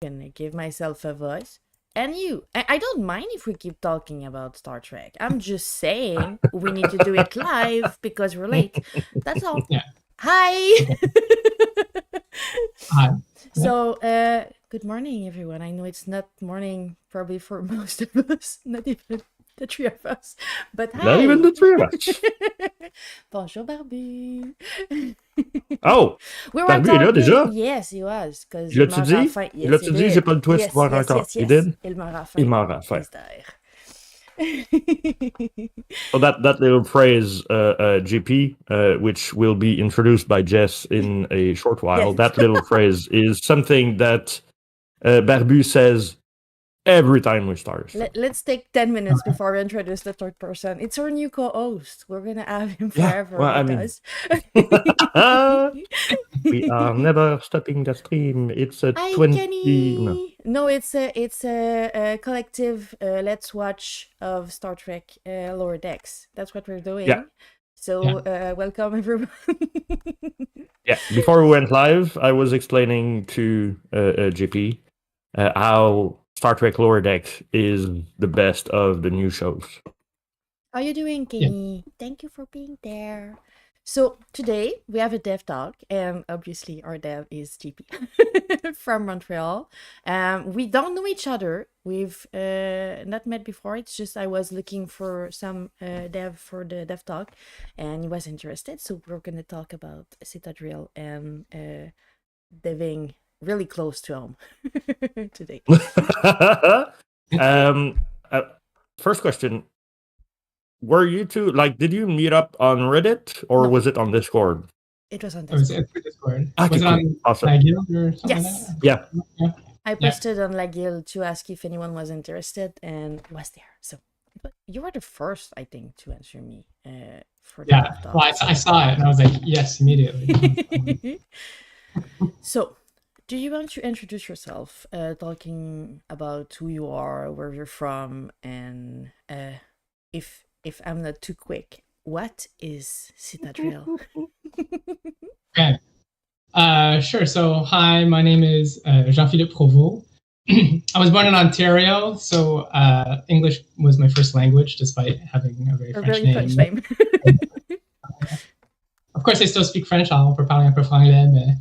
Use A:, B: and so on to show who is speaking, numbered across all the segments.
A: Gonna give myself a voice. And you, I don't mind if we keep talking about Star Trek. I'm just saying we need to do it live because we're late. That's all.
B: Yeah.
A: Hi.
B: Hi.
A: So, good morning, everyone. I know it's not morning probably for most of us, not even the three of us, but hi.
C: Not even the three of us.
A: Bonjour, Barbie.
C: Oh,
A: We were
C: Barbie est là
A: talking.
C: déjà?
A: Yes, he was. Because
C: L'as-tu dit?
A: Yes,
C: L'as-tu dit? J'ai pas le twist
A: yes,
C: voir
A: yes,
C: encore.
A: yes, yes.
C: You did?
A: Il m'a raffaire.
C: Il m'a raffaire.
A: He's
C: So that little phrase, GP, which will be introduced by Jess in a short while,
A: Yes.
C: that little phrase is something that Barbu says every time we start.
A: Let's take 10 minutes before we introduce the third person. It's our new co-host. We're gonna have him forever with us.
C: We are never stopping the stream. It's a
A: Hi,
C: 20.
A: Kenny. No, it's a collective let's watch of Star Trek Lower Decks. That's what we're doing.
C: Yeah.
A: So welcome everyone.
C: Yeah. Before we went live, I was explaining to GP how Star Trek Lower Decks is the best of the new shows.
A: How are you doing, Kenny? Thank you for being there. So today we have a dev talk, and obviously our dev is GP from Montreal. We don't know each other. We've not met before. It's just I was looking for some dev for the dev talk, and he was interested. So we're gonna talk about Citadel and deving really close to home today.
C: First question. Were you two, did you meet up on Reddit or
A: No.
C: was it on Discord?
A: It was on
B: It was
A: Discord.
B: through Discord.
C: Okay,
B: Was it
C: cool.
B: on
C: Awesome.
B: Guild or something
A: Yes.
B: like
C: Yeah.
B: that?
A: I posted on La Guild to ask if anyone was interested and was there. So but you were the first, I think, to answer me for the
B: Yeah.
A: dev talk.
B: Well, I saw it and I was like, yes, immediately.
A: So, do you want to introduce yourself, talking about who you are, where you're from, and if I'm not too quick, what is Citadel?
B: Okay. Sure. So, hi, my name is Jean-Philippe Provost. I was born in Ontario, so English was my first language, despite having a very
A: A
B: French
A: very
B: name.
A: French name.
B: Of course, I still speak French. On peut parler un peu franglais, mais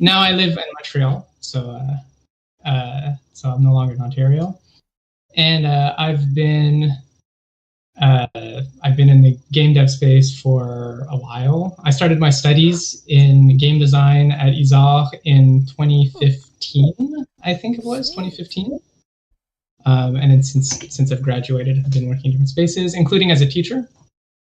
B: now I live in Montreal, so I'm no longer in Ontario, and I've been in the game dev space for a while. I started my studies in game design at ISAR in 2015, I think it was 2015. And then since I've graduated, I've been working in different spaces, including as a teacher.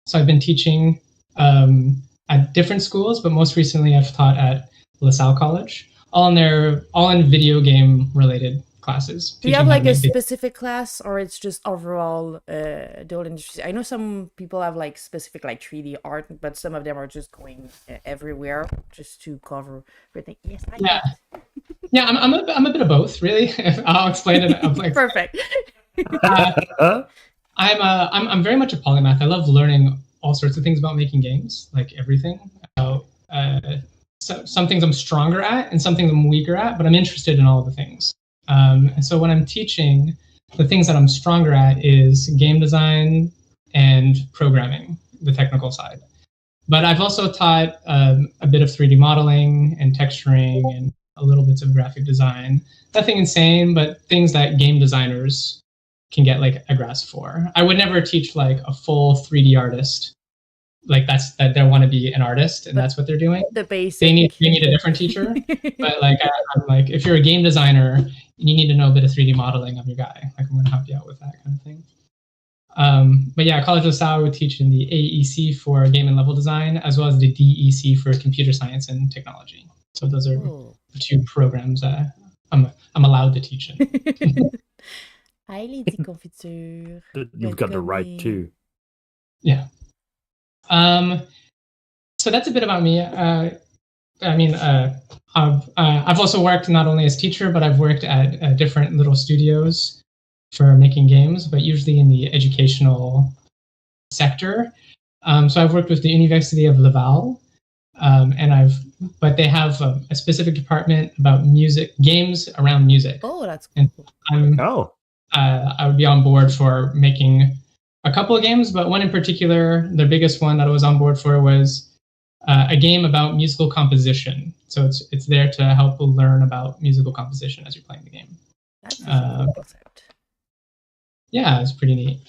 B: So I've been teaching at different schools, but most recently I've taught at LaSalle College, all in video game related classes.
A: Do you have like a specific class, or it's just overall the whole industry? I know some people have like specific like 3D art, but some of them are just going everywhere just to cover everything. Yes,
B: yeah. I'm a bit of both, really. I'll explain it.
A: Perfect.
B: I'm very much a polymath. I love learning all sorts of things about making games, like everything. So some things I'm stronger at and some things I'm weaker at, but I'm interested in all the things. And so when I'm teaching, the things that I'm stronger at is game design and programming, the technical side. But I've also taught a bit of 3D modeling and texturing and a little bits of graphic design. Nothing insane, but things that game designers can get like a grasp for. I would never teach like a full 3D artist. Like that they want to be an artist and that's what they're doing.
A: The basic.
B: They need a different teacher. But like I'm like, if you're a game designer, you need to know a bit of 3D modeling of your guy. Like I'm going to help you out with that kind of thing. But yeah, College of LaSalle would teach in the AEC for game and level design, as well as the DEC for computer science and technology. So those are the two programs I'm allowed to teach in.
A: Hi, Lady Confiture.
C: You've got the right too.
B: Yeah. So that's a bit about me. I've also worked not only as teacher, but I've worked at different little studios for making games, but usually in the educational sector. So I've worked with the University of Laval, but they have a specific department about games around music.
A: Oh, that's cool.
B: I would be on board for making a couple of games, but one in particular, the biggest one that I was on board for was a game about musical composition. So it's there to help learn about musical composition as you're playing the game.
A: That's a concept.
B: Yeah, it's pretty neat.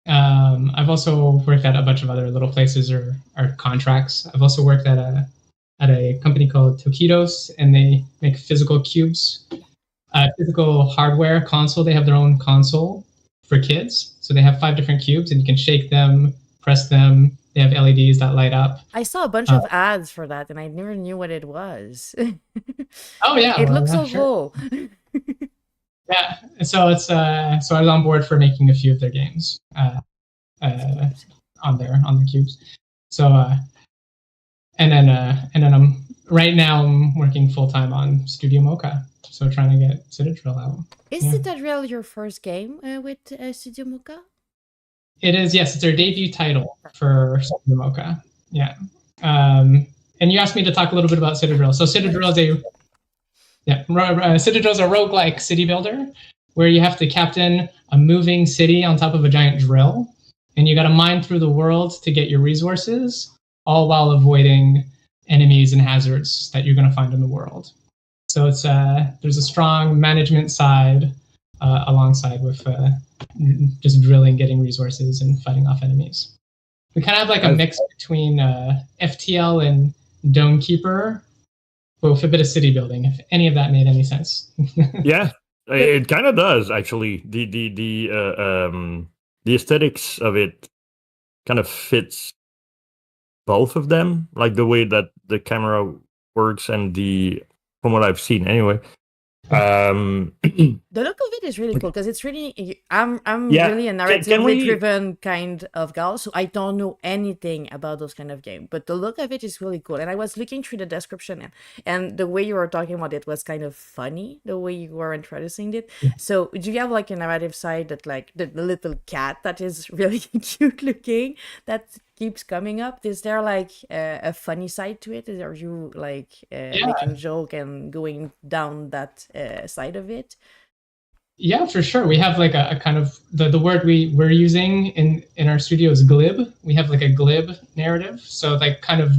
B: I've also worked at a bunch of other little places or contracts. I've also worked at a company called Tokidos, and they make physical cubes, physical hardware console. They have their own console for kids. So they have 5 different cubes, and you can shake them, press them. They have LEDs that light up.
A: I saw a bunch of ads for that, and I never knew what it was.
B: Oh yeah,
A: it looks so cool.
B: Yeah, so it's so I was on board for making a few of their games on the cubes. So and then I'm working full time on Studio Moka. So trying to get Citadel out.
A: Is Citadel your first game with Studio Moka?
B: It is, yes. It's their debut title for Studio Moka. Yeah. And you asked me to talk a little bit about Citadel. So Citadel is Citadel's a roguelike city builder where you have to captain a moving city on top of a giant drill, and you got to mine through the world to get your resources, all while avoiding enemies and hazards that you're going to find in the world. So it's there's a strong management side alongside with just drilling, getting resources, and fighting off enemies. We kind of have like a mix between FTL and Dome Keeper, with a bit of city building, if any of that made any sense.
C: Yeah, it kind of does actually. The aesthetics of it kind of fits both of them, like the way that the camera works and from what I've seen anyway.
A: The look of it is really cool because it's really I'm really a narratively driven kind of gal, so I don't know anything about those kind of games, but the look of it is really cool. And I was looking through the description and the way you were talking about it was kind of funny, the way you were introducing it. So do you have like a narrative side that like the little cat that is really cute looking that keeps coming up? Is there like a funny side to it? Are you like making joke and going down that side of it?
B: Yeah, for sure. We have like a kind of the word we're using in our studio is glib. We have like a glib narrative, so like kind of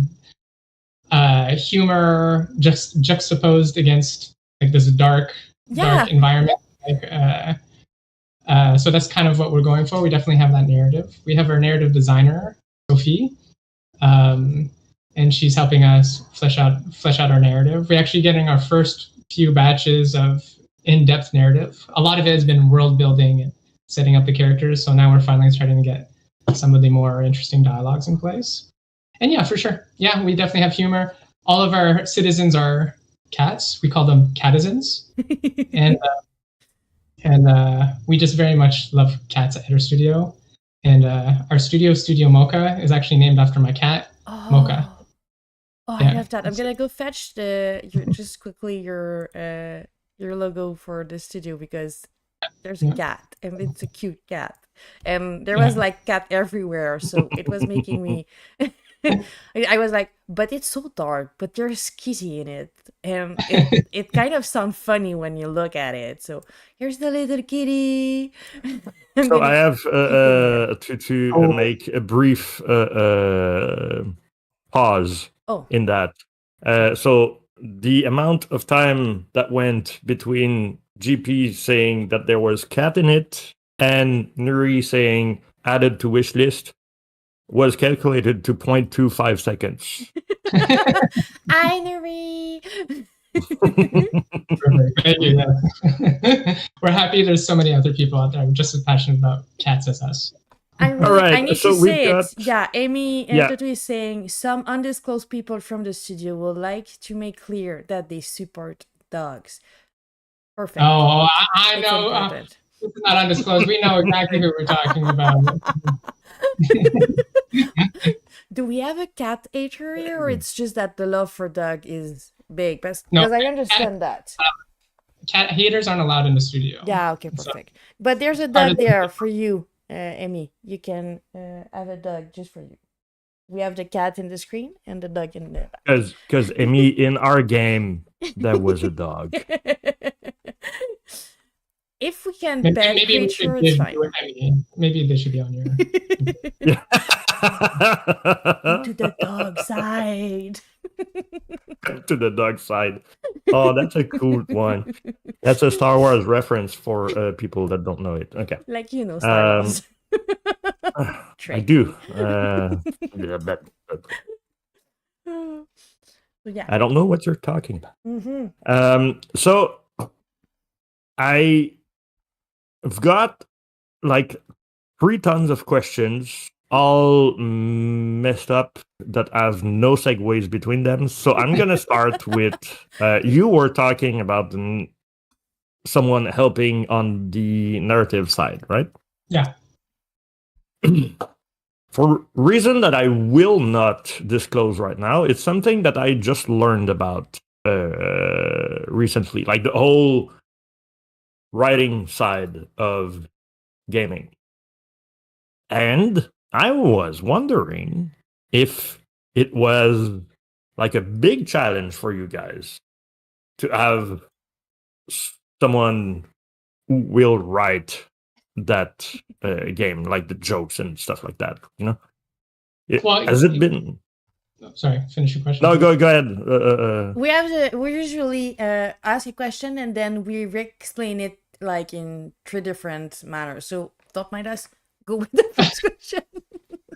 B: humor just juxtaposed against like this dark environment. Like so that's kind of what we're going for. We definitely have that narrative. We have our narrative designer, Sophie, and she's helping us flesh out our narrative. We're actually getting our first few batches of in-depth narrative. A lot of it has been world building and setting up the characters, so now we're finally starting to get some of the more interesting dialogues in place. And yeah, for sure. Yeah, we definitely have humor. All of our citizens are cats. We call them catizens. And And we just very much love cats at our studio. And our studio, Studio Moka, is actually named after my cat, Moka.
A: Oh, I love that. I'm gonna go fetch just quickly your logo for the studio, because there's a cat and it's a cute cat. And there was like cat everywhere, so it was making me I was like, but it's so dark, but there's kitty in it. And it kind of sounds funny when you look at it. So here's the little kitty.
C: So I have to make a brief pause in that. So the amount of time that went between GP saying that there was cat in it and Nuri saying added to wish list was calculated to 0.25 seconds.
A: Hi, Nuri.
B: Thank you. We're happy there's so many other people out there just as passionate about cats as us.
A: I need to say it. Yeah, Amy is saying some undisclosed people from the studio would like to make clear that they support dogs. Perfect.
B: Oh, I know. This is not undisclosed. We know exactly who we're talking about.
A: Do we have a cat hater here, or it's just that the love for dog is big? Because I understand that.
B: Cat haters aren't allowed in the studio.
A: Yeah, okay, perfect. So, but there's a dog there for you, Amy. You can have a dog just for you. We have the cat in the screen and the dog in the back.
C: Because Amy, in our game, there was a dog.
A: If we can pet creature, it's fine.
B: Maybe they should be on your...
A: To the dog side.
C: To the dog side. Oh, that's a cool one. That's a Star Wars reference for people that don't know it. Okay.
A: Like Star Wars.
C: I do.
A: Yeah.
C: I don't know what you're talking about.
A: Mm-hmm.
C: So I've got like 3 tons of questions, all messed up, that have no segues between them. So I'm gonna start with you were talking about someone helping on the narrative side, right?
B: Yeah.
C: For reason that I will not disclose right now, it's something that I just learned about recently, like the whole writing side of gaming. And I was wondering if it was like a big challenge for you guys to have someone who will write that game, like the jokes and stuff like that, you know? Has it been...
B: Sorry, finish your question.
C: No, go ahead.
A: We usually ask a question and then we explain it like in 3 different manners. So don't mind us. Go with the first question.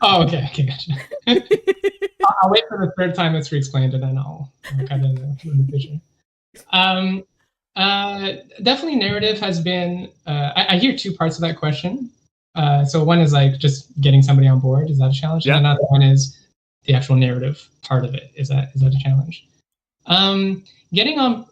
B: Oh, okay, gotcha. I'll wait for the 3rd time it's re-explained, and then I'll cut in the picture. Definitely narrative has been, I hear 2 parts of that question. So one is like just getting somebody on board. Is that a challenge?
C: Yeah.
B: And another one is the actual narrative part of it. Is that a challenge? Getting on,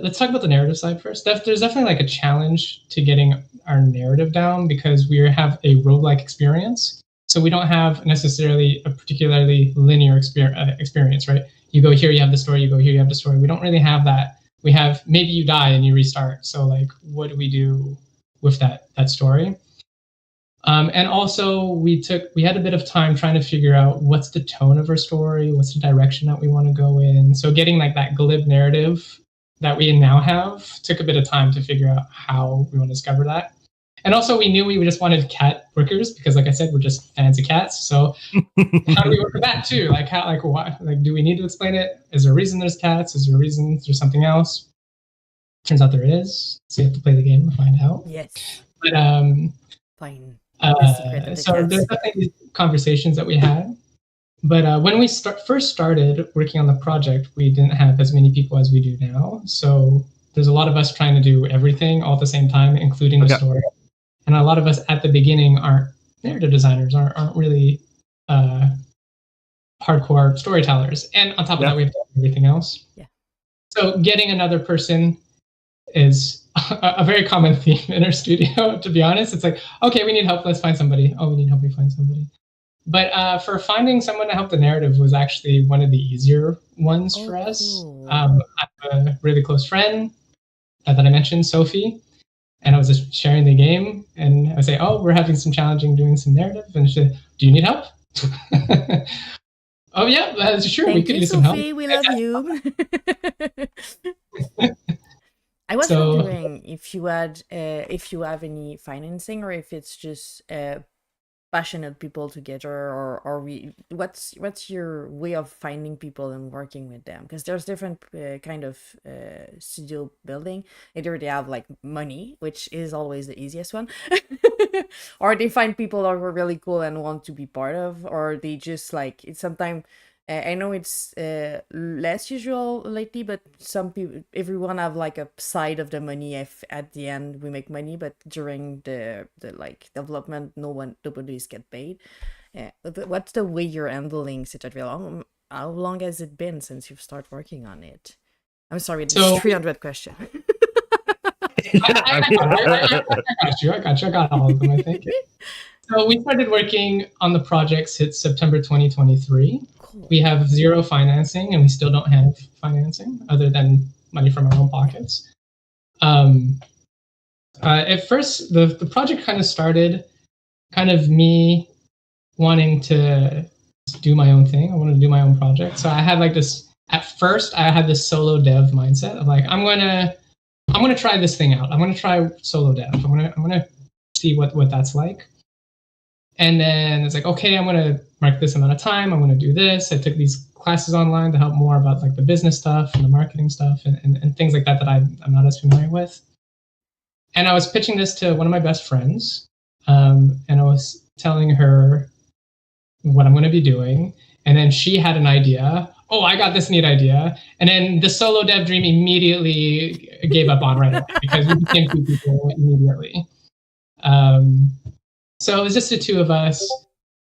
B: let's talk about the narrative side first. There's definitely like a challenge to getting our narrative down because we have a roguelike experience. So we don't have necessarily a particularly linear experience, right? You go here, you have the story, you go here, you have the story. We don't really have that. We have maybe you die and you restart. So like, what do we do with that story? And also we had a bit of time trying to figure out what's the tone of our story, what's the direction that we want to go in. So getting like that glib narrative that we now have took a bit of time to figure out how we want to discover that. And also we knew we just wanted cat workers because like I said, we're just fans of cats. So how do we work with that too? Like how, like what, like do we need to explain it? Is there a reason there's cats? Is there a reason there's something else? Turns out there is. So you have to play the game to find out.
A: Yes.
B: But
A: fine.
B: So there's definitely conversations that we had, but when we first started working on the project, we didn't have as many people as we do now. So there's a lot of us trying to do everything all at the same time, including the story. And a lot of us at the beginning aren't narrative designers, aren't really hardcore storytellers. And on top of that, we have to do everything else.
A: Yeah.
B: So getting another person is a very common theme in our studio, to be honest. It's like, okay, we need help, let's find somebody. Oh, we need help, we find somebody. But for finding someone to help the narrative was actually one of the easier ones for us.
A: Cool.
B: I have a really close friend that I mentioned, Sophie, and I was just sharing the game, and I would say, oh, we're having some challenging doing some narrative, and she said, do you need help? Oh yeah, sure, we could use some help.
A: Sophie, we love you. I was wondering if you had, if you have any financing, or if it's just passionate people together, or what's your way of finding people and working with them? Because there's different kind of studio building. Either they have like money, which is always the easiest one, or they find people that are really cool and want to be part of, or they just like it's sometimes. I know it's less usual lately, but some people, everyone have like a side of the money. If at the end we make money, but during the like development, nobody's get paid. What's the way you're handling such a real? How long has it been since you've started working on it? I'm sorry, this is 300 question.
B: I got you. I got all of them, I think. So we started working on the project since September 2023. Cool. We have zero financing, and we still don't have financing other than money from our own pockets. At first, the project kind of started kind of me wanting to do my own thing. I wanted to do my own project. So I had like this, at first I had this solo dev mindset of like, I'm gonna try this thing out. I'm gonna try solo dev. I'm gonna see what that's like. And then it's like, okay, I'm gonna mark this amount of time. I'm gonna do this. I took these classes online to help more about like the business stuff and the marketing stuff and things like that I'm not as familiar with. And I was pitching this to one of my best friends, and I was telling her what I'm gonna be doing. And then she had an idea. Oh, I got this neat idea. And then the solo dev dream immediately gave up on right away because we became two people immediately. So it was just the two of us,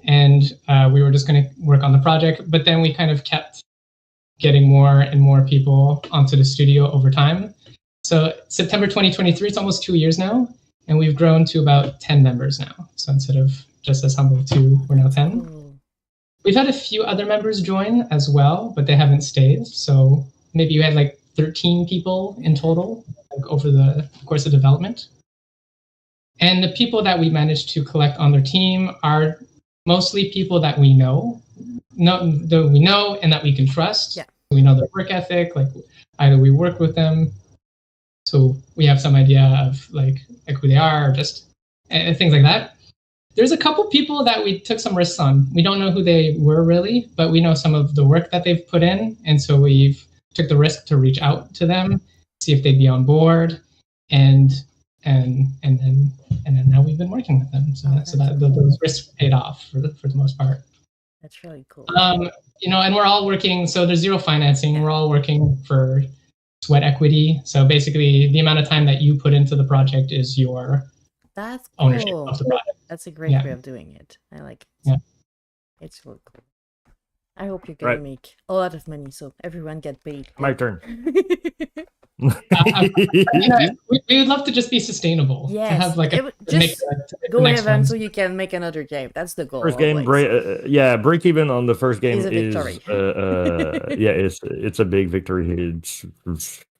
B: and we were just going to work on the project. But then we kind of kept getting more and more people onto the studio over time. So September 2023, it's almost 2 years now, and we've grown to about 10 members now. So instead of just as humble 2, we're now 10. We've had a few other members join as well, but they haven't stayed. So maybe you had like 13 people in total like over the course of development. And the people that we managed to collect on their team are mostly people that we know and that we can trust. Yeah. We know their work ethic, like either we work with them, so we have some idea of like who they are, or just things like that. There's a couple people that we took some risks on. We don't know who they were really, but we know some of the work that they've put in, and so we've took the risk to reach out to them, see if they'd be on board, and then now we've been working with them. So those risks paid off for the most part.
A: That's really cool.
B: And we're all working. So there's zero financing. We're all working for sweat equity. So basically, the amount of time that you put into the project is your ownership of the project.
A: That's a great way of doing it. I like it.
B: Yeah,
A: it's really cool. I hope you're gonna make a lot of money, so everyone get paid.
C: My turn.
B: We would love to just be sustainable.
A: Yes,
B: to have like
A: go event so you can make another game. That's the goal.
C: First game, break even on the first game
A: is a victory.
C: It's a big victory. It's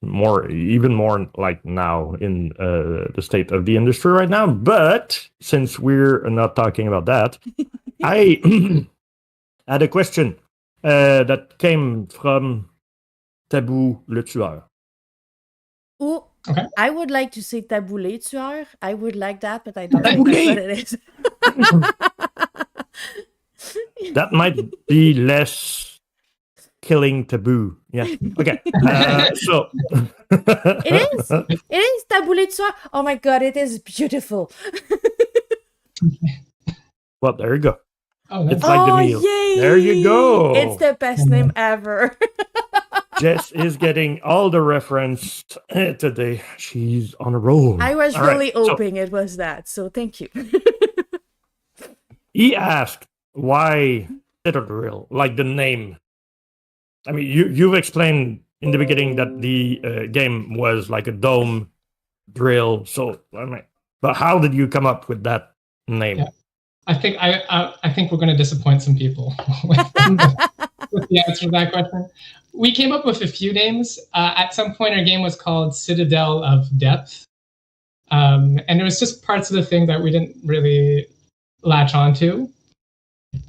C: even more like now in the state of the industry right now. But since we're not talking about that, I had a question that came from Tabou Le Tueur.
A: Oh, okay. I would like to say Tabou Le Tueur. I would like that, but I don't think that's what it is.
C: That might be less killing taboo. Yeah. Okay. So
A: it is Tabou Le Tueur. Oh my god, it is beautiful.
C: Well, there you go.
B: Oh,
C: it's like the meal.
A: Yay!
C: There you go.
A: It's the best name ever.
C: Jess is getting all the reference today. She's on a roll.
A: I was really hoping it was that, so thank you.
C: He asked why Citadel, like the name. I mean, you've explained in the beginning that the game was like a dome drill. So, but how did you come up with that name?
B: Yeah. I think we're going to disappoint some people with the answer to that question. We came up with a few names. At some point, our game was called Citadel of Depth. And there was just parts of the thing that we didn't really latch onto.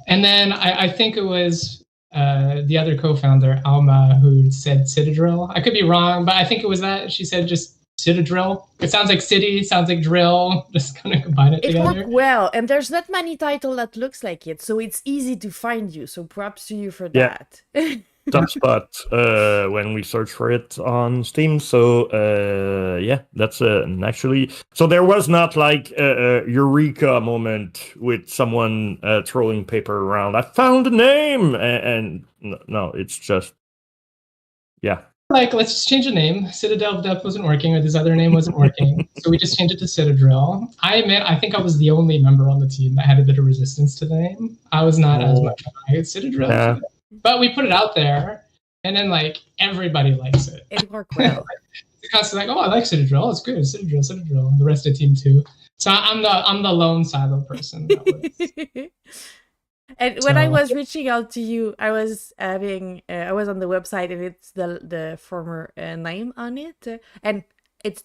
B: And then I think it was the other co-founder, Alma, who said Citadrill. I could be wrong, but I think it was that. She said just Citadrill. It sounds like city, sounds like drill. Just kind of combine it together.
A: It worked well, and there's not many titles that looks like it, so it's easy to find you. So props to you for that.
C: Top spot when we search for it on Steam. So that's actually. So there was not like a eureka moment with someone throwing paper around. I found a name, and no, it's just
B: like, let's just change the name. Citadel of Depth wasn't working, or this other name wasn't working. So we just changed it to Citadrill. I admit, I think I was the only member on the team that had a bit of resistance to the name. I was not as much Citadrill. Yeah. But we put it out there, and then like everybody likes it.
A: It worked well.
B: It's constantly like, oh, I like Citadrill. It's good. Citadrill. The rest of the team too. So I'm the lone silo person.
A: And when I was reaching out to you, I was having I was on the website, and it's the former name on it, and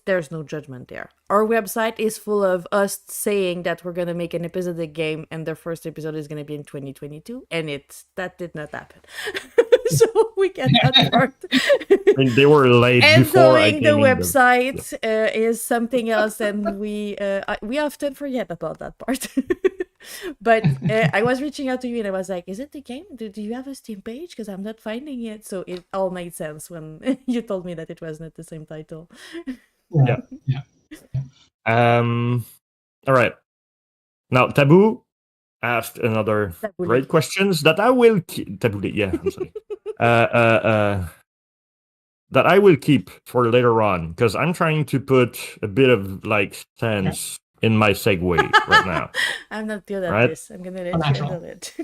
A: there's no judgment there. Our website is full of us saying that we're gonna make an episodic game, and the first episode is gonna be in 2022, and that did not happen. So we get that part.
C: And they were late before I came
A: the website is something else, and we often forget about that part. But I was reaching out to you, and I was like, is it the game? Do you have a Steam page? Because I'm not finding it. So it all made sense when you told me that it was not the same title.
B: Yeah.
C: All right. Now, Taboo asked another great questions that I will keep. Taboo, yeah, I'm sorry. That I will keep for later on, because I'm trying to put a bit of like sense in my segue right now.
A: I'm not good at this. I'm gonna let you handle it.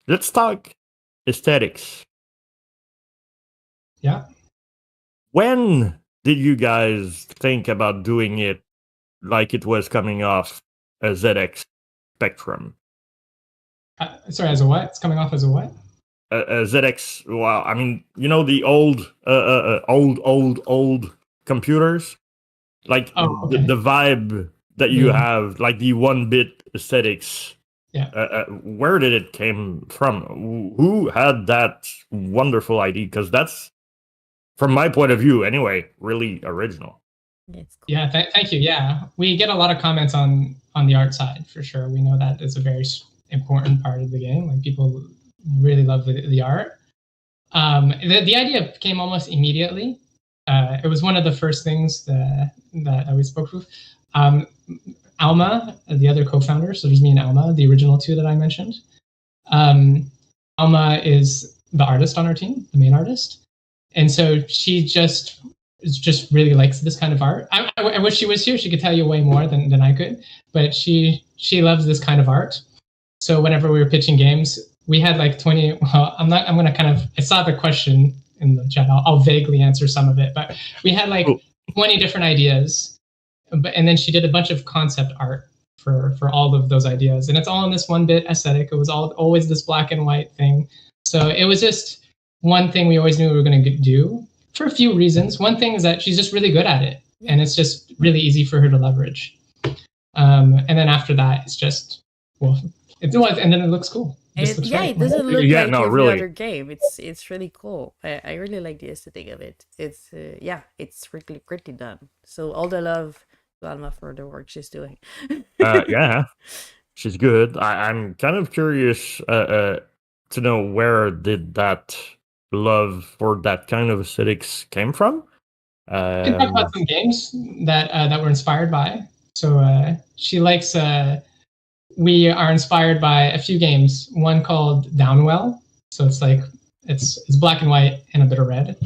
C: Let's talk aesthetics.
B: Yeah.
C: When did you guys think about doing it like it was coming off a ZX Spectrum?
B: Sorry, as a what? It's coming off as a what?
C: A ZX. Wow, I mean, you know, the old computers. Like the vibe that you have, like the 1-bit aesthetics.
B: Yeah.
C: Where did it came from? Who had that wonderful idea? Because that's, from my point of view, anyway, really original.
A: Cool.
B: Yeah. Thank you. Yeah, we get a lot of comments on the art side for sure. We know that is a very important part of the game. Like, people really love the art. The idea came almost immediately. It was one of the first things that we spoke with. Alma, the other co-founder, so there's me and Alma, the original two that I mentioned. Alma is the artist on our team, the main artist. And so she just really likes this kind of art. I wish she was here. She could tell you way more than I could, but she loves this kind of art. So whenever we were pitching games, we had like 20, I saw the question in the chat. I'll vaguely answer some of it, but we had like 20 different ideas, and then she did a bunch of concept art for all of those ideas, and it's all in this 1-bit aesthetic. It was always this black and white thing. So it was just one thing we always knew we were going to do for a few reasons. One thing is that she's just really good at it, and it's just really easy for her to leverage. And then after that, it's just, and then it looks cool.
A: It doesn't look like every other game. It's really cool. I really like the aesthetic of it. It's it's really pretty done. So all the love to Alma for the work she's doing.
C: Yeah, she's good. I'm kind of curious to know, where did that love for that kind of aesthetics came from?
B: We can talk about some games that were inspired by. So she likes. We are inspired by a few games. One called Downwell. So it's like it's black and white and a bit of red.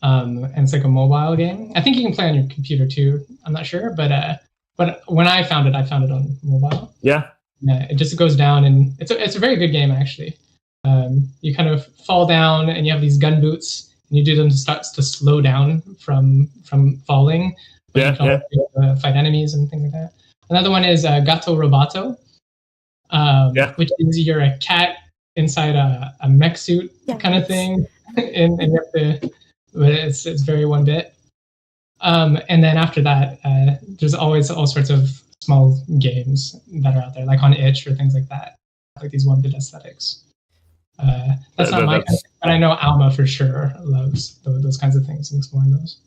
B: And it's like a mobile game. I think you can play on your computer too. I'm not sure, but when I found it on mobile.
C: Yeah.
B: It just goes down, and it's a very good game actually. You kind of fall down, and you have these gun boots, and you do them to slow down from falling, but you can also fight enemies and things like that. Another one is Gato Roboto, which is you're a cat inside a mech suit kind of thing, and you have to, but it's very 1-bit. And then after that, there's always all sorts of small games that are out there, like on itch or things like that, like these 1-bit aesthetics. That's not my kind of thing, but I know Alma for sure loves those kinds of things and exploring those.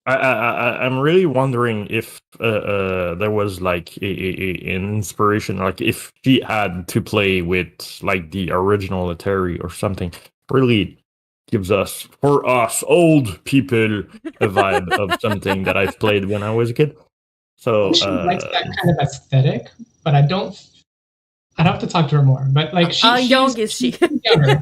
C: I'm really wondering if there was like an inspiration, like if she had to play with like the original Atari or something. Really gives us, for us old people, a vibe of something that I've played when I was a kid. So
B: she likes that kind of aesthetic, but I'd have to talk to her more. But like,
A: how young is she?
B: She's younger.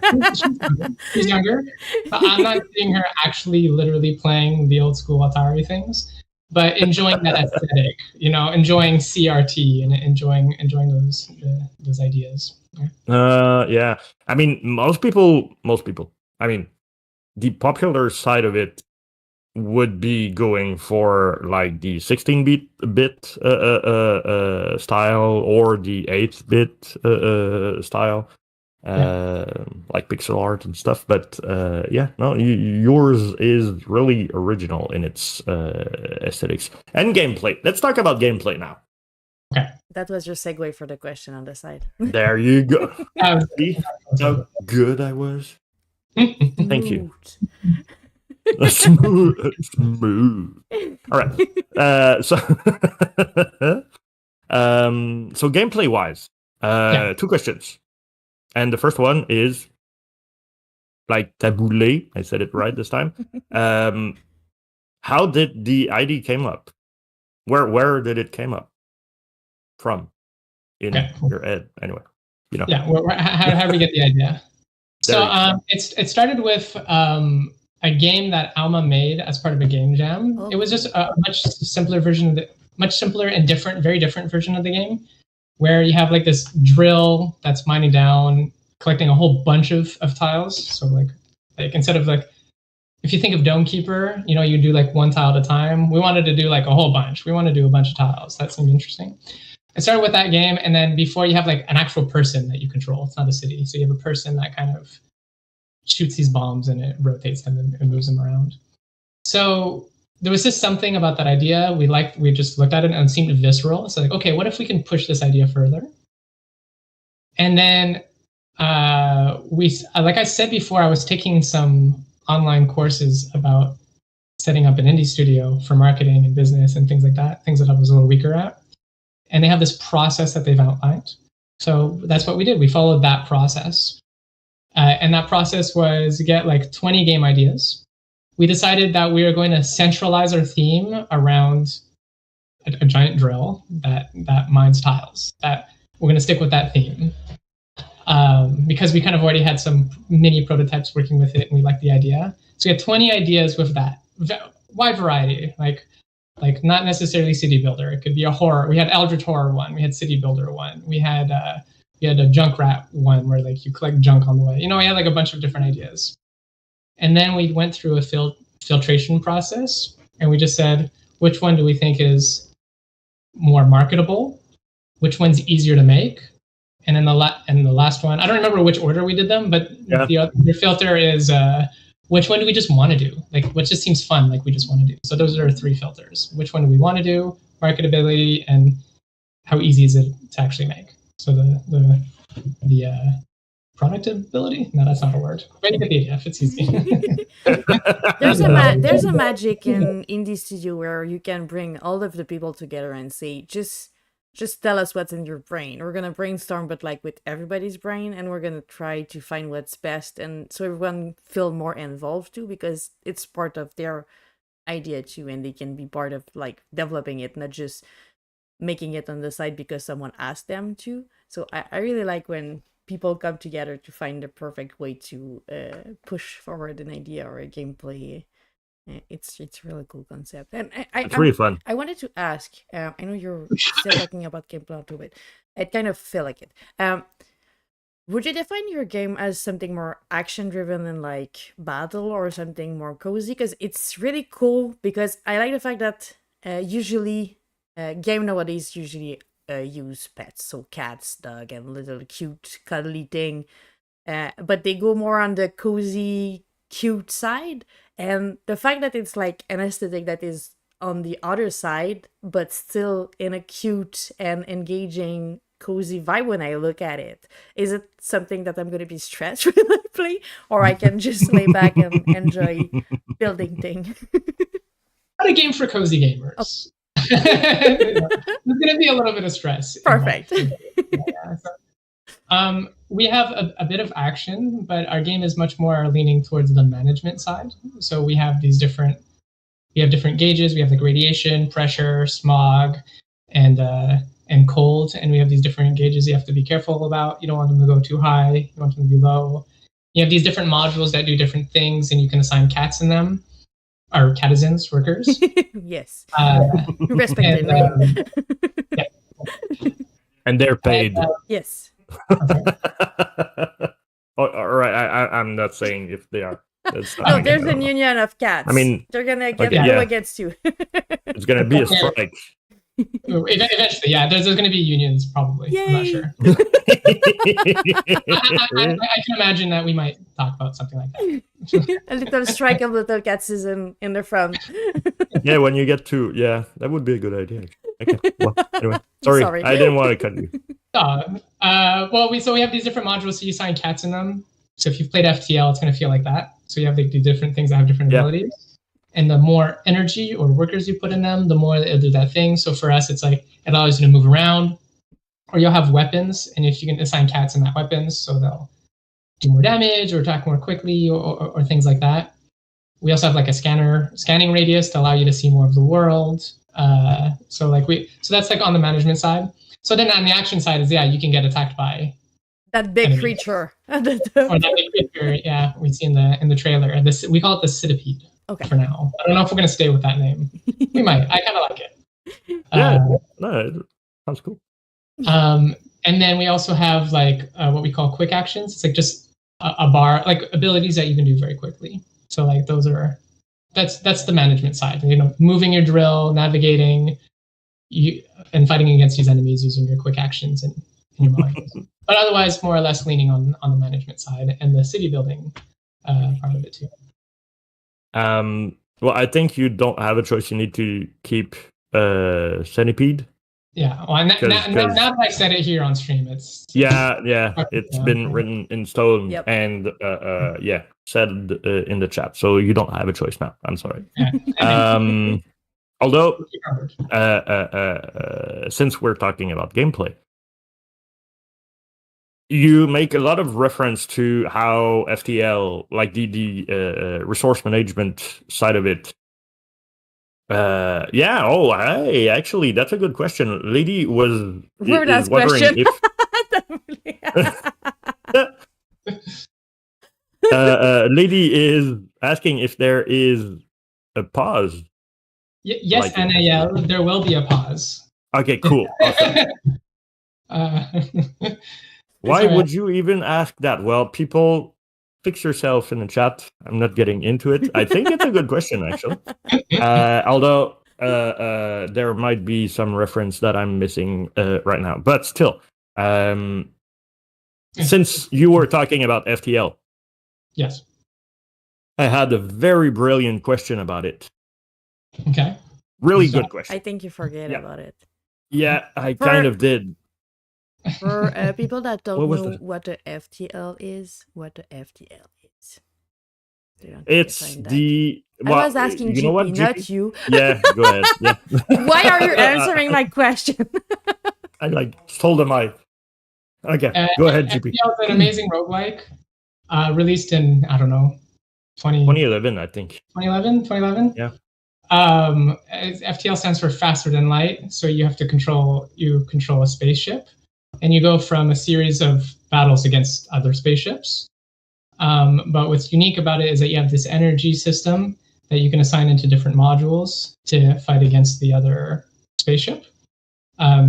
B: She's younger. But I'm not seeing her actually literally playing the old school Atari things, but enjoying that aesthetic. Enjoying CRT and enjoying those ideas.
C: Yeah. I mean, most people. I mean, the popular side of it would be going for like the 16-bit style or the 8-bit style, like pixel art and stuff. But yours is really original in its aesthetics and gameplay. Let's talk about gameplay now.
B: Okay.
A: That was your segue for the question on the side.
C: There you go. See how good I was? Thank you. Smooth. All right. So gameplay wise, 2 questions, and the first one is like taboulé. I said it right this time. How did the idea came up? Where did it came up from in your head? Anyway,
B: Yeah. How do we get the idea? So it started with a game that Alma made as part of a game jam. It was just a much simpler version of much simpler and very different version of the game, where you have like this drill that's mining down, collecting a whole bunch of tiles. So like instead of like, if you think of Dome Keeper, you do like one tile at a time. We wanted to do like a whole bunch. We want to do a bunch of tiles. That seemed interesting. I started with that game, and then before you have like an actual person that you control. It's not a city, so you have a person that kind of shoots these bombs and it rotates them and moves them around. So there was just something about that idea we just looked at it and it seemed visceral. So like, okay, what if we can push this idea further? And then like I said before, I was taking some online courses about setting up an indie studio for marketing and business and things like that, things that I was a little weaker at. And they have this process that they've outlined. So that's what we did. We followed that process. And that process was get like 20 game ideas. We decided that we were going to centralize our theme around a giant drill that mines tiles. That we're going to stick with that theme because we kind of already had some mini prototypes working with it, and we liked the idea. So we had 20 ideas with that wide variety, like not necessarily city builder. It could be a horror. We had Eldritch horror one. We had city builder one. We had a Junkrat one where like you collect junk on the way. We had like a bunch of different ideas. And then we went through a filtration process, and we just said, which one do we think is more marketable? Which one's easier to make? And then the last one, I don't remember which order we did them, but the filter is which one do we just want to do? Like what just seems fun, like we just want to do. So those are 3 filters. Which one do we want to do? Marketability, and how easy is it to actually make? So the productability? No, that's not a word. But you get the idea. If it's easy.
A: There's a magic in indie studio where you can bring all of the people together and say, just tell us what's in your brain. We're gonna brainstorm, but like with everybody's brain, and we're gonna try to find what's best, and so everyone feel more involved too, because it's part of their idea too, and they can be part of like developing it, not just making it on the side because someone asked them to. So I really like when people come together to find the perfect way to push forward an idea or a gameplay. It's a really cool concept, and
C: it's really fun.
A: I wanted to ask. I know you're still talking about gameplay a little bit. It kind of feel like it. Would you define your game as something more action-driven than like battle or something more cozy? Because it's really cool because I like the fact that usually game nowadays usually use pets, so cats, dog, and little cute cuddly thing. But they go more on the cozy, cute side. And the fact that it's like an aesthetic that is on the other side, but still in a cute and engaging, cozy vibe when I look at it. Is it something that I'm going to be stressed when I play? Or I can just lay back and enjoy building thing?
B: Not a game for cozy gamers. There's going to be a little bit of stress.
A: Perfect.
B: We have a bit of action, but our game is much more leaning towards the management side. So we have different gauges. We have like radiation, pressure, smog, and cold, and we have these different gauges you have to be careful about. You don't want them to go too high. You want them to be low. You have these different modules that do different things, and you can assign cats in them, or catizens, workers.
A: Yes. Respected.
C: And they're paid.
A: Yes.
C: All right, I'm not saying if they are.
A: No, there's a union of cats.
C: I mean,
A: they're gonna go against you.
C: It's gonna be a strike.
B: Eventually, yeah. There's going to be unions, probably.
A: Yay.
B: I'm not sure. I can imagine that we might talk about something like that.
A: A little strike of little cats is in the front.
C: Yeah, when you get to that would be a good idea. Okay. Well, anyway, sorry, I didn't want to cut you.
B: We have these different modules, so you assign cats in them. So if you've played FTL, it's going to feel like that. So you have like the different things that have different abilities. And the more energy or workers you put in them, the more they'll do that thing. So for us, it's like it allows you to move around, or you'll have weapons, and if you can assign cats in that weapons, so they'll do more damage or attack more quickly or things like that. We also have like a scanning radius to allow you to see more of the world. So that's like on the management side. So then on the action side is you can get attacked by
A: that big creature.
B: Or that big creature, we see in the trailer. We call it the centipede.
A: Okay.
B: For now, I don't know if we're going to stay with that name. We might. I kind of like it.
C: No, it sounds cool.
B: And then we also have like what we call quick actions. It's like just a bar, like abilities that you can do very quickly. So like that's the management side. Moving your drill, navigating, and fighting against these enemies using your quick actions and your modules. But otherwise, more or less leaning on the management side and the city building part of it too.
C: Well, I think you don't have a choice. You need to keep centipede.
B: Yeah. Well, now that I said it here on stream, it's it's been written
C: in stone.
A: Yep.
C: And said in the chat. So you don't have a choice now. I'm sorry. Although since we're talking about gameplay, you make a lot of reference to how FTL, like the resource management side of it. Actually, that's a good question. Lady was wondering
A: question.
C: if Lady is asking if there is a pause.
B: Yes, like Anna. Yeah, there will be a pause.
C: Okay, cool. Awesome. Why would you even ask that? Well, people, fix yourself in the chat. I'm not getting into it. I think it's a good question, actually. Although there might be some reference that I'm missing right now. But still, since you were talking about FTL,
B: yes,
C: I had a very brilliant question about it.
B: Okay.
C: Really good question.
A: I think you forget about it.
C: Yeah, I kind of did.
A: For people that don't know what the FTL is,
C: it's the. Well,
A: I was asking GP, not you.
C: Yeah, go ahead. Yeah.
A: Why are you answering my question?
C: I stole the mic. Okay, go ahead, GP.
B: FTL is an amazing roguelike, released in
C: 2011, I think.
B: 2011.
C: Yeah.
B: FTL stands for faster than light, so you have to control a spaceship. And you go from a series of battles against other spaceships. But what's unique about it is that you have this energy system that you can assign into different modules to fight against the other spaceship.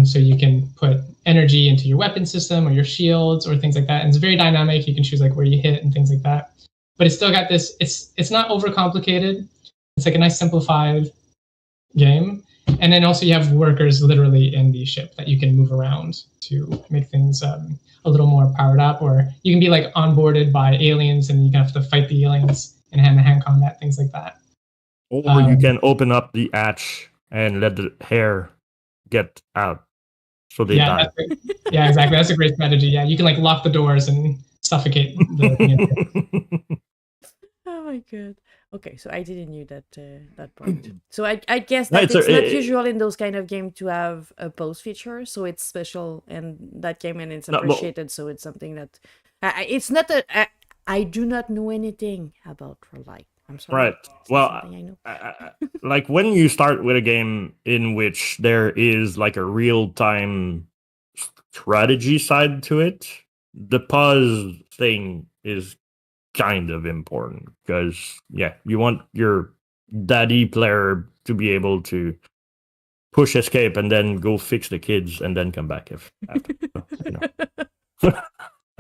B: So you can put energy into your weapon system or your shields or things like that. And it's very dynamic. You can choose like where you hit and things like that. But it's still got this, it's not overcomplicated. It's like a nice simplified game. And then also you have workers literally in the ship that you can move around to make things a little more powered up, or you can be like onboarded by aliens and you have to fight the aliens in hand-to-hand combat, things like that.
C: Or you can open up the hatch and let the hair get out, so they die.
B: Yeah, exactly. That's a great strategy. Yeah, you can like lock the doors and suffocate the
A: Oh my god. Okay, so I didn't knew that that part. So I guess that it's not usual in those kind of games to have a pause feature. So it's special in that game and it's appreciated. So it's something that it's not a. I do not know anything about roguelike. I'm sorry.
C: Right. Well, like when you start with a game in which there is like a real-time strategy side to it, the pause thing is kind of important because you want your daddy player to be able to push escape and then go fix the kids and then come back if after,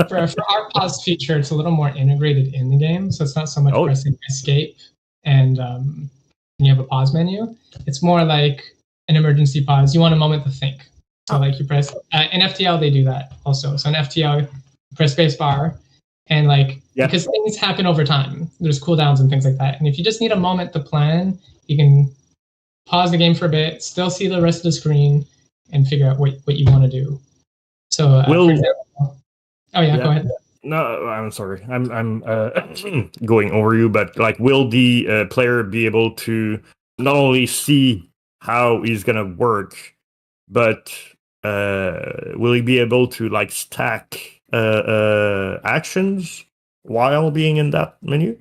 B: For our pause feature, it's a little more integrated in the game, so it's not so much pressing escape and you have a pause menu. It's more like an emergency pause. You want a moment to think. So like you press in FTL, they do that also. So in FTL, you press spacebar and like because things happen over time. There's cooldowns and things like that. And if you just need a moment to plan, you can pause the game for a bit, still see the rest of the screen, and figure out what you want to do. So for example, go ahead.
C: No, I'm sorry. I'm going over you, but like, will the player be able to not only see how he's gonna work, but will he be able to like stack actions while being in that menu?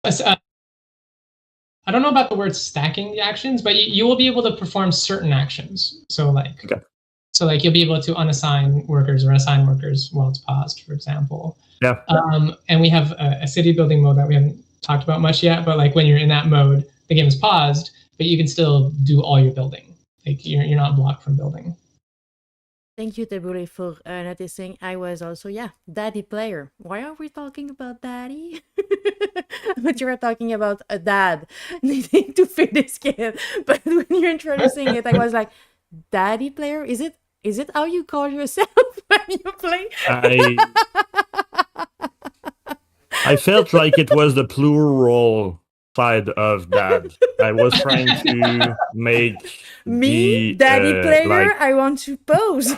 B: I don't know about the word stacking the actions, but you will be able to perform certain actions. So like. Okay. So like you'll be able to unassign workers or assign workers while it's paused, for example.
C: Yeah.
B: And we have a city building mode that we haven't talked about much yet, but like when you're in that mode, the game is paused, but you can still do all your building. Like you're not blocked from building.
A: Thank you, Tabule, for noticing. I was also, daddy player. Why are we talking about daddy? But you were talking about a dad needing to feed his kid. But when you're introducing it, I was like, daddy player? Is it how you call yourself when you play?
C: I felt like it was the plural side of dad. I was trying to make
A: me daddy player. Like... I want to pose.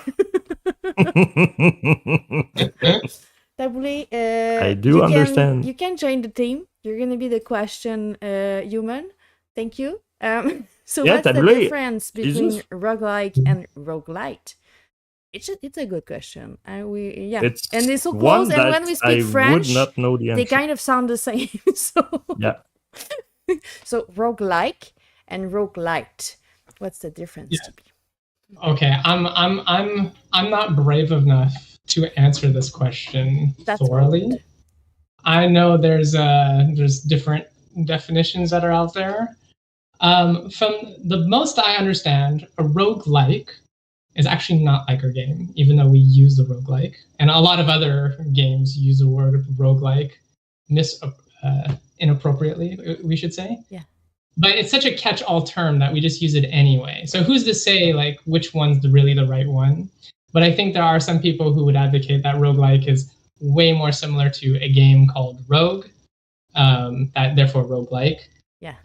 A: Tabule,
C: I do understand.
A: You can join the team. You're gonna be the question human. Thank you. So what's the difference between roguelike and roguelite? It's a good question. And it's so close. And when we speak French,
C: would not know the answer.
A: They kind of sound the same. So so roguelike and roguelite. What's the difference?
B: Okay, I'm not brave enough to answer this question thoroughly. Good. I know there's different definitions that are out there. From the most I understand, a roguelike is actually not like our game, even though we use the roguelike. And a lot of other games use the word roguelike inappropriately, we should say.
A: Yeah.
B: But it's such a catch-all term that we just use it anyway. So who's to say like which one's really the right one? But I think there are some people who would advocate that roguelike is way more similar to a game called Rogue, that therefore roguelike.
A: Yeah.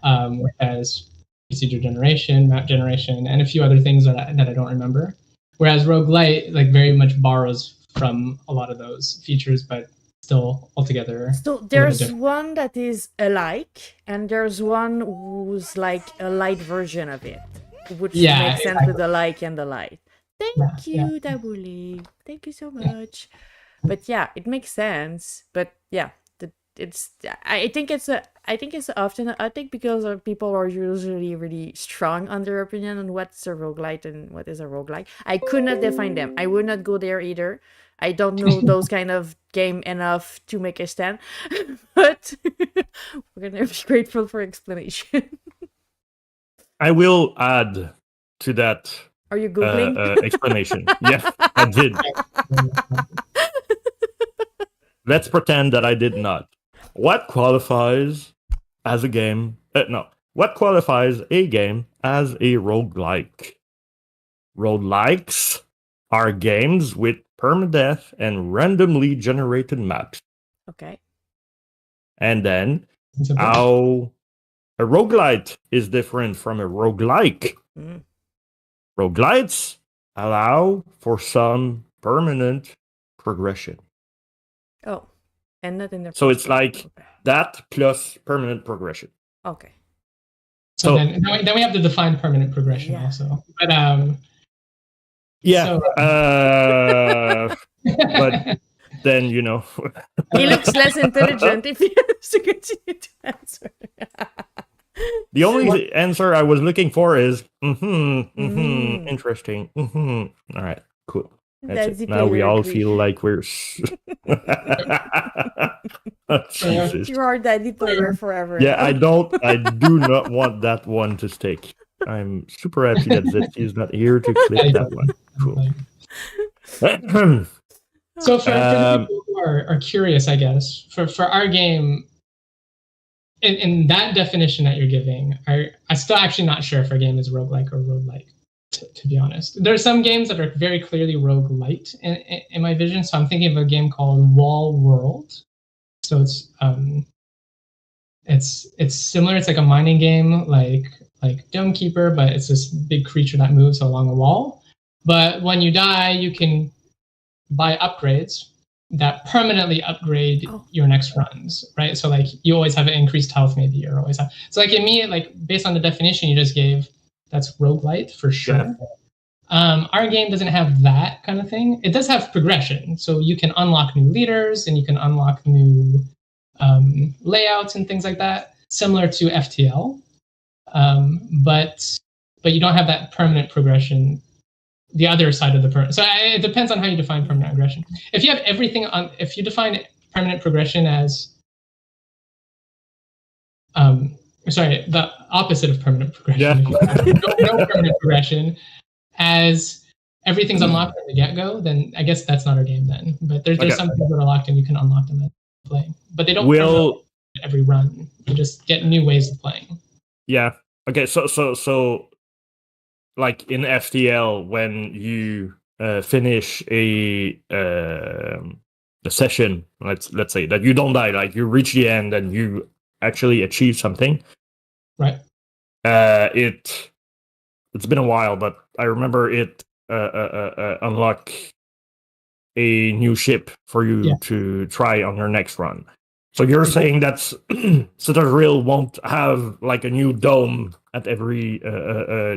B: As procedure generation, map generation, and a few other things that I don't remember. Whereas roguelite like very much borrows from a lot of those features, but still altogether.
A: So there's one that is alike, and there's one who's like a light version of it, which makes sense with the like and the light. Thank you, Tabule. Thank you so much. But it makes sense. But I think it's often a take because people are usually really strong on their opinion on what's a roguelite and what is a roguelike. I could not define them. I would not go there either. I don't know those kind of game enough to make a stand, but we're gonna be grateful for explanation.
C: I will add to that
A: Are you Googling?
C: Explanation. Yeah, I did. Let's pretend that I did not. What qualifies as a game? What qualifies a game as a roguelike? Roguelikes are games with permadeath and randomly generated maps.
A: Okay.
C: And then how a roguelite is different from a roguelike. Roguelites allow for some permanent progression.
A: Oh, and not in the
C: So it's like that plus permanent progression.
A: Okay.
B: So then we have to define permanent progression also. But
C: but then
A: he looks less intelligent if he has to continue to answer.
C: The only answer I was looking for is interesting. All right, cool. That's it. Now we all feel like we're. Jesus.
A: You are daddy player forever.
C: Yeah, I do not want that one to stick. I'm super happy that Zetsy is not here to clip that one. Cool.
B: So for the people who are curious, I guess, for our game, in that definition that you're giving, I'm still actually not sure if our game is roguelike or roguelike, to be honest. There are some games that are very clearly roguelite in my vision, so I'm thinking of a game called Wall World. So it's similar. It's like a mining game, like Dome Keeper, but it's this big creature that moves along a wall. But when you die, you can buy upgrades that permanently upgrade your next runs, right? So like you always have an increased health, maybe, or always have. So like in me, like based on the definition you just gave, that's roguelite for sure. Yeah. Our game doesn't have that kind of thing. It does have progression, so you can unlock new leaders and you can unlock new layouts and things like that, similar to FTL. But you don't have that permanent progression. The other side of the permanent. So it depends on how you define permanent progression. If you have everything on, if you define permanent progression as, the opposite of permanent progression. Yeah. no permanent progression as everything's unlocked from the get-go, then I guess that's not our game then. But there's some things that are locked and you can unlock them at playing. But they don't every run. You just get new ways of playing.
C: Yeah. Okay. So like in FTL, when you finish a session, let's say that you don't die, like you reach the end and you actually achieve something.
B: Right.
C: It's been a while, but I remember it unlock a new ship for you to try on your next run. So you're saying that Citadel won't have like a new dome at every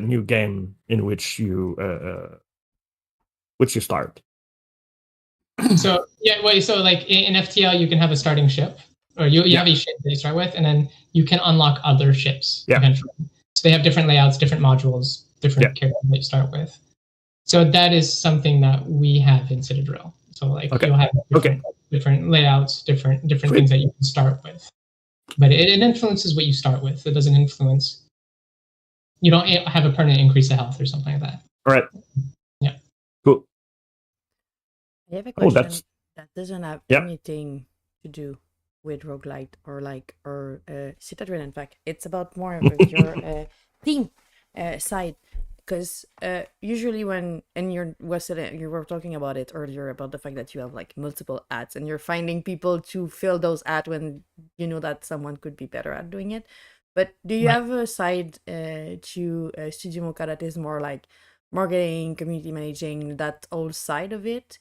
C: new game in which you start.
B: So so like in FTL you can have a starting ship, or you have a ship that you start with, and then you can unlock other ships eventually. So they have different layouts, different modules, different characters that you start with. So that is something that we have in Citadel. So like you'll have different layouts, different things that you can start with. But it influences what you start with. It doesn't influence. You don't have a permanent increase of health or something like that.
C: All right.
B: Yeah.
C: Cool.
A: I have a question that doesn't have anything to do with roguelite or Citadel. In fact, it's about more of your theme side. Because usually when you were talking about it earlier about the fact that you have like multiple ads and you're finding people to fill those ads when you know that someone could be better at doing it. But do you have a side to Studio Moka that is more like marketing, community managing, that whole side of it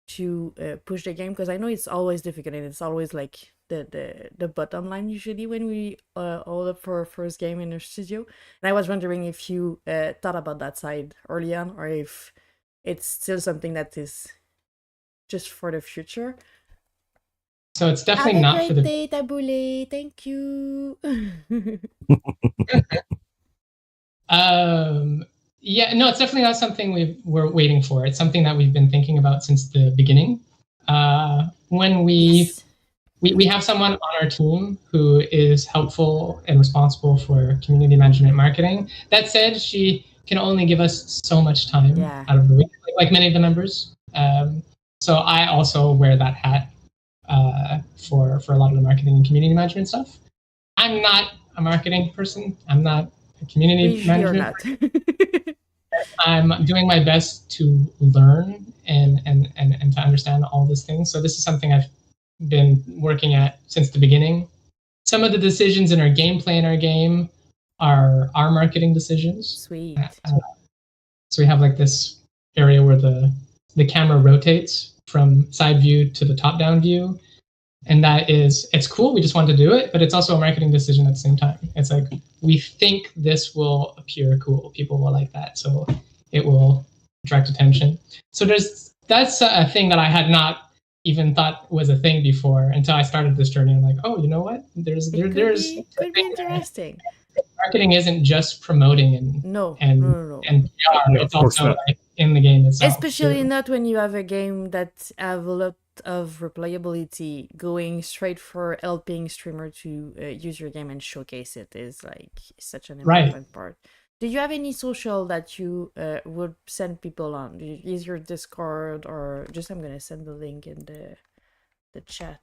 A: to push the game? Because I know it's always difficult and it's always like the bottom line usually when we all up for our first game in our studio. And I was wondering if you thought about that side early on, or if it's still something that is just for the future.
B: So it's definitely not for the
A: day, Tabule. Thank you.
B: No, it's definitely not something we're waiting for. It's something that we've been thinking about since the beginning. When we have someone on our team who is helpful and responsible for community management marketing. That said, can only give us so much time out of the week, like many of the members. So I also wear that hat for a lot of the marketing and community management stuff. I'm not a marketing person. I'm not a community management person. I'm doing my best to learn and to understand all these things. So this is something I've been working at since the beginning. Some of the decisions in our gameplay in our game are our marketing decisions.
A: Sweet.
B: So we have like this area where the camera rotates from side view to the top down view. And that is, it's cool, we just want to do it, but it's also a marketing decision at the same time. It's like, we think this will appear cool, people will like that, so it will attract attention. So that's a thing that I had not even thought was a thing before until I started this journey. I'm like, oh, you know what?
A: Could be interesting.
B: Marketing isn't just promoting and PR, it's also like in the game itself.
A: Especially not when you have a game that have a lot of replayability. Going straight for helping streamer to use your game and showcase it is like such an important part. Do you have any social that you would send people on? Do you use your Discord or just, I'm gonna send the link in the chat.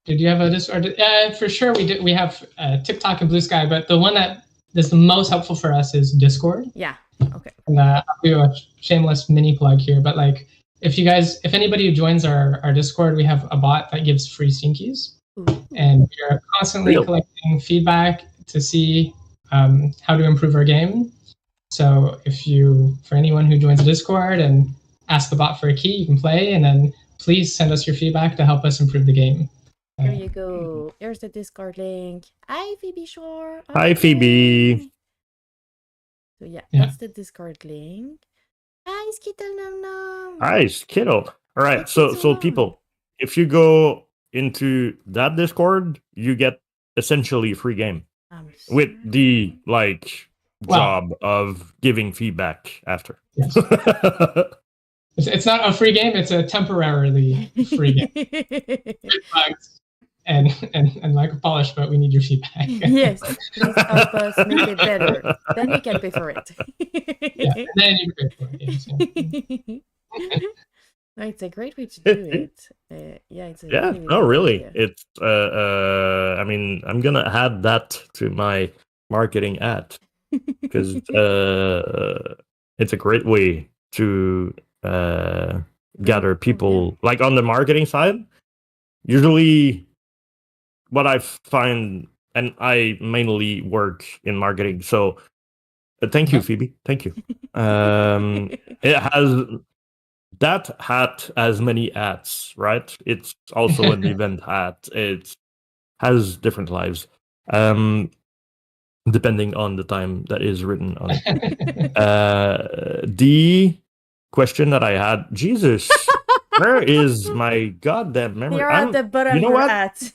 B: Did you have a Discord? For sure we do. We have TikTok and Blue Sky, but the one that is the most helpful for us is Discord.
A: Yeah. Okay.
B: And I'll do a shameless mini plug here, but like if anybody who joins our Discord, we have a bot that gives free Steam keys. Ooh. And we are constantly collecting feedback to see how to improve our game. So for anyone who joins the Discord and asks the bot for a key, you can play, and then please send us your feedback to help us improve the game.
A: There you go. There's the Discord link. Hi, Phoebe Shore.
C: Hi, Phoebe.
A: So yeah, that's the Discord link. Hi, Skittle Num Num.
C: Hi, Skittle. All right, so people, if you go into that Discord, you get essentially a free game with the job of giving feedback after.
B: Yes. It's not a free game; it's a temporarily free game. Bugs and like a polish, but we need your feedback.
A: Yes, please help us make it better. Then we can pay for it.
B: Yeah, then you can pay for it. Yes,
A: No, it's a great way to do it. It's a
C: really. It's I mean, I'm gonna add that to my marketing ad because it's a great way to gather people. Like on the marketing side, usually what I find, and I mainly work in marketing, so thank you, Phoebe. Thank you. That hat has many ads, right? It's also an event hat. It has different lives, depending on the time that is written on it. The question that I had, Jesus, where is my goddamn memory?
A: You're at the bottom of your hat.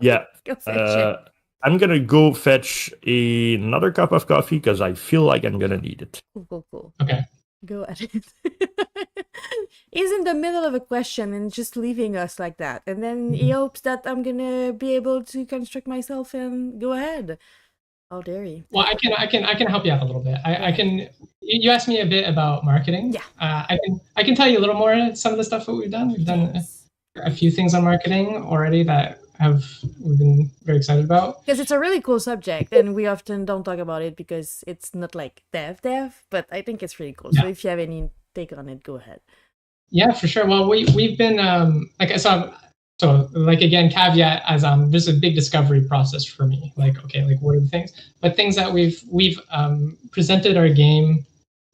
B: Yeah.
A: Go fetch it.
C: I'm gonna go fetch another cup of coffee because I feel like I'm gonna need it.
A: Cool.
B: Okay.
A: Go at it. He's in the middle of a question and just leaving us like that. And then he hopes that I'm gonna be able to construct myself and go ahead. How dare you?
B: Well, I can help you out a little bit. I can. You asked me a bit about marketing.
A: Yeah.
B: I can tell you a little more some of the stuff that we've done. We've done a few things on marketing already that we've been very excited about.
A: Because it's a really cool subject, and we often don't talk about it because it's not like dev, but I think it's really cool. Yeah. So if you have any take on it, go ahead.
B: Yeah, for sure. Well, we've been So again, caveat as this is a big discovery process for me. What are the things? But things that we've presented our game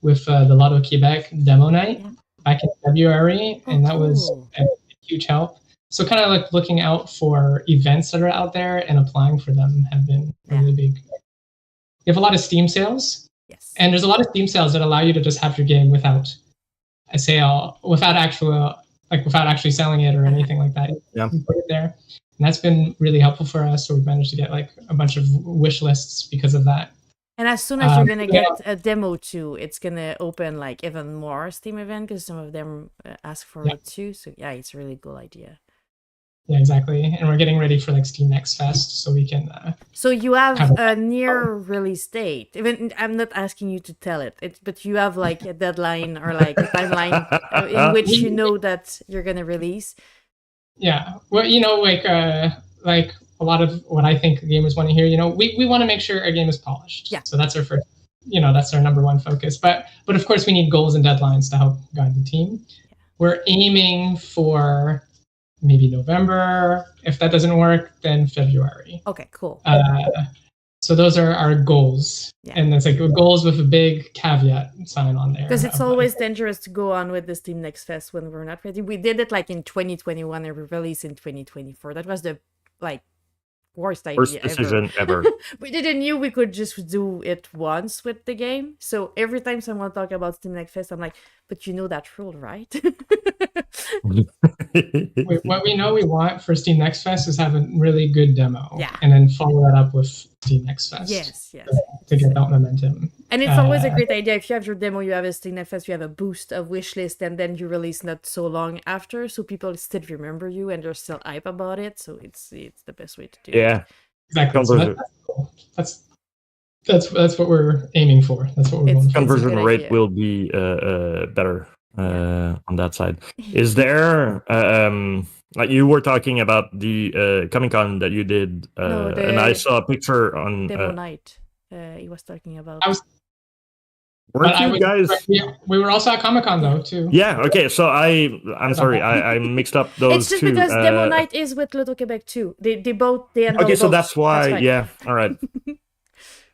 B: with the Lotto Quebec demo night back in February, and that was a huge help. So kind of looking out for events that are out there and applying for them have been really big. We have a lot of Steam sales, and there's a lot of Steam sales that allow you to just have your game without a sale, without actually selling it or anything like that.
C: Yeah.
B: You put it there. And that's been really helpful for us. So we've managed to get a bunch of wish lists because of that.
A: And as soon as you're going to get a demo too, it's going to open even more Steam event because some of them ask for it too. So yeah, it's a really cool idea.
B: Yeah, exactly. And we're getting ready for like Steam Next Fest, so we can.
A: So you have a near release date. Even I'm not asking you to tell it, but you have like a deadline or like a timeline in which you know that you're gonna release.
B: Yeah, well, you know, like a lot of what I think gamers want to hear. You know, we want to make sure our game is polished.
A: Yeah.
B: So that's our first. You know, that's our number one focus. But of course, we need goals and deadlines to help guide the team. Yeah. We're aiming for maybe November. If that doesn't work, then February.
A: Okay, cool.
B: So those are our goals. Yeah. And it's like goals with a big caveat sign on there.
A: Because it's always dangerous to go on with the Steam Next Fest when we're not ready. We did it like in 2021 and we released in 2024. That was the like worst idea
C: worst decision ever.
A: We didn't knew we could just do it once with the game. So every time someone talk about Steam Next Fest, I'm like, but you know that rule, right?
B: What we know we want for Steam Next Fest is have a really good demo.
A: Yeah.
B: And then follow that up with Steam Next Fest.
A: Yes.
B: To get that momentum.
A: And it's always a great idea. If you have your demo, you have a Steam Next Fest, you have a boost of wishlist, and then you release not so long after, so people still remember you and they're still hype about it. So it's the best way to do it.
B: Yeah, exactly. So that's what we're aiming for. That's what we're going for.
C: Conversion rate will be better on that side. Is there like you were talking about the Comic-Con that you did, and I saw a picture on
A: demo night. He was talking about.
C: Weren't you guys?
B: We were also at Comic-Con though too.
C: Yeah. Okay. So I'm sorry. I mixed up those.
A: It's just
C: two.
A: because demo night is with Loto Quebec too. They both. Okay,
C: so that's why. That's yeah. All right.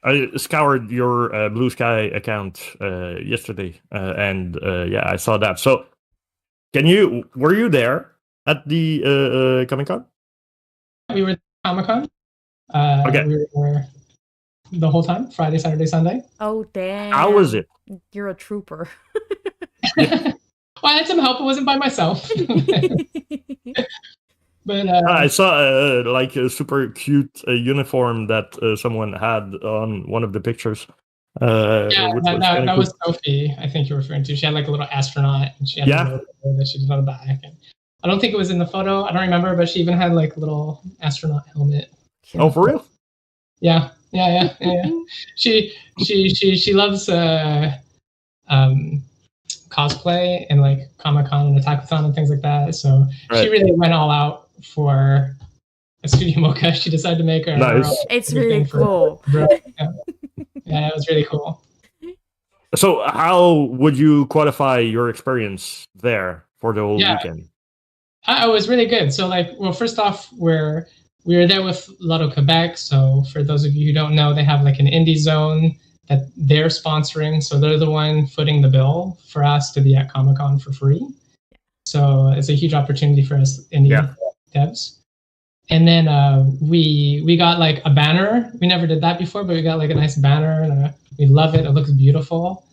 C: I scoured your Blue Sky account yesterday, and yeah, I saw that. So, were you there at the Comic-Con?
B: We were at Comic-Con.
C: Okay.
B: We were the whole time, Friday, Saturday, Sunday.
A: Oh, damn.
C: How was it?
A: You're a trooper.
B: Well, I had some help. It wasn't by myself. But
C: I saw like a super cute uniform that someone had on one of the pictures.
B: Yeah, that was Sophie. I think you're referring to. She had like a little astronaut, and she had a logo that she did on the back. And I don't think it was in the photo. I don't remember, but she even had like a little astronaut helmet.
C: Oh, for real?
B: Yeah. She loves cosplay and like Comic-Con and Attackathon and things like that. So she really went all out for a Studio Moka. She decided to make her.
C: Nice.
A: It's really cool.
B: Yeah, it was really cool.
C: So, how would you qualify your experience there for the whole weekend?
B: It was really good. So, like, well, first off, we were there with Lotto Quebec. So, for those of you who don't know, they have like an indie zone that they're sponsoring. So they're the one footing the bill for us to be at Comic-Con for free. So it's a huge opportunity for us indie devs. And then we got like a banner. We never did that before, but we got like a nice banner. And we love it. It looks beautiful.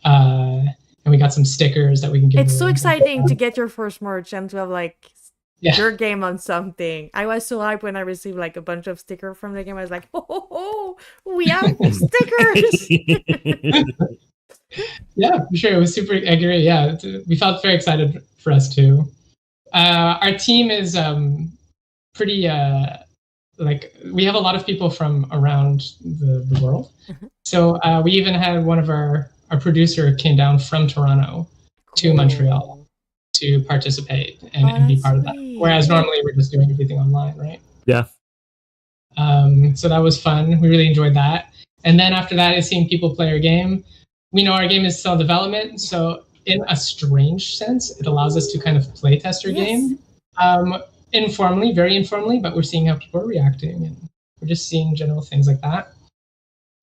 B: And we got some stickers that we can give.
A: It's so exciting to get your first merch and to have like your game on something. I was so hyped when I received like a bunch of stickers from the game. I was like, oh, we have stickers.
B: Yeah, for sure. It was super accurate. Yeah, we felt very excited for us too. Our team is pretty like we have a lot of people from around the world. So we even had one of our producer came down from Toronto to Montreal to participate and be part of that. Whereas normally we're just doing everything online, right?
C: Yeah.
B: So that was fun. We really enjoyed that. And then after that is seeing people play our game. We know our game is still in development, so in a strange sense, it allows us to kind of play test our game. Informally, very informally, but we're seeing how people are reacting and we're just seeing general things like that.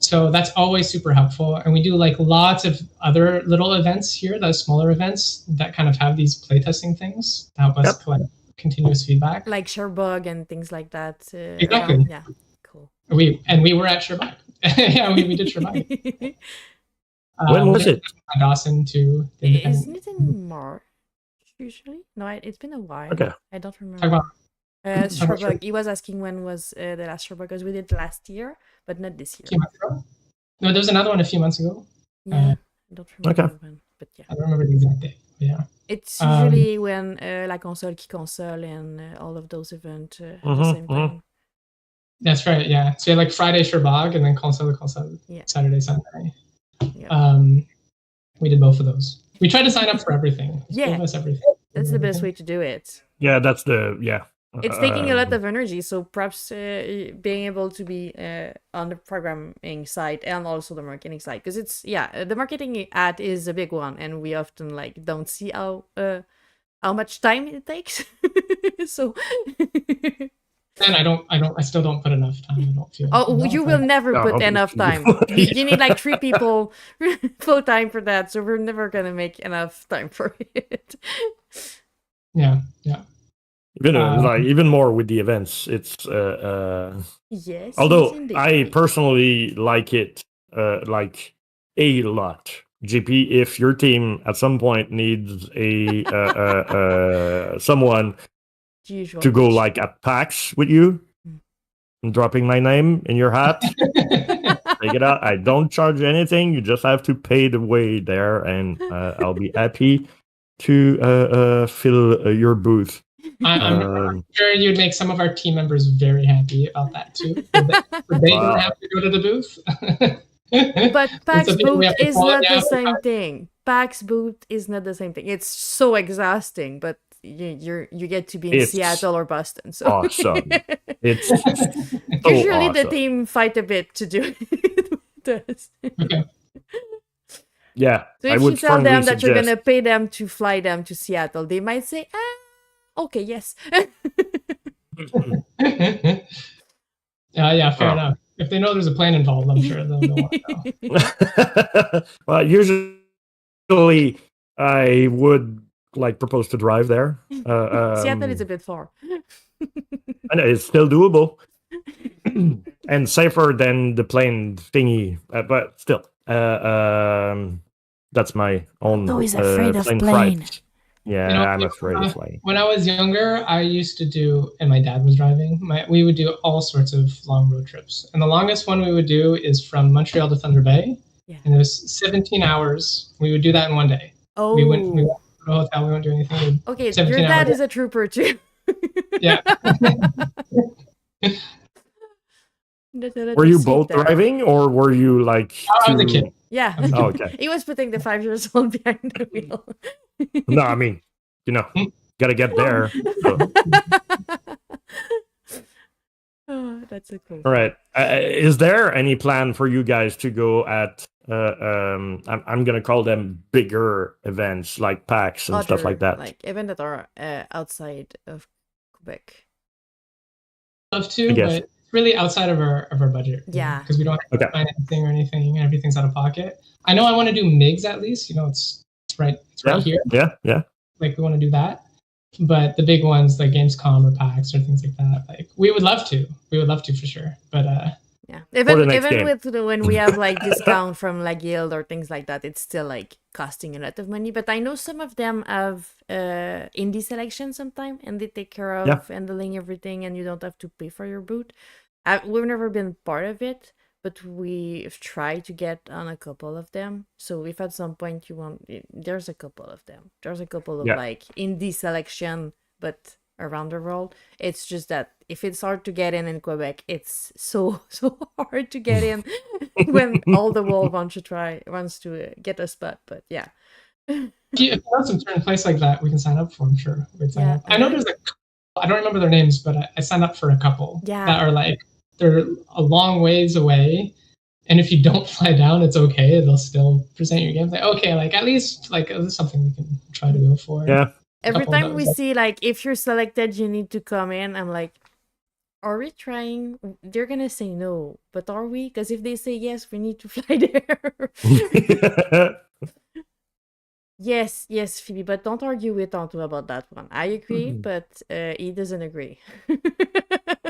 B: So that's always super helpful. And we do like lots of other little events here, those smaller events that kind of have these playtesting things to help us collect continuous feedback.
A: Like Sherbug and things like that.
B: Exactly.
A: Yeah, cool.
B: We were at Sherbug. Yeah, we did Sherbug.
C: When was it?
B: Dawson to
A: Isn't it in March usually? No, it's been a while.
C: Okay.
A: I don't remember. Sherbug. He was asking when was the last Sherbug, because we did last year, but not this year.
B: A few months ago? No, there was another one a few months ago.
A: Yeah, I don't remember when, but yeah.
B: I don't remember the exact date. Yeah.
A: It's usually when La Console qui Console and all of those events at the same time.
B: That's right. Yeah. So you have like Friday Sherbog and then Console Saturday Sunday. We did both of those. We tried to sign up for everything. Just give us everything.
A: That's the best way to do it.
C: Yeah, that's
A: it's taking a lot of energy, so perhaps being able to be on the programming side and also the marketing side, because it's the marketing ad is a big one, and we often like don't see how much time it takes. So
B: and I still don't put enough time. I don't feel.
A: You will never put enough time. You need like 3 people full time for that, so we're never gonna make enough time for it.
B: Yeah.
C: Even more with the events. It's
A: yes.
C: Although I personally like it like a lot. GP, if your team at some point needs a someone to go like at PAX with you, I'm dropping my name in your hat. Take it out. I don't charge anything. You just have to pay the way there, and I'll be happy to fill your booth.
B: I'm sure you'd make some of our team members very happy about that too. They don't have to go to the booth.
A: But PAX booth is not the same thing. PAX booth is not the same thing. It's so exhausting, but you get to be in Seattle or Boston. So
C: awesome. It's so
A: usually
C: awesome.
A: The team fight a bit to do it. Okay.
C: Yeah.
A: So if you tell them that you're gonna pay them to fly them to Seattle, they might say, okay, yes.
B: Yeah, fair enough. If they know there's a plane involved, I'm sure they'll want to
C: know. Well, usually I would like propose to drive there.
A: Seattle is a bit far.
C: And it's still doable. And safer than the plane thingy, but still. That's my own
A: always afraid of plane.
C: Fright. Yeah, I'm afraid of flying.
B: When I was younger, I used to do, and my dad was driving, we would do all sorts of long road trips. And the longest one we would do is from Montreal to Thunder Bay. Yeah. And it was 17 hours. We would do that in one day.
A: Oh.
B: We went to a hotel, we wouldn't do anything.
A: Okay, your dad is a trooper too.
B: Yeah.
C: Were you both driving, or were you like...
B: I was a kid.
A: Yeah.
C: Oh, okay.
A: He was putting the 5-year-old behind the wheel.
C: No, I mean, gotta get there. So.
A: Oh, that's so cool.
C: All right. Is there any plan for you guys to go at I'm gonna call them bigger events like PAX and stuff like that?
A: Like events that are outside of Quebec.
B: Love to, but really outside of our budget.
A: Yeah.
B: Because we don't have to financing or anything, and everything's out of pocket. I know I want to do MIGs at least. It's right here.
C: Yeah.
B: Like we want to do that. But the big ones like Gamescom or PAX or things like that, like we would love to. We would love to for sure. But
A: yeah. Even with when we have like discount from like Guild or things like that, it's still like costing a lot of money. But I know some of them have indie selection sometime, and they take care of handling everything, and you don't have to pay for your booth. We've never been part of it, but we've tried to get on a couple of them. So if at some point you want, there's a couple of them. There's a couple of like indie selection, but around the world. It's just that if it's hard to get in Quebec, it's so hard to get in when all the world wants to get a spot. But yeah.
B: If you want some certain place like that, we can sign up for. I'm sure we'd sign up. I know there's I don't remember their names, but I signed up for a couple that are like, they're a long ways away, and if you don't fly down, it's okay. They'll still present your games. Like, okay, like at least like this is something we can try to go for.
C: Yeah.
A: Every time we see like if you're selected, you need to come in. I'm like, are we trying? They're gonna say no, but are we? Because if they say yes, we need to fly there. Yes, Phoebe, but don't argue with Anto about that one. I agree, but he doesn't agree.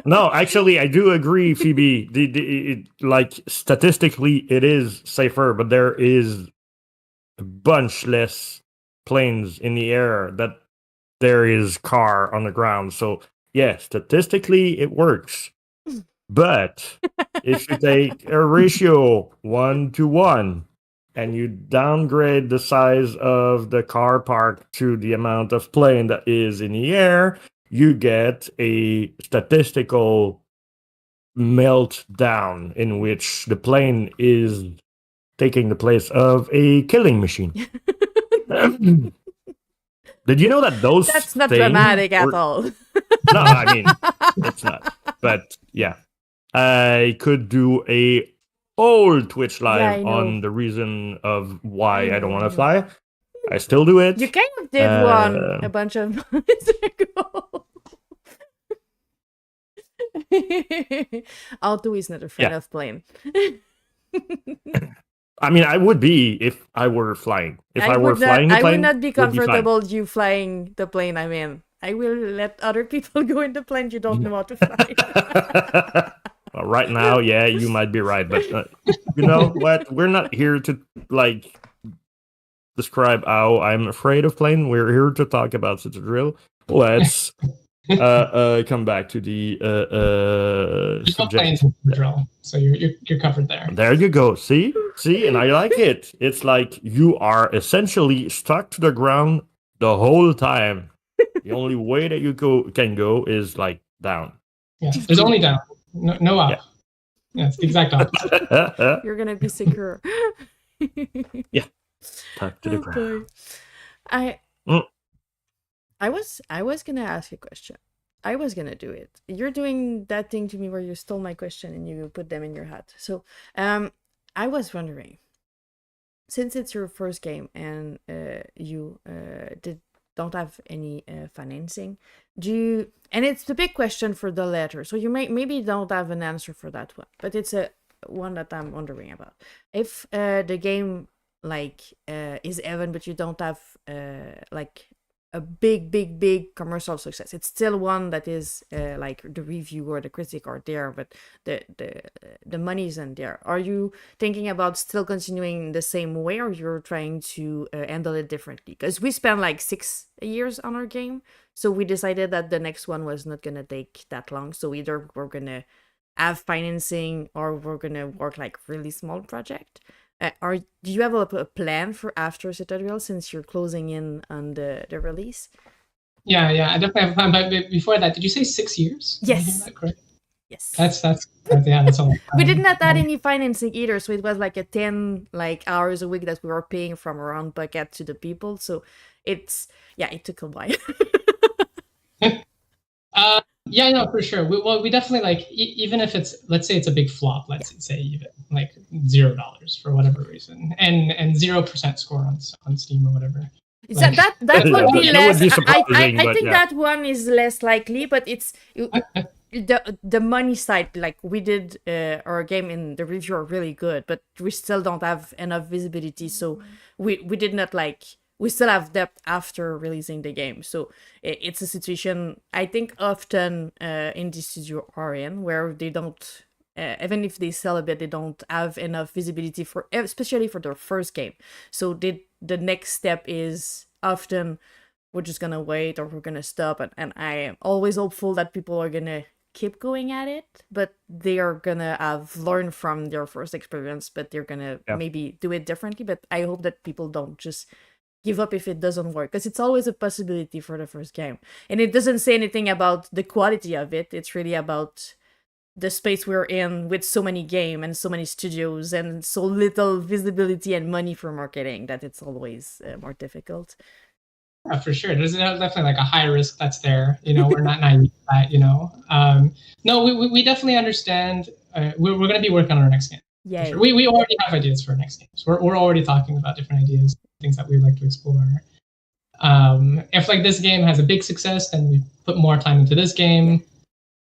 C: No, actually, I do agree, Phoebe. Like statistically, it is safer, but there is a bunch less planes in the air that there is car on the ground. So yeah, statistically, it works. But if you take a ratio 1 to 1, and you downgrade the size of the car park to the amount of plane that is in the air, you get a statistical meltdown in which the plane is taking the place of a killing machine. Did you know that those
A: That's not dramatic at all.
C: No, I mean, it's not. But yeah, I could do a whole Twitch live on the reason of why I don't want to fly. I still do it.
A: You kind of did one a bunch of months ago. Alto is not a friend of plane.
C: I mean, I would be if I were flying. If I were flying the plane,
A: I would not be comfortable you flying the plane. I mean, I will let other people go in the plane. You don't know how to fly.
C: Well, right now, yeah, you might be right, but you know what? We're not here to like describe how I'm afraid of plane. We're here to talk about such a drill. Let's come back to the subject.
B: Drill, so you're covered there.
C: There you go. See, and I like it. It's like you are essentially stuck to the ground the whole time. The only way that you can go is like down.
B: Yeah, there's only down, no up. Yeah, it's the exact opposite.
A: You're gonna be secure.
C: Yeah, stuck to the ground.
A: I was gonna ask a question. I was gonna do it. You're doing that thing to me where you stole my question and you put them in your hat. So, I was wondering, since it's your first game and you don't have any financing, and it's the big question for the letter. So you maybe don't have an answer for that one, but it's a one that I'm wondering about. If the game is Evan, but you don't have a big commercial success, it's still one that is the review or the critic are there, but the money isn't there. Are you thinking about still continuing the same way, or you're trying to handle it differently? Because we spent 6 years on our game, so we decided that the next one was not gonna take that long. So either we're gonna have financing or we're gonna work really small project. Do you have a plan for after Citadel, since you're closing in on the release?
B: Yeah, I definitely have a plan. But before that, did you say 6 years?
A: Yes.
B: That correct?
A: Yes.
B: That's a lot.
A: We did not add any financing either, so it was a 10 hours a week that we were paying from our own pocket to the people. So it took a while.
B: Yeah, no, for sure. We definitely even if it's, let's say it's a big flop, let's say even $0 for whatever reason, and 0% score on Steam or whatever.
A: That would be less. I think
C: yeah.
A: That one is less likely, but it's the money side. We did our game in the review are really good, but we still don't have enough visibility, so we did not we still have debt after releasing the game. So it's a situation I think often in the studio are in, where they don't, even if they sell a bit, they don't have enough visibility especially for their first game. So the next step is often we're just gonna wait or we're gonna stop. And I am always hopeful that people are gonna keep going at it, but they are gonna have learned from their first experience, but they're gonna maybe do it differently. But I hope that people don't just give up if it doesn't work, because it's always a possibility for the first game. And it doesn't say anything about the quality of it. It's really about the space we're in with so many games and so many studios and so little visibility and money for marketing, that it's always more difficult.
B: Yeah, for sure. There's definitely a high risk that's there. We're not naive to that. No, we definitely understand. We're going to be working on our next game.
A: Yeah.
B: Sure. We already have ideas for our next games. We're already talking about different ideas, things that we'd like to explore. If this game has a big success, then we put more time into this game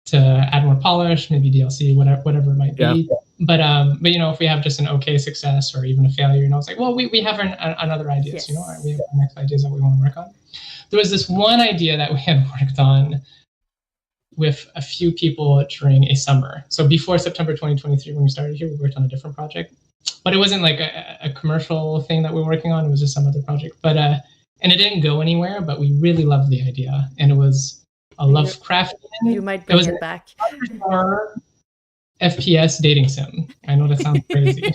B: to add more polish, maybe DLC, whatever it might be. But if we have just an okay success or even a failure, it's we have another ideas.
A: Yes.
B: We have our next ideas that we want to work on. There was this one idea that we had worked on with a few people during a summer. So before September 2023, when we started here, we worked on a different project, but it wasn't a commercial thing that we were working on. It was just some other project, but and it didn't go anywhere, but we really loved the idea. And it was a Lovecraftian.
A: You might bring it back.
B: FPS dating sim. I know that sounds crazy.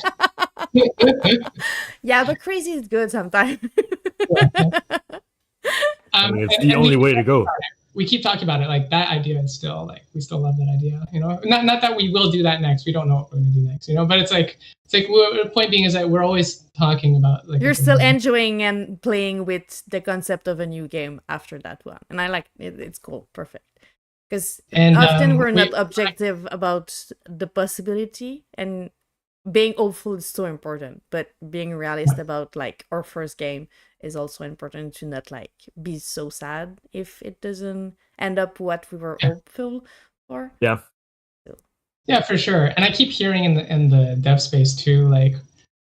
A: Yeah, but crazy is good sometimes.
C: I mean, it's the only way to go.
B: We keep talking about it. Like that idea is still like we still love that idea. You know, not that we will do that next. We don't know what we're going to do next. You know, but it's like the point being is that we're always talking about like
A: you're still enjoying and playing with the concept of a new game after that one, and I like it. It's cool, perfect. Because often we're not objective about the possibility, and being hopeful is so important, but being realist about like our first game is also important to not like be so sad if it doesn't end up what we were hopeful for.
C: Yeah.
B: Yeah, for sure. And I keep hearing in the dev space too, like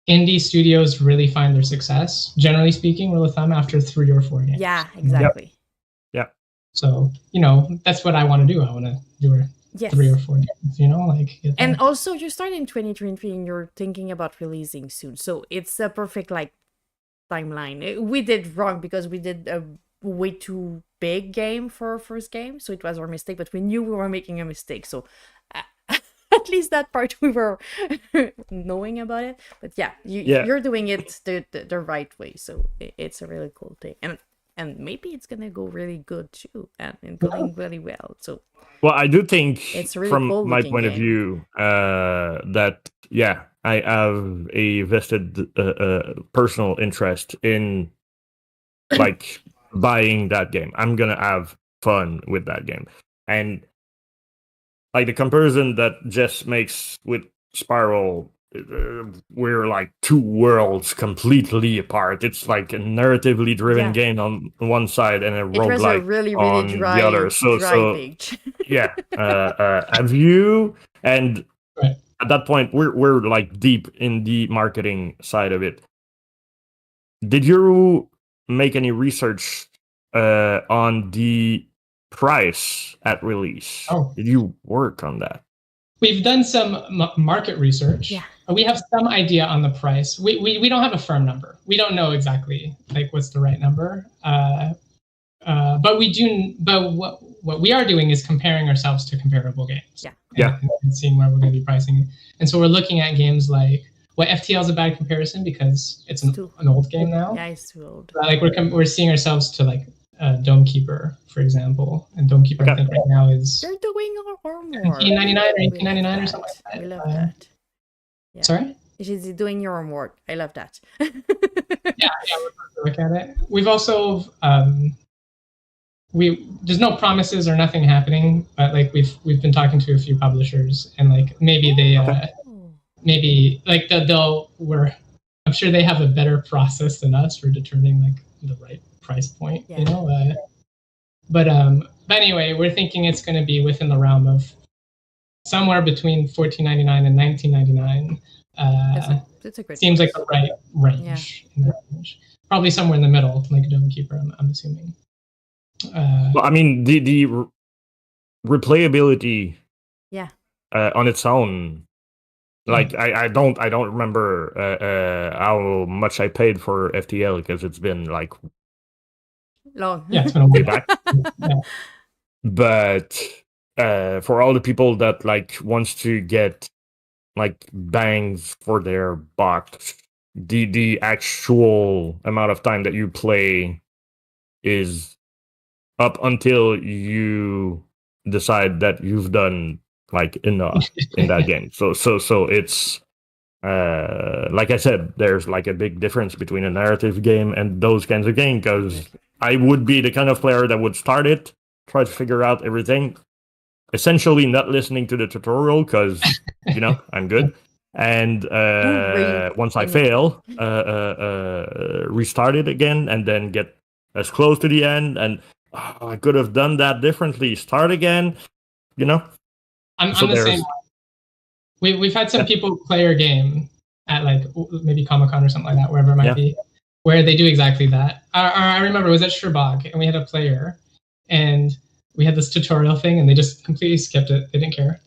B: indie studios really find their success, generally speaking, rule of thumb, after 3 or 4 games.
A: Yeah, exactly.
C: Yeah.
B: So, you know, that's what I want to do. I want to do 3 or 4 games, you know, like.
A: And also you started in 2023 and you're thinking about releasing soon. So it's a perfect like timeline. We did wrong because we did a way too big game for our first game. So it was our mistake, but we knew we were making a mistake. So at least that part we were knowing about it. But yeah, you're doing it the right way. So it's a really cool thing. And maybe it's gonna go really good too, and going really well. So,
C: well, I do think
A: it's really
C: from
A: cool
C: my point of view that I have a vested personal interest in like buying that game. I'm gonna have fun with that game, and like the comparison that Jess makes with Spiral. We're like 2 worlds completely apart. It's like a narratively driven game on one side and a roguelike really on
A: dry,
C: the other. So yeah. Have you? And at that point, we're like deep in the marketing side of it. Did you make any research on the price at release? Did you work on that?
B: We've done some market research.
A: Yeah.
B: We have some idea on the price. We don't have a firm number. We don't know exactly like what's the right number. But we do. But what we are doing is comparing ourselves to comparable games.
A: Yeah.
B: And seeing where we're going to be pricing. And so we're looking at games like FTL is a bad comparison because it's an old game now.
A: Yeah, it's too old.
B: Like we're seeing ourselves to like Dome Keeper, for example, and Dome Keeper I think right now is
A: they're doing our homework.
B: $17.99 or $18.99 or something like that.
A: We love that. Yeah.
B: Sorry?
A: She's doing your homework. I love that.
B: yeah, we're going to look at it. We've also there's no promises or nothing happening, but like we've been talking to a few publishers and like maybe they maybe like I'm sure they have a better process than us for determining like the right price point, you know. But anyway, we're thinking it's going to be within the realm of somewhere between $14.99 and $19.99.
A: That's a great.
B: Seems like the right range.
A: Yeah.
B: Probably somewhere in the middle, like Dome Keeper. I'm assuming.
C: Well, I mean the replayability.
A: Yeah.
C: On its own. Like I don't remember how much I paid for FTL because it's been like
A: long.
B: Yeah, it's been a way
C: back. But for all the people that like wants to get like bangs for their buck, the actual amount of time that you play is up until you decide that you've done like enough in that game. So it's like I said, there's like a big difference between a narrative game and those kinds of games, because I would be the kind of player that would start it, try to figure out everything, essentially not listening to the tutorial because you know I'm good, and once I fail, restart it again and then get as close to the end, and I could have done that differently, start again, you know.
B: I'm the same. We've had some people play our game at like maybe Comic-Con or something like that, wherever it might be, where they do exactly that. I remember it was at Sherbog, and we had a player, and we had this tutorial thing, and they just completely skipped it. They didn't care.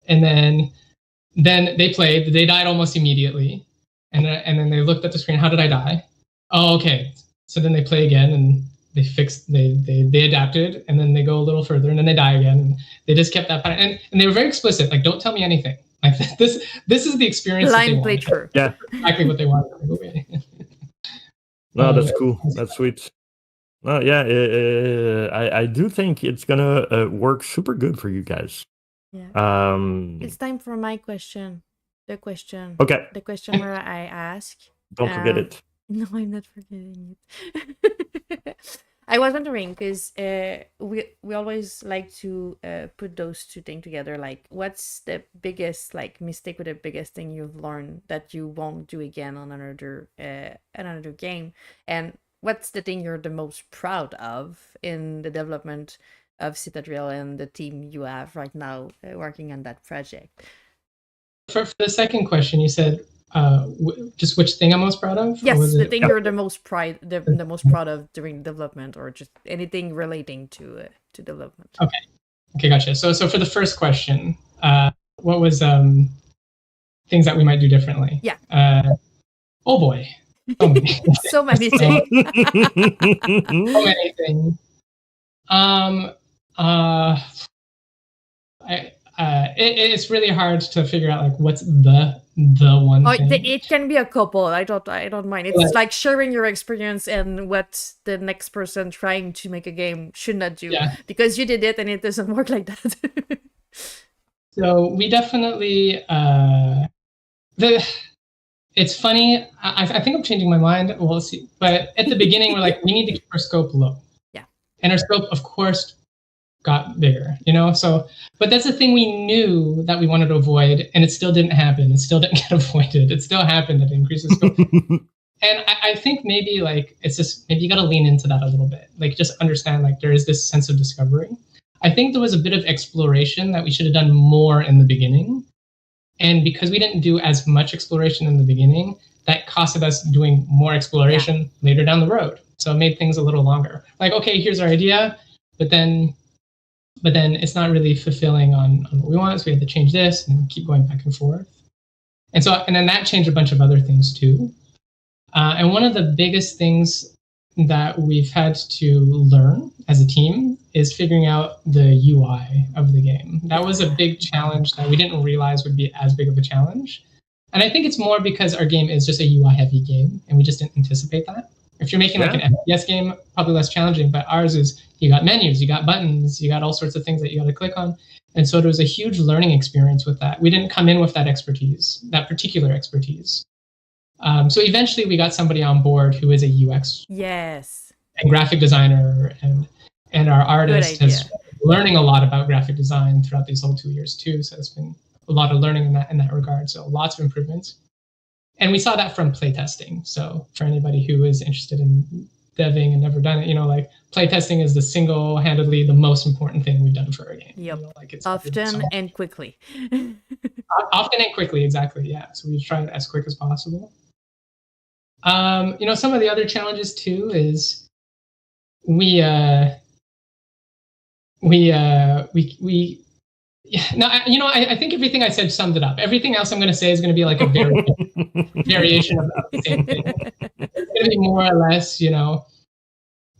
B: And then they played. They died almost immediately, and then they looked at the screen. How did I die? Oh, okay. So then they play again, and they fixed, they adapted, and then they go a little further, and then they die again, and they just kept that pattern. And they were very explicit, like, don't tell me anything. Like this is the experience that they
A: Blind
B: want.
A: playthrough.
C: Yeah.
B: Exactly what they want. Okay.
C: No, that's cool. That's sweet. No, yeah, I do think it's gonna work super good for you guys.
A: Yeah. It's time for my question. The question.
C: Okay.
A: The question where I ask.
C: Don't forget it.
A: No, I'm not forgetting it. I was wondering because we always like to put those two things together. Like, what's the biggest mistake or the biggest thing you've learned that you won't do again on another game, and what's the thing you're the most proud of in the development of Citadel and the team you have right now working on that project?
B: For the second question, you said just which thing I'm most proud of?
A: Yes, the thing you're the most proud of during development, or just anything relating to development.
B: Okay, gotcha. So for the first question, what was things that we might do differently?
A: Yeah.
B: Oh boy,
A: so many things.
B: So many things. It's really hard to figure out like what's the one thing.
A: It can be a couple. I don't mind. It's like sharing your experience and what the next person trying to make a game should not do, because you did it and it doesn't work like that.
B: So we definitely it's funny. I think I'm changing my mind. We'll see. But at the beginning, we're like, we need to keep our scope low.
A: Yeah.
B: And our scope, of course, got bigger, So, but that's the thing we knew that we wanted to avoid, and it still didn't happen. It still didn't get avoided. It still happened. It increased the scope. And I think maybe it's just, maybe you got to lean into that a little bit. Like, just understand, there is this sense of discovery. I think there was a bit of exploration that we should have done more in the beginning. And because we didn't do as much exploration in the beginning, that costed us doing more exploration later down the road. So it made things a little longer. Like, okay, here's our idea, but then it's not really fulfilling on what we want. So we had to change this and keep going back and forth. And then that changed a bunch of other things too. And one of the biggest things that we've had to learn as a team is figuring out the UI of the game. That was a big challenge that we didn't realize would be as big of a challenge. And I think it's more because our game is just a UI heavy game and we just didn't anticipate that. If you're making an FPS game, probably less challenging, but ours is, you got menus, you got buttons, you got all sorts of things that you got to click on. And so there was a huge learning experience with that. We didn't come in with that expertise, that particular expertise. So eventually we got somebody on board who is a UX and graphic designer, and our artist has been learning a lot about graphic design throughout these whole 2 years too. So it's been a lot of learning in that regard. So lots of improvements. And we saw that from playtesting. So for anybody who is interested in deving and never done it, playtesting is the single-handedly the most important thing we've done for a game.
A: Yep. It's often and quickly.
B: Often and quickly, exactly. Yeah. So we try it as quick as possible. Some of the other challenges too is I think everything I said summed it up. Everything else I'm going to say is going to be like a variation of the same thing. It's going to be more or less,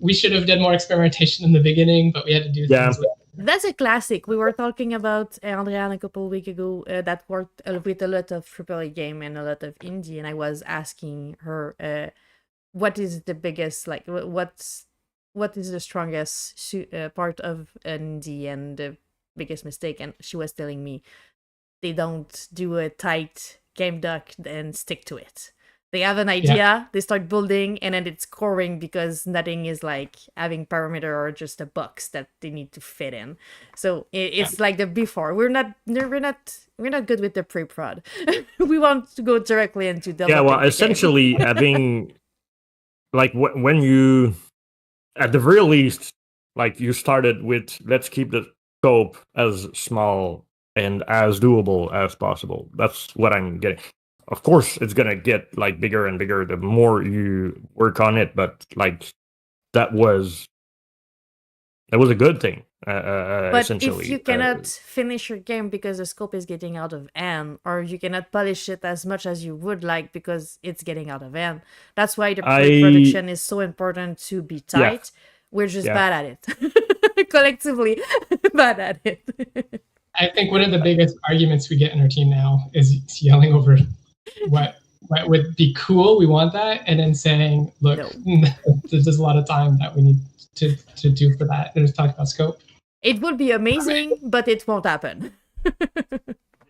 B: we should have done more experimentation in the beginning, but we had to do things with it.
A: That's a classic. We were talking about Andrea a couple of weeks ago that worked with a lot of AAA game and a lot of indie, and I was asking her what is the biggest, what is the strongest part of an indie and the biggest mistake, and she was telling me they don't do a tight game doc and stick to it. They have an idea, they start building, and then it's scoring because nothing is having parameter or just a box that they need to fit in. So it's like the before. We're not good with the pre-prod. We want to go directly into developing.
C: Yeah, well, essentially having when you, at the very least, you started with, let's keep the scope as small and as doable as possible. That's what I'm getting. Of course, it's gonna get bigger and bigger the more you work on it, but that was a good thing.
A: But
C: essentially,
A: if you cannot finish your game because the scope is getting out of hand, or you cannot polish it as much as you would like because it's getting out of hand, that's why the pre-production is so important to be tight. We're just bad at it. Collectively bad at it.
B: I think one of the biggest arguments we get in our team now is yelling over what would be cool. We want that, and then saying, "Look,
A: No.
B: there's a lot of time that we need to do for that." There's talk about scope.
A: It would be amazing, but it won't happen.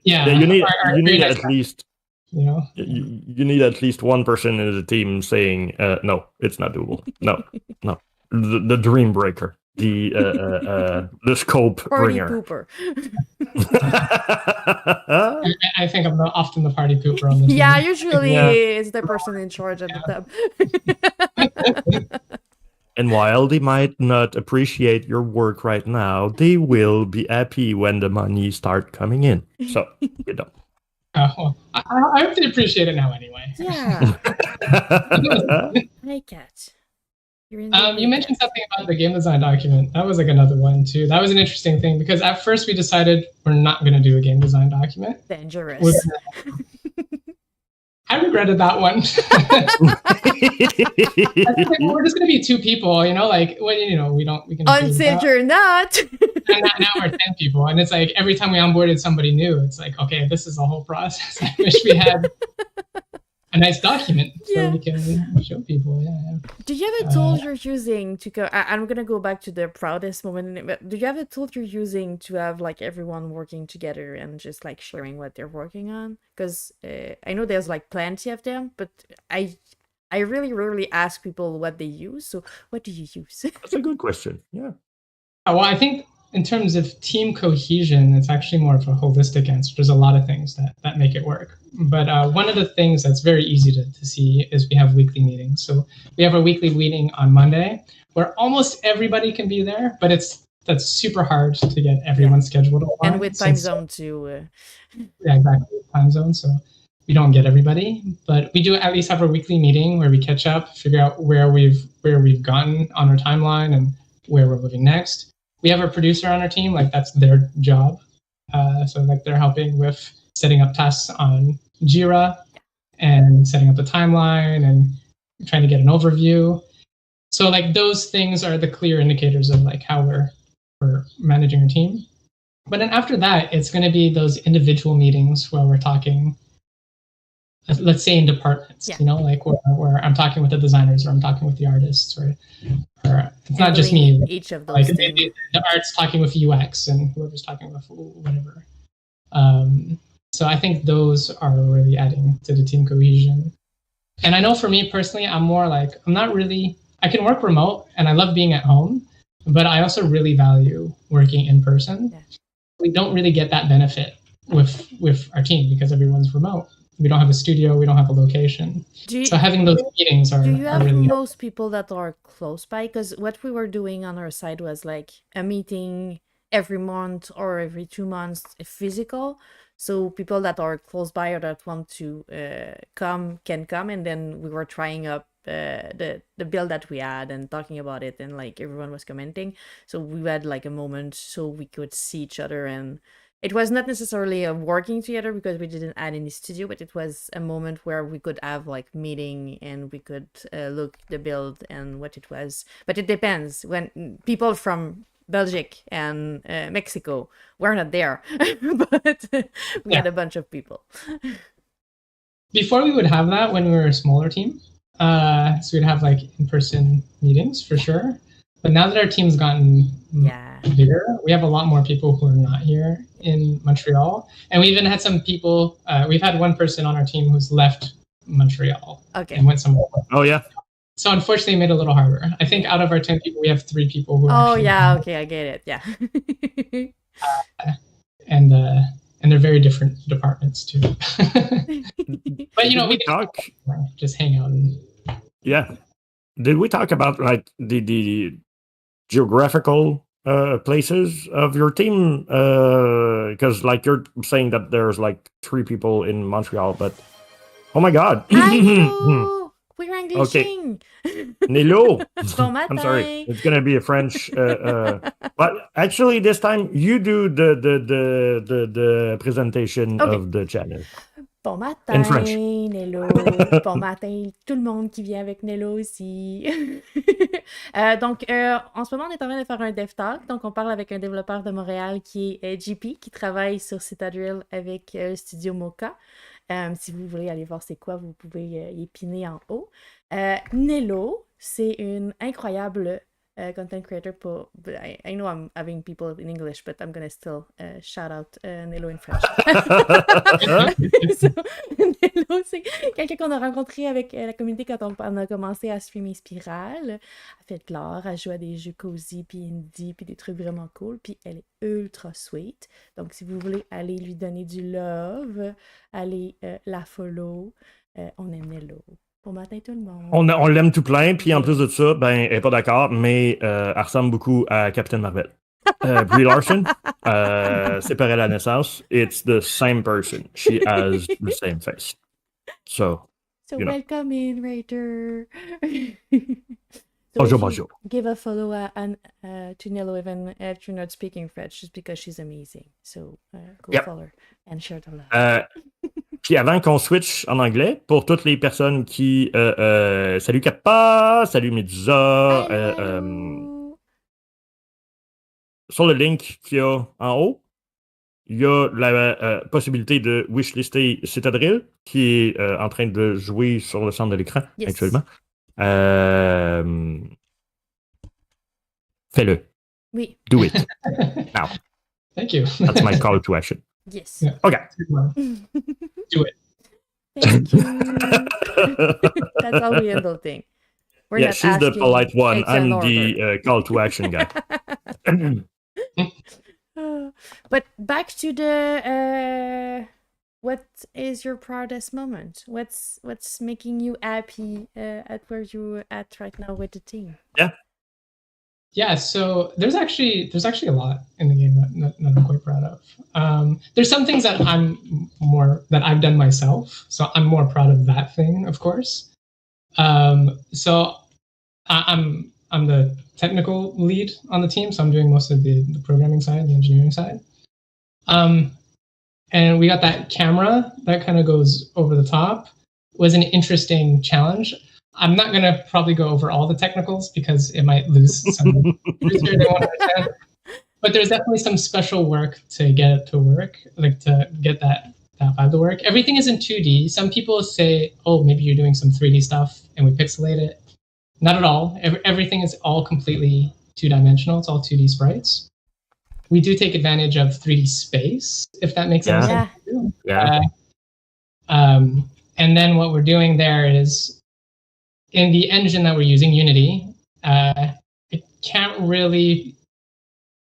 B: Yeah,
C: you need at least
B: you know
C: you need at least one person in the team saying, "No, it's not doable. No, no." The dream breaker, the scope
A: Party
C: bringer.
A: pooper.
B: I think I'm often the party pooper on the team.
A: Yeah, usually it's the person in charge at the top.
C: And while they might not appreciate your work right now, they will be happy when the money start coming in. So, you know.
B: Well, I hope they appreciate it now anyway.
A: Yeah. Hi, Kat.
B: You mentioned something about the game design document. That was like another one too. That was an interesting thing because at first we decided we're not going to do a game design document.
A: Dangerous.
B: I regretted that one. We're just going to be two people, you know, like, well, you know, we can.
A: Until you're not.
B: And now we're 10 people. And it's like every time we onboarded somebody new, it's like, okay, this is a whole process. I wish we had a nice document so we can show people. Yeah.
A: Do you have a tool you're using to go? I'm gonna go back to the proudest moment. But do you have a tool you're using to have like everyone working together and just like sharing what they're working on? Because I know there's like plenty of them, but I really rarely ask people what they use. So what do you use?
C: That's a good question. Yeah.
B: Well, I think in terms of team cohesion, it's actually more of a holistic answer. There's a lot of things that make it work. But one of the things that's very easy to see is we have weekly meetings. So we have a weekly meeting on Monday where almost everybody can be there, but that's super hard to get everyone's schedule to align.
A: And with time zone too.
B: Yeah, exactly. Time zone. So we don't get everybody, but we do at least have a weekly meeting where we catch up, figure out where we've gotten on our timeline and where we're moving next. We have a producer on our team, like that's their job. So like they're helping with setting up tasks on Jira and setting up the timeline and trying to get an overview. So like those things are the clear indicators of like how we're managing our team. But then after that, it's going to be those individual meetings where we're talking, let's say in departments, you know, like where I'm talking with the designers or I'm talking with the artists or it's not just me.
A: Each of those
B: like
A: things.
B: the art's talking with UX and whoever's talking with whatever. So I think those are really adding to the team cohesion. And I know for me personally, I'm more like, I can work remote and I love being at home, but I also really value working in person. Yeah. We don't really get that benefit with our team because everyone's remote. We don't have a studio, we don't have a location. So having those meetings are
A: Do you have
B: really
A: most people that are close by? Because what we were doing on our side was like a meeting every month or every 2 months, physical. So people that are close by or that want to come can come, and then we were trying up the build that we had and talking about it, and like everyone was commenting. So we had like a moment so we could see each other, and it was not necessarily a working together because we didn't add any studio, but it was a moment where we could have like meeting and we could look the build and what it was. But it depends. When people from Belgium and Mexico were not there, but we had a bunch of people.
B: Before we would have that when we were a smaller team. So we'd have like in-person meetings for sure. But now that our team's gotten bigger, we have a lot more people who are not here in Montreal. And we even had some people, we've had one person on our team who's left Montreal and went somewhere.
C: Oh, yeah.
B: So unfortunately, it made it a little harder. I think out of our 10 people, we have 3 people who are
A: okay, I get it. Yeah.
B: And they're very different departments too. But you know, we
C: talk,
B: just hang out and
C: Did we talk about like the geographical places of your team? Because like you're saying that there's like 3 people in Montreal, but oh my god.
A: I know. We're Englishing.
C: Okay. Nilo.
A: Bon matin.
C: I'm sorry. It's gonna be a French. But actually, this time you do the presentation of the channel.
A: Bon matin,
C: In French.
A: Nello. Bon matin, tout le monde qui vient avec Nello aussi. Donc, en ce moment, on est en train de faire un DevTalk. Donc, on parle avec un développeur de Montréal qui est JP, qui travaille sur Citadel avec Studio Moka. Si vous voulez aller voir c'est quoi, vous pouvez y épiner en haut. Nello, c'est une incroyable content creator pour... I know I'm having people in English, but I'm gonna still shout out Nello in French. So, Nello, c'est quelqu'un qu'on a rencontré avec la communauté quand on a commencé à streamer Spiral. Elle fait de l'art, elle joue à des jeux cozy, puis indie, puis des trucs vraiment cool, puis elle est ultra sweet. Donc, si vous voulez aller lui donner du love, allez la follow. On aime Nello. Bon matin tout le monde.
C: On l'aime tout plein, puis en plus de ça, ben, elle est pas d'accord, mais elle ressemble beaucoup à Captain Marvel. Brie Larson, séparée à la naissance, it's the same person. She has the same face. So
A: welcome in, Raider.
C: Bonjour, bonjour.
A: Give a follow to Nello even if you're not speaking French, just because she's amazing. So go follow her and share the love.
C: Puis avant qu'on switch en anglais, pour toutes les personnes qui... salut Kappa, salut Medusa. Sur le link qu'il y a en haut, il y a la possibilité de wishlister Citadel, qui est en train de jouer sur le centre de l'écran actuellement. Fais-le.
A: Oui.
C: Do it. Now.
B: Thank you.
C: That's my call to action.
A: Yes.
B: Yeah.
C: Okay.
B: Do it.
A: Thank you. That's how we handle things. We're not
C: she's the polite one.
A: It's
C: I'm
A: an
C: the call to action guy.
A: But back to the what is your proudest moment? What's making you happy at where you're at right now with the team?
B: Yeah, so there's actually a lot in the game that I'm quite proud of. There's some things that I've done myself, so I'm more proud of that thing, of course. So I'm the technical lead on the team, so I'm doing most of the programming side, the engineering side. And we got that camera that kind of goes over the top. It was an interesting challenge. I'm not going to probably go over all the technicals because it might lose some users they won't understand. But there's definitely some special work to get it to work, like to get that vibe to work. Everything is in 2D. Some people say, oh, maybe you're doing some 3D stuff and we pixelate it. Not at all. Everything is all completely two-dimensional. It's all 2D sprites. We do take advantage of 3D space, if that makes any sense.
C: Yeah.
B: And then what we're doing there is, in the engine that we're using, Unity, it can't really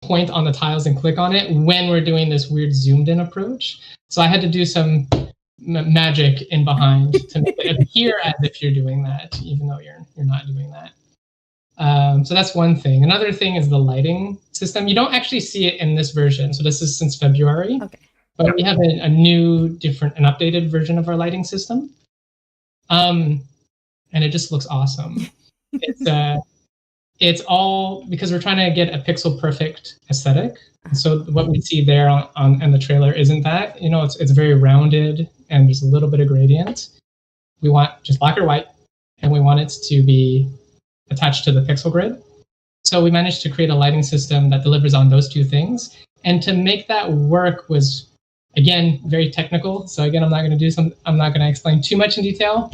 B: point on the tiles and click on it when we're doing this weird zoomed in approach. So I had to do some magic in behind to make it appear as if you're doing that, even though you're not doing that. So that's one thing. Another thing is the lighting system. You don't actually see it in this version. So this is since February. Okay. But we have a new, an updated version of our lighting system. And it just looks awesome. It's all because we're trying to get a pixel perfect aesthetic. So what we see there on the trailer isn't that. You know, it's very rounded and there's a little bit of gradient. We want just black or white, and we want it to be attached to the pixel grid. So we managed to create a lighting system that delivers on those two things. And to make that work was, again, very technical. So again, I'm not going to explain too much in detail.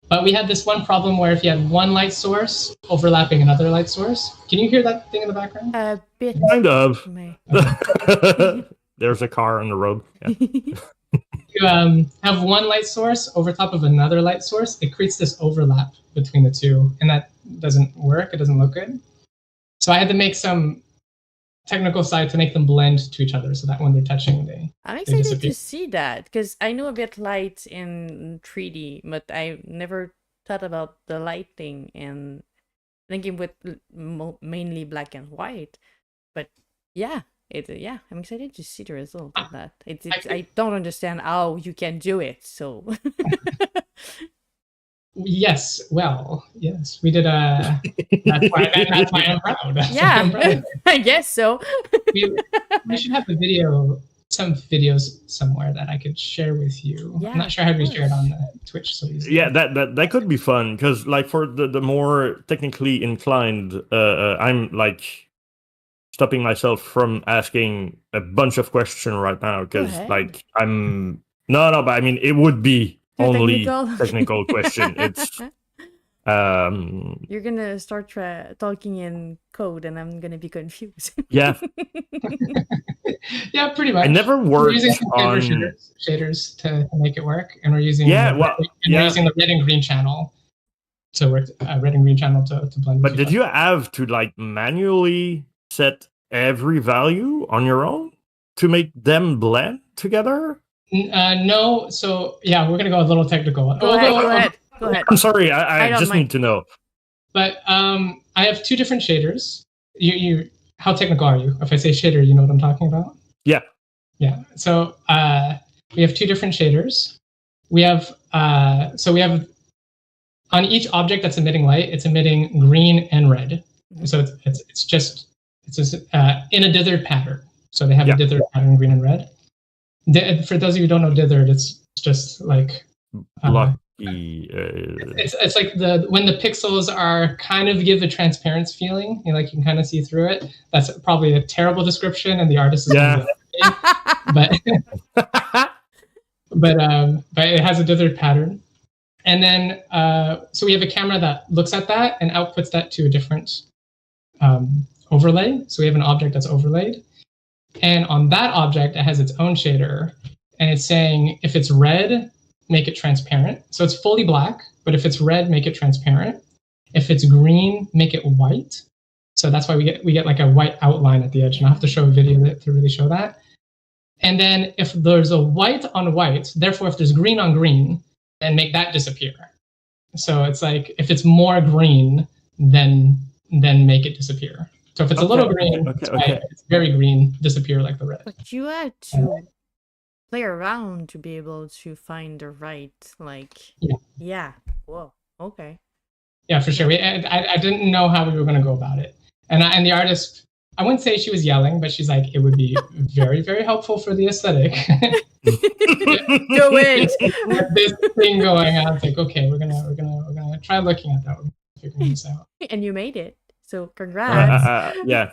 B: But we had this one problem where if you had one light source overlapping another light source, can you hear that thing in the background?
A: A bit.
C: Kind of. There's a car on the road. Yeah.
B: You have one light source over top of another light source, it creates this overlap between the two, and that doesn't work. It doesn't look good. So I had to make some technical side to make them blend to each other so that when they're touching,
A: I'm excited to see that because I know a bit light in 3D, but I never thought about the lighting and thinking with mainly black and white. But yeah, I'm excited to see the result of that. I don't understand how you can do it. So
B: yes, we did that's why I'm proud.
A: Yeah, I guess so.
B: we should have a video some videos somewhere that I could share with you.
A: Yeah,
B: I'm not sure how we
A: of
B: share it on
A: course.
B: the Twitch so easily.
C: Yeah, that could be fun because like for the more technically inclined, I'm like stopping myself from asking a bunch of questions right now
A: Go
C: because
A: ahead.
C: like I'm no, but I mean it would be
A: Too
C: only
A: technical.
C: technical question. It's
A: You're gonna start talking in code, and I'm gonna be confused.
C: yeah.
B: Yeah, pretty much.
C: I never
B: We're
C: worked
B: using some
C: on.
B: shaders to make it work, and we're using
C: Yeah, well,
B: we're using the red and green channel to work red and green channel to blend.
C: But did you have to like manually set every value on your own to make them blend together?
B: No. So yeah, we're gonna go a little technical.
A: Go ahead.
C: I'm sorry, I
A: don't
C: just
A: mind.
C: need to know.
B: But I have two different shaders. You how technical are you? If I say shader, you know what I'm talking about?
C: Yeah.
B: Yeah. So we have two different shaders. We have on each object that's emitting light, it's emitting green and red. Mm-hmm. So it's in a dithered pattern. So they have a dithered pattern, green and red. For those of you who don't know dithered, it's just like
C: blocky.
B: It's like when the pixels are kind of give a transparent feeling, you can kind of see through it. That's probably a terrible description, and the artist is but it has a dithered pattern. And then so we have a camera that looks at that and outputs that to a different overlay. So we have an object that's overlaid, and on that object it has its own shader, and it's saying if it's red, make it transparent. So it's fully black, but if it's red, make it transparent. If it's green, make it white. So that's why we get like a white outline at the edge, and I'll have to show a video to really show that. And then if there's a white on white, therefore if there's green on green, then make that disappear. So it's like if it's more green, then make it disappear. So if it's a little green, it's very green, disappear like the red.
A: But you had to play around to be able to find the right, yeah. Whoa, okay.
B: Yeah, for sure. I didn't know how we were going to go about it. And the artist, I wouldn't say she was yelling, but she's like, it would be very, very helpful for the aesthetic.
A: Do it.
B: This thing going on. It's like, okay, we're gonna try looking at that. We're figuring this out.
A: And you made it. So congrats.
C: Yeah.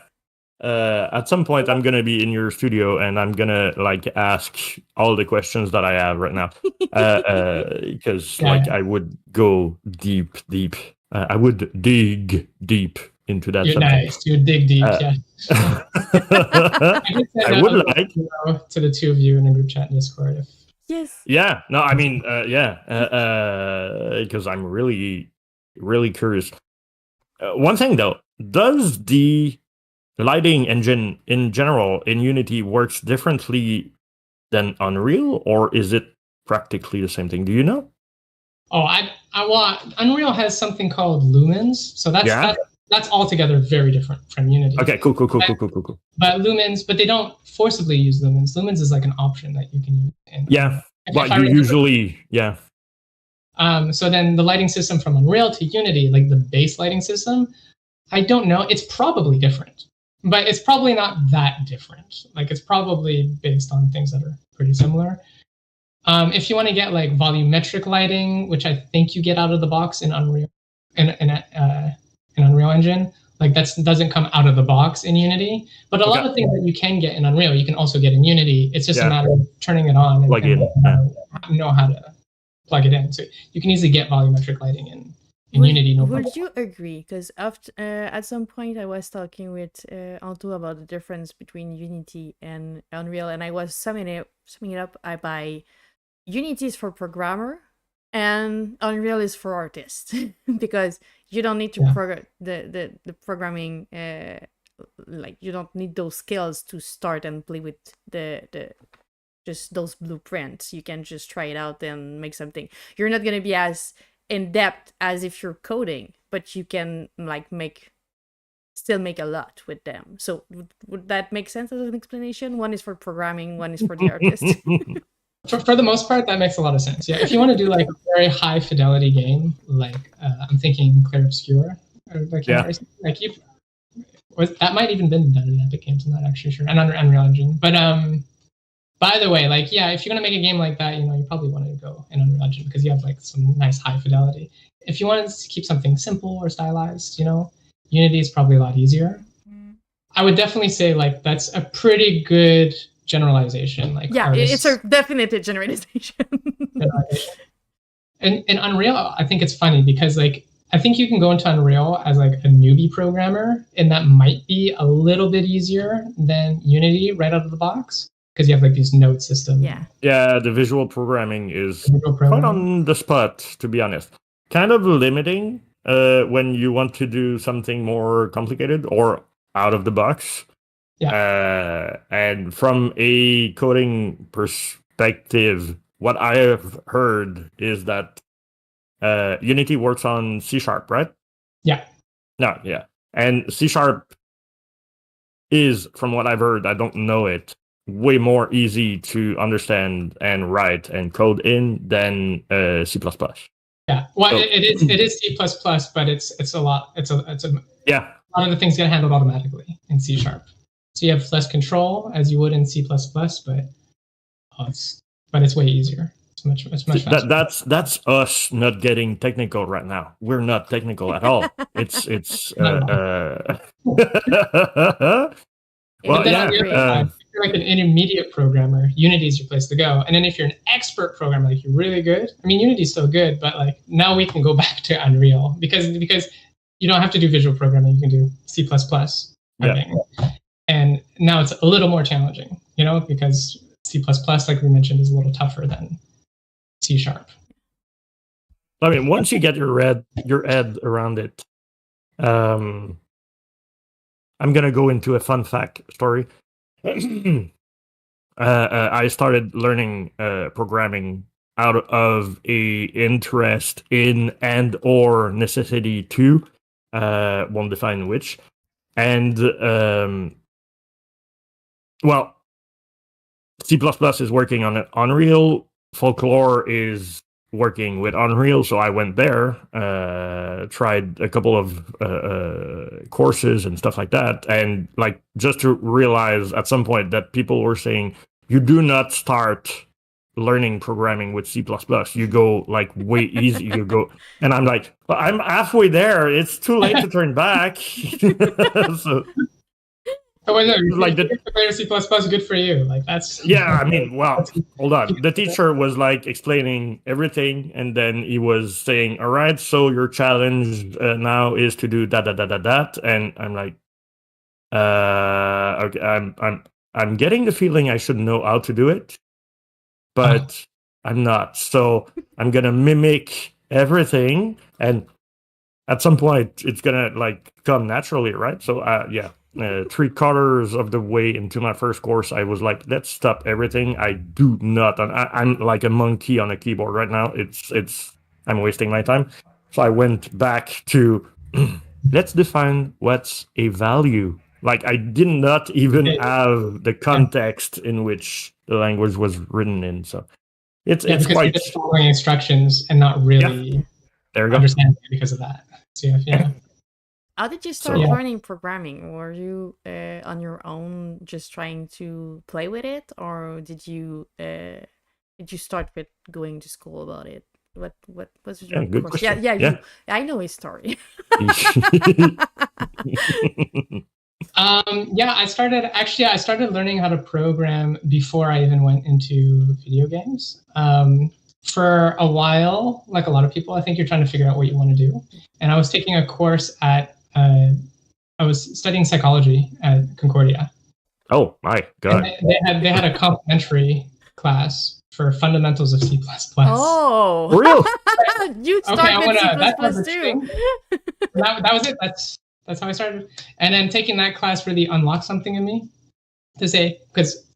C: At some point, I'm gonna be in your studio, and I'm gonna ask all the questions that I have right now, because I would go deep. I would dig deep into that.
B: You're nice. You dig deep. Yeah.
C: I would like
B: to the two of you in a group chat in Discord.
A: Yes.
C: Yeah. No, I mean, because I'm really, really curious. One thing though, does the lighting engine in general in Unity works differently than Unreal, or is it practically the same thing? Do you know?
B: Oh, Unreal has something called lumens, so that's altogether very different from Unity.
C: Okay, cool.
B: But lumens, but they don't forcibly use lumens. Lumens is like an option that you can use.
C: Usually.
B: So then the lighting system from Unreal to Unity, like the base lighting system, I don't know. It's probably different, but it's probably not that different. Like it's probably based on things that are pretty similar. If you want to get like volumetric lighting, which I think you get out of the box in Unreal, in Unreal Engine, like that doesn't come out of the box in Unity. But a lot of things that you can get in Unreal, you can also get in Unity. It's just a matter of turning it on and know how to plug it in. So you can easily get volumetric lighting in Unity. No problem.
A: Would you agree? Because at some point I was talking with Anto about the difference between Unity and Unreal, and I was summing it up by Unity is for programmer and Unreal is for artists because you don't need to program the programming, you don't need those skills to start and play with the just those blueprints. You can just try it out and make something. You're not going to be as in depth as if you're coding, but you can still make a lot with them. So would that make sense as an explanation? One is for programming, one is for the artist.
B: For the most part, that makes a lot of sense. Yeah, if you want to do like a very high fidelity game, like I'm thinking Clear Obscure, or that might even been done in Epic Games. I'm not actually sure, and under Unreal Engine. But By the way, like, yeah, if you're gonna make a game like that, you probably want to go in Unreal Engine because you have like some nice high fidelity. If you want to keep something simple or stylized, Unity is probably a lot easier. I would definitely say like that's a pretty good generalization. Like,
A: yeah, it's a definite generalization.
B: And in Unreal, I think it's funny because like I think you can go into Unreal as like a newbie programmer, and that might be a little bit easier than Unity right out of the box because you have like these node systems.
C: Yeah, the visual programming is quite on the spot, to be honest. Kind of limiting when you want to do something more complicated or out of the box.
B: Yeah.
C: And from a coding perspective, what I have heard is that Unity works on C#, right?
B: Yeah.
C: No, yeah. And C# is, from what I've heard, I don't know it, way more easy to understand and write and code in than C++.
B: Yeah, well, so, it is C++, but it's a lot. It's a a lot of the things get handled automatically in C#. So you have less control as you would in C++, but it's way easier. It's much faster.
C: That's us not getting technical right now. We're not technical at all. It's
B: Well, then on the other side, if you're like an intermediate programmer, Unity is your place to go. And then if you're an expert programmer, like you're really good, I mean, Unity's still good, but like now we can go back to Unreal because you don't have to do visual programming. You can do C++. And now it's a little more challenging, because C++, like we mentioned, is a little tougher than C#.
C: I mean, once you get your head around it, I'm going to go into a fun fact story. I started learning programming out of a interest in and or necessity to, won't define which. And, well, C++ is working on it. Unreal Folklore is working with Unreal, so I went there, tried a couple of courses and stuff like that, and like just to realize at some point that people were saying you do not start learning programming with C++. You go like way easy. You go, and I'm like, well, I'm halfway there. It's too late to turn back. So.
B: Oh, no, like the C++, good for you. Like that's.
C: Yeah, I mean, wow. Hold on. The teacher was like explaining everything, and then he was saying, "All right, so your challenge now is to do that," and I'm like, okay, I'm getting the feeling I should know how to do it, but I'm not. So I'm gonna mimic everything, and at some point it's gonna like come naturally, right? So yeah. 3/4 of the way into my first course, I was like, let's stop everything. I do not, I'm like a monkey on a keyboard right now. I'm wasting my time. So I went back to, let's define what's a value. Like I did not even have the context in which the language was written in. So it's quite.
B: You're just following instructions and not really understanding it because of that. So yeah.
A: How did you start learning programming? Were you on your own just trying to play with it, or did you start with going to school about it? What was your course? Yeah. I know his story.
B: I started learning how to program before I even went into video games. For a while, like a lot of people, I think you're trying to figure out what you want to do. And I was taking a course at I was studying psychology at Concordia.
C: Oh my God!
B: And they had a complimentary class for fundamentals of C++.
A: Oh,
C: real?
A: You started with C++ too.
B: That was it. That's how I started. And then taking that class really unlocked something in me to say, because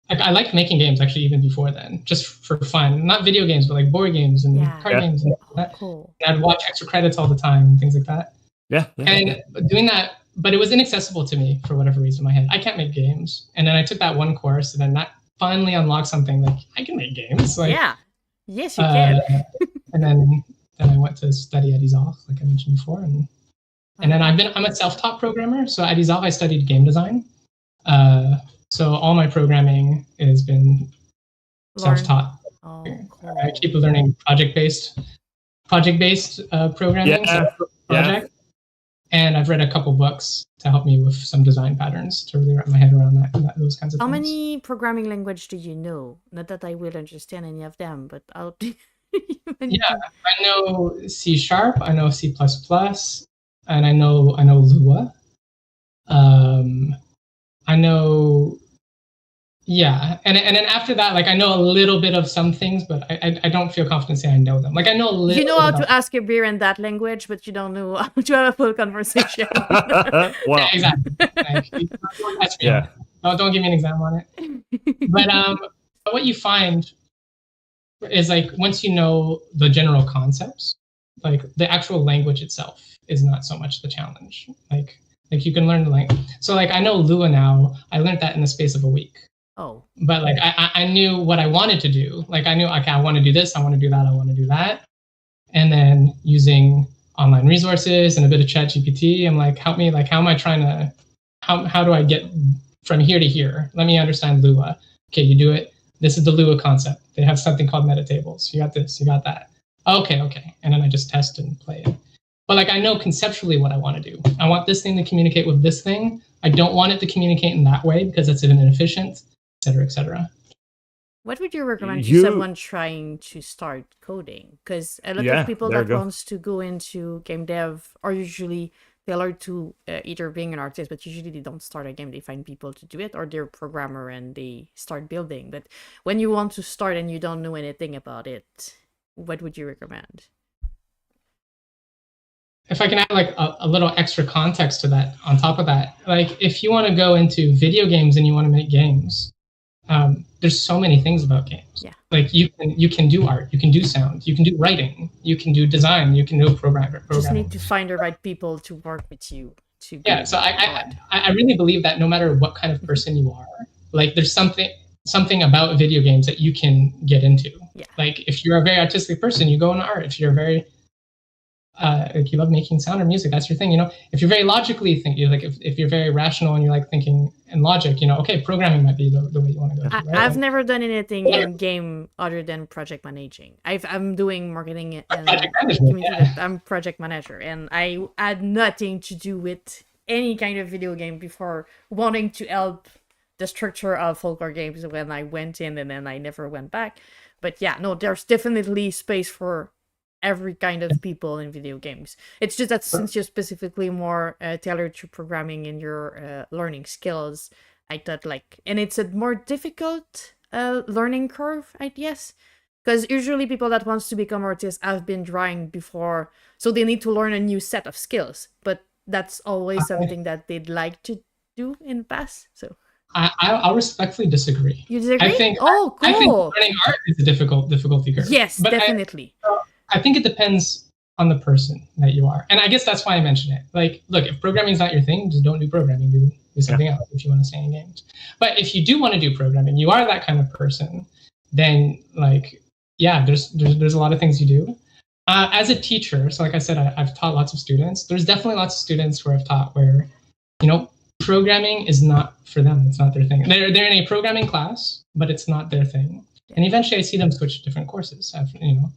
B: I liked making games actually even before then, just for fun. Not video games, but like board games and card games and all that.
A: Cool.
B: And I'd watch extra credits all the time and things like that.
C: Yeah.
B: And doing that, but it was inaccessible to me for whatever reason in my head. I can't make games. And then I took that one course, and then that finally unlocked something like I can make games. Like,
A: yeah. Yes, you can.
B: And then I went to study at DevTalk, like I mentioned before, and then I'm a self-taught programmer. So at DevTalk I studied game design. So all my programming has been self-taught.
A: Oh, cool.
B: I keep learning project-based programming.
C: Yeah.
B: Project. And I've read a couple books to help me with some design patterns to really wrap my head around those kinds of
A: How
B: things.
A: many programming language do you know? Not that I will understand any of them, but I'll.
B: Yeah, I know C#, I know C++, and I know Lua. I know. Yeah, and then after that, like I know a little bit of some things, but I don't feel confident saying I know them. Like I know a little.
A: You know how to ask a beer in that language, but you don't know how to have a full conversation.
C: Well,
B: yeah, exactly. Like, don't touch me.
C: Yeah.
B: Don't give me an exam on it. But what you find is like once you know the general concepts, like the actual language itself is not so much the challenge. Like you can learn the language. So like I know Lua now. I learned that in the space of a week.
A: Oh.
B: But like I knew what I wanted to do. Like I knew, okay, I want to do this, I want to do that, I want to do that. And then using online resources and a bit of ChatGPT, I'm like, help me, like how am I trying to how do I get from here to here? Let me understand Lua. Okay, you do it. This is the Lua concept. They have something called meta tables. You got this, you got that. Okay. And then I just test and play it. But like I know conceptually what I want to do. I want this thing to communicate with this thing. I don't want it to communicate in that way because it's inefficient. Etc.
A: What would you recommend to someone trying to start coding? Because a lot of people that wants to go into game dev are usually tailored to either being an artist, but usually they don't start a game. They find people to do it, or they're a programmer and they start building. But when you want to start and you don't know anything about it, what would you recommend?
B: If I can add like a little extra context to that, on top of that, like if you want to go into video games and you want to make games, there's so many things about games.
A: Yeah.
B: Like you can do art, you can do sound, you can do writing, you can do design, you can do programming.
A: Just need to find the right people to work with you.
B: So I really believe that no matter what kind of person you are, like there's something about video games that you can get into.
A: Yeah.
B: Like if you're a very artistic person, you go into art. If you're very like you love making sound or music, that's your thing, you know. If you're very logically thinking, like if you're very rational and you're like thinking in logic, you know, okay, programming might be the way you want to go. Right?
A: I've never done anything in game other than project managing. I'm doing marketing and I'm project manager, and I had nothing to do with any kind of video game before wanting to help the structure of folklore games when I went in, and then I never went back. But yeah, no, there's definitely space for every kind of people in video games. It's just that since you're specifically more tailored to programming in your learning skills, I thought like, and it's a more difficult learning curve, I guess, because usually people that wants to become artists have been drawing before, so they need to learn a new set of skills, but that's always something that they'd like to do in the past. So
B: I'll respectfully disagree.
A: You disagree?
B: I think
A: cool.
B: I think learning art is a difficulty curve.
A: Yes,
B: but
A: definitely.
B: I think it depends on the person that you are. And I guess that's why I mentioned it. Like, look, if programming is not your thing, just don't do programming. Do something else if you want to stay in games. But if you do want to do programming, you are that kind of person, then like, yeah, there's a lot of things you do. As a teacher, so like I said, I've taught lots of students. There's definitely lots of students where I've taught where, you know, programming is not for them. It's not their thing. They're in a programming class, but it's not their thing. And eventually I see them switch to different courses, you know.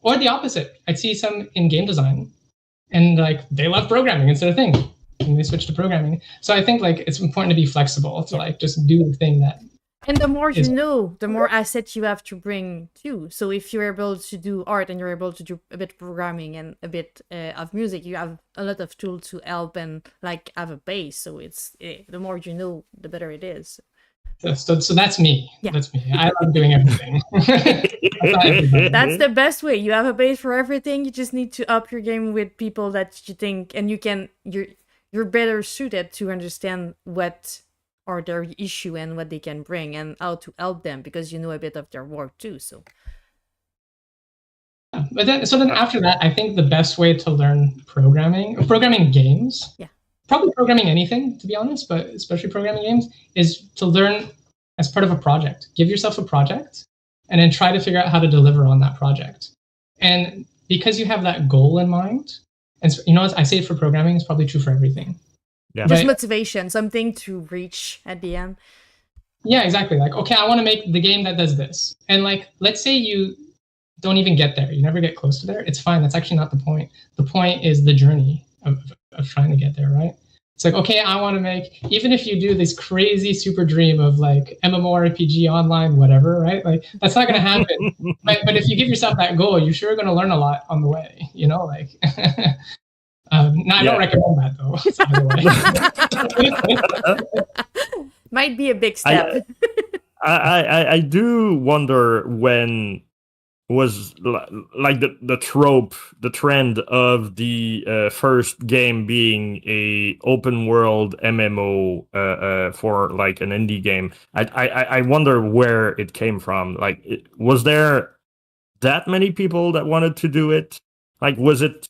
B: Or the opposite. I'd see some in game design and like they love programming, it's their thing. And they switch to programming. So I think like it's important to be flexible to like just do the thing that.
A: And the more you know, the more assets you have to bring too. So if you're able to do art and you're able to do a bit of programming and a bit of music, you have a lot of tools to help and like have a base. So it's the more you know, the better it is.
B: So that's me. Yeah. That's me. I love doing everything.
A: That's the best way. You have a base for everything. You just need to up your game with people that you think, and you're better suited to understand what are their issue and what they can bring and how to help them because you know a bit of their work too. So.
B: But then after that, I think the best way to learn programming games. Yeah. Probably programming anything, to be honest, but especially programming games, is to learn as part of a project. Give yourself a project and then try to figure out how to deliver on that project. And because you have that goal in mind, and you know, as I say it for programming, it's probably true for everything.
A: Yeah. Just motivation, something to reach at the end.
B: Yeah, exactly. Like, okay, I want to make the game that does this. And like, let's say you don't even get there. You never get close to there. It's fine. That's actually not the point. The point is the journey of trying to get there, right? It's like, okay, I want to make, even if you do this crazy super dream of like MMORPG online, whatever, right? Like that's not going to happen. But if you give yourself that goal, you're sure going to learn a lot on the way, you know, like, no, I don't recommend that though, by the
A: way. Might be a big step.
C: I do wonder when was like the trope, the trend of the first game being a open world MMO for like an indie game. I wonder where it came from. Like, was there that many people that wanted to do it? Like, was it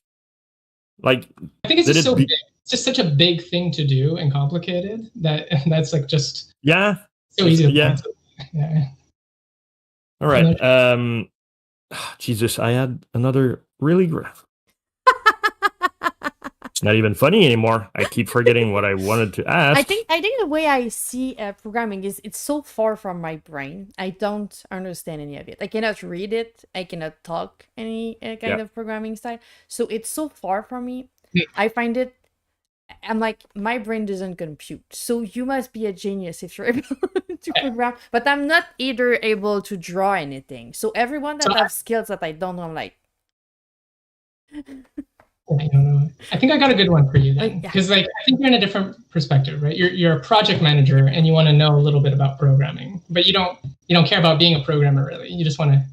C: like?
B: I think it's just so big. It's just such a big thing to do and complicated that's like just so easy to
C: yeah. All right. Jesus, I had another really it's not even funny anymore. I keep forgetting what I wanted to ask.
A: I think the way I see programming is it's so far from my brain. I don't understand any of it. I cannot read it. I cannot talk any kind of programming style. So it's so far from me. I find it, I'm like, my brain doesn't compute. So you must be a genius if you're able to program. But I'm not either able to draw anything. So everyone that have skills that I don't know, I'm like...
B: I don't know. I think I got a good one for you then, because like I think you're in a different perspective, right? You're a project manager and you want to know a little bit about programming, but you don't care about being a programmer really. You just want to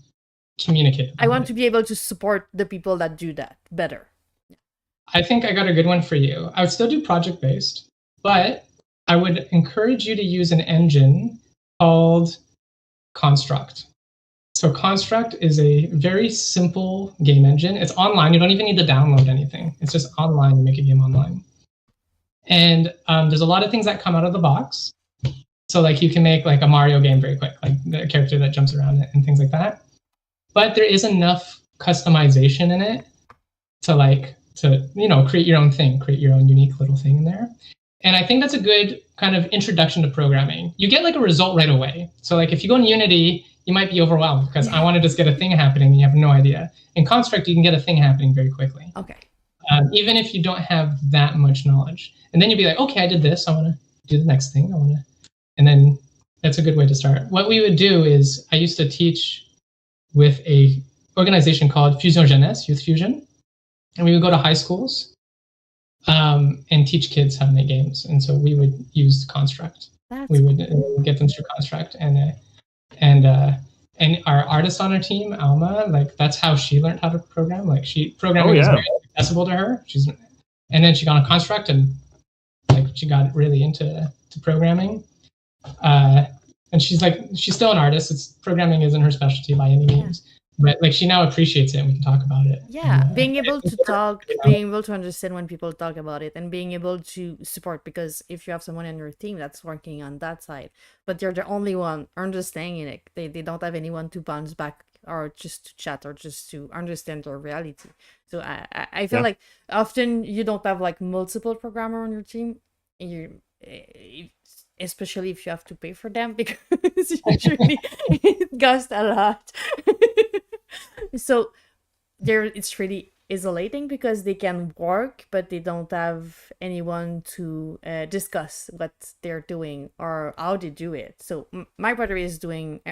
B: communicate.
A: I want to be able to support the people that do that better.
B: I think I got a good one for you. I would still do project based, but I would encourage you to use an engine called Construct. So Construct is a very simple game engine. It's online. You don't even need to download anything. It's just online. You make a game online. And there's a lot of things that come out of the box. So like you can make like a Mario game very quick, like the character that jumps around and things like that. But there is enough customization in it to create your own thing, create your own unique little thing in there. And I think that's a good kind of introduction to programming. You get like a result right away. So like if you go in Unity, you might be overwhelmed because I want to just get a thing happening and you have no idea. In Construct, you can get a thing happening very quickly.
A: Okay.
B: Even if you don't have that much knowledge. And then you'll be like, okay, I did this. I want to do the next thing. And then that's a good way to start. What we would do is I used to teach with a organization called Fusion Jeunesse, Youth Fusion. And we would go to high schools and teach kids how to make games. And so we would use Construct. We would get them through Construct and our artist on our team, Alma, like that's how she learned how to program. Like programming is very accessible to her. And then she got on Construct and like she got really into programming. And she's still an artist. Programming isn't her specialty by any means. But like she now appreciates it and we can talk about it.
A: Yeah, being able to talk, being able to understand when people talk about it and being able to support, because if you have someone in your team that's working on that side, but they're the only one understanding it, they don't have anyone to bounce back or just to chat or just to understand their reality. So I feel like often you don't have like multiple programmers on your team, especially if you have to pay for them, because usually it costs a lot. So it's really isolating because they can work, but they don't have anyone to discuss what they're doing or how they do it. So my brother is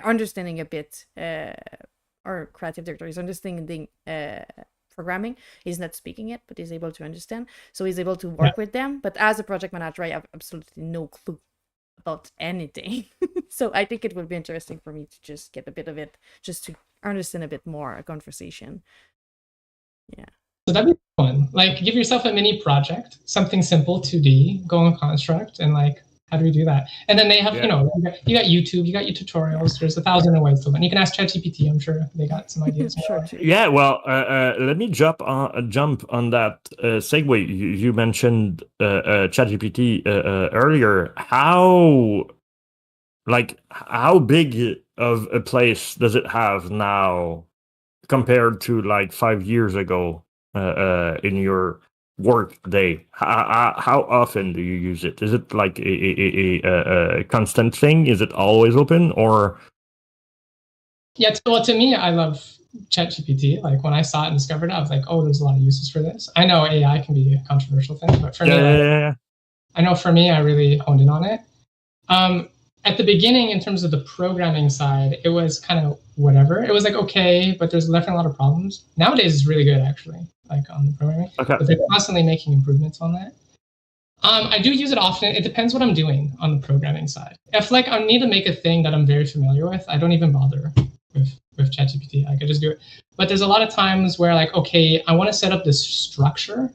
A: understanding a bit, or creative director is understanding programming. He's not speaking it, but he's able to understand. So he's able to work with them. But as a project manager, I have absolutely no clue about anything. So I think it would be interesting for me to just get a bit of it, just to understand a bit more a conversation. Yeah.
B: So that'd be fun. Like give yourself a mini project, something simple, 2D, go on Construct, and like, how do we do that? And then they have, you got YouTube, you got your tutorials. There's 1,000 ways to learn. You can ask ChatGPT. I'm sure they got some ideas.
A: Sure.
C: Yeah. Well, let me jump on that segue. You mentioned ChatGPT earlier. How big of a place does it have now compared to like 5 years ago in your work day, how often do you use it? Is it like a constant thing? Is it always open, or?
B: Yeah, well, to me, I love ChatGPT. Like when I saw it and discovered it, I was like, oh, there's a lot of uses for this. I know AI can be a controversial thing, but for me, I know for me, I really honed in on it. At the beginning, in terms of the programming side, it was kind of whatever. It was like, okay, but there's definitely a lot of problems. Nowadays, it's really good, actually, like on the programming.
C: Okay.
B: But they're constantly making improvements on that. I do use it often. It depends what I'm doing on the programming side. If like I need to make a thing that I'm very familiar with, I don't even bother with ChatGPT. Like I just do it. But there's a lot of times where like, okay, I want to set up this structure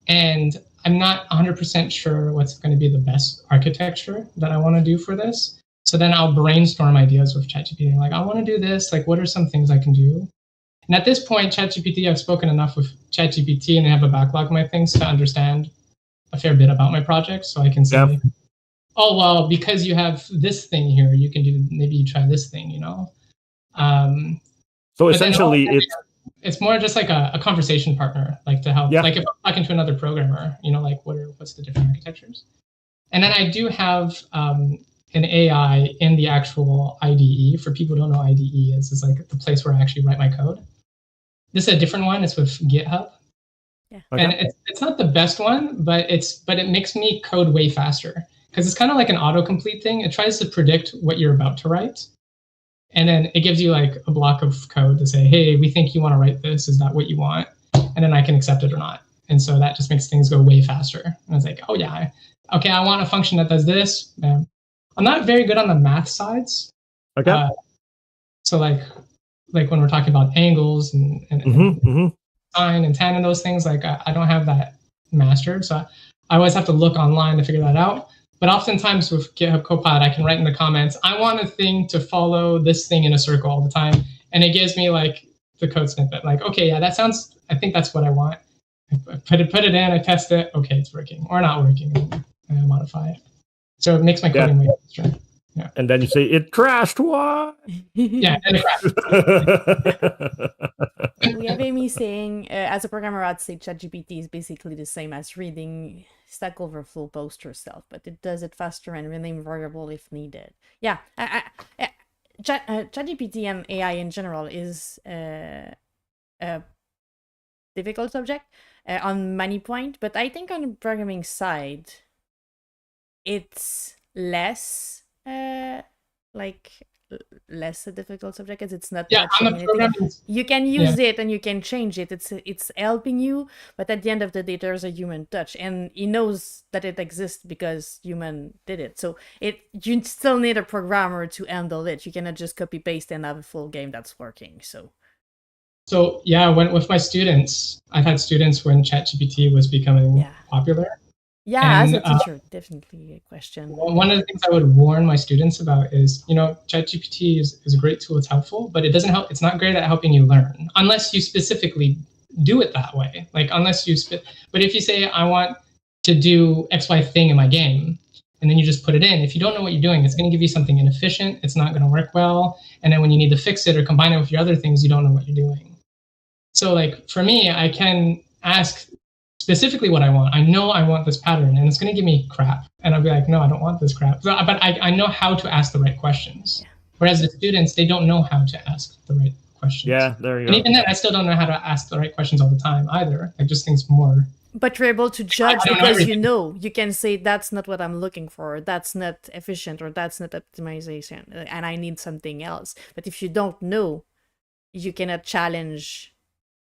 B: and I'm not 100% sure what's going to be the best architecture that I want to do for this. So then I'll brainstorm ideas with ChatGPT. Like, I want to do this. Like, what are some things I can do? And at this point, ChatGPT, I've spoken enough with ChatGPT and I have a backlog of my things to understand a fair bit about my project. So I can say, oh, well, because you have this thing here, you can do, maybe you try this thing, you know?
C: So essentially,
B: it's more just like a conversation partner, like to help. Like if I'm talking to another programmer, you know, like what's the different architectures? And then I do have an AI in the actual IDE. For people who don't know IDE is, it's like the place where I actually write my code. This is a different one. It's with GitHub.
A: Yeah.
B: Okay. And it's not the best one, but it makes me code way faster because it's kind of like an autocomplete thing. It tries to predict what you're about to write. And then it gives you like a block of code to say, hey, we think you want to write this. Is that what you want? And then I can accept it or not. And so that just makes things go way faster. And I was like, oh yeah, okay, I want a function that does this. I'm not very good on the math sides.
C: Okay.
B: So like when we're talking about angles and sine and tan and those things, like I don't have that mastered. So I always have to look online to figure that out. But oftentimes with GitHub Copilot, I can write in the comments, I want a thing to follow this thing in a circle all the time. And it gives me like the code snippet. Like, okay, yeah, that sounds, I think that's what I want. I put it in, I test it. Okay, it's working or not working. And I modify it. So it makes my coding way faster. Yeah.
C: And then you say, it crashed, what?
B: Yeah, and it crashed.
A: We have Amy saying, as a programmer, I'd say ChatGPT is basically the same as reading Stack Overflow post yourself, but it does it faster and rename variable if needed. Yeah, ChatGPT and AI in general is a difficult subject on many points, but I think on the programming side, it's less less a difficult subject because it's not touching anything. You can use it and you can change it. It's helping you, but at the end of the day, there's a human touch, and he knows that it exists because human did it. So you still need a programmer to handle it. You cannot just copy paste and have a full game that's working. So
B: yeah, with my students, I've had students when ChatGPT was becoming popular.
A: Yeah, and, as a teacher, definitely a question.
B: One of the things I would warn my students about is, you know, ChatGPT is a great tool. It's helpful, but it doesn't help. It's not great at helping you learn unless you specifically do it that way. Like unless you, but if you say, I want to do XY thing in my game, and then you just put it in, if you don't know what you're doing, it's going to give you something inefficient. It's not going to work well. And then when you need to fix it or combine it with your other things, you don't know what you're doing. So like for me, I can ask specifically what I want. I know I want this pattern and it's going to give me crap. And I'll be like, no, I don't want this crap. So, but I know how to ask the right questions. Yeah. Whereas the students, they don't know how to ask the right questions.
C: Yeah, there you
B: go. And even then,
C: I
B: still don't know how to ask the right questions all the time either. Like just things more.
A: But you're able to judge because you can say that's not what I'm looking for. That's not efficient or that's not optimization. And I need something else. But if you don't know, you cannot challenge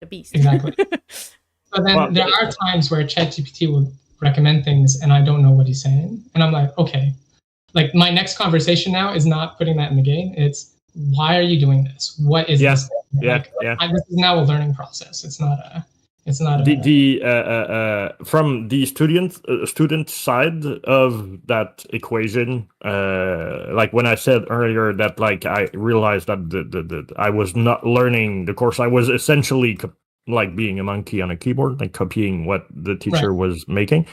A: the beast.
B: Exactly. So then there are times where ChatGPT will recommend things and I don't know what he's saying. And I'm like, okay, like my next conversation now is not putting that in the game. It's why are you doing this? What is this? This is now a learning process. It's not
C: from the student side of that equation. Like when I said earlier that like I realized that I was not learning the course. I was essentially like being a monkey on a keyboard, like copying what the teacher was making.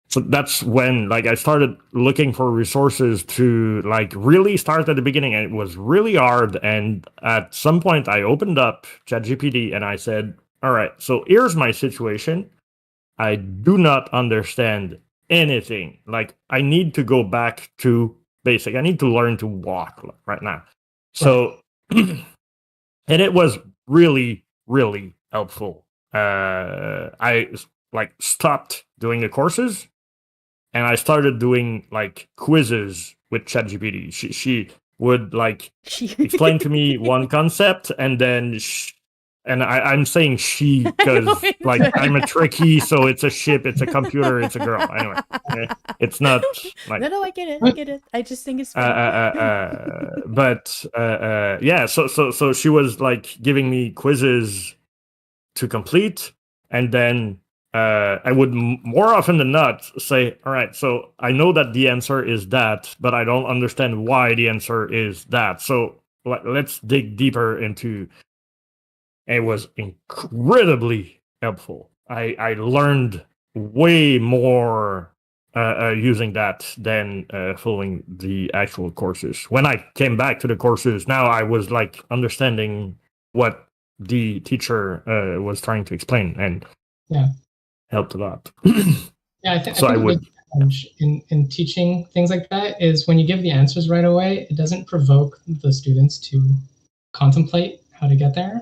C: So that's when like I started looking for resources to like really start at the beginning, and it was really hard. And at some point I opened up ChatGPT and I said, all right, so here's my situation. I do not understand anything. Like, I need to go back to basic. I need to learn to walk right now. So, and it was really, really helpful. I like stopped doing the courses, and I started doing like quizzes with ChatGPT. She would like explain to me one concept, and then I'm saying she because like I'm a Trekkie, so it's a ship, it's a computer, it's a girl. Anyway, it's not like
A: no, I get it. I get it. I just think it's funny.
C: but yeah. So she was like giving me quizzes to complete, and then I would more often than not say, all right, so I know that the answer is that, but I don't understand why the answer is that. So let's dig deeper into. It was incredibly helpful. I learned way more using that than following the actual courses. When I came back to the courses, now I was like understanding what the teacher was trying to explain, and helped a lot.
B: Yeah, I think the big challenge in teaching things like that is when you give the answers right away, it doesn't provoke the students to contemplate how to get there.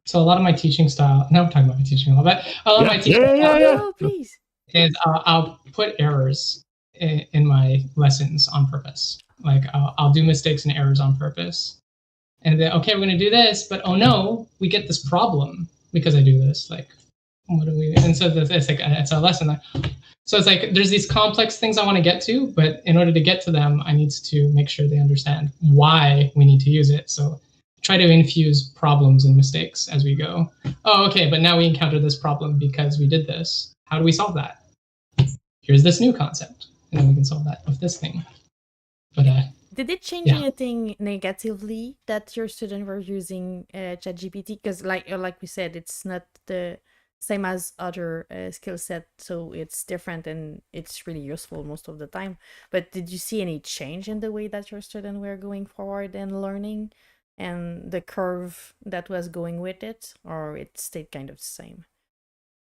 B: So a lot of my teaching style, now I'm talking about my teaching a lot, but a lot of my teaching style
A: please.
B: Is I'll put errors in my lessons on purpose. Like I'll do mistakes and errors on purpose. And then, okay, we're going to do this, but oh no, we get this problem because I do this. Like, what do we? And so it's like it's a lesson. So it's like there's these complex things I want to get to, but in order to get to them, I need to make sure they understand why we need to use it. So try to infuse problems and mistakes as we go. Oh, okay, but now we encounter this problem because we did this. How do we solve that? Here's this new concept, and then we can solve that with this thing. But
A: did it change anything negatively that your students were using ChatGPT? Because like we said, it's not the same as other skill set, so it's different and it's really useful most of the time. But did you see any change in the way that your students were going forward and learning, and the curve that was going with it, or it stayed kind of the same?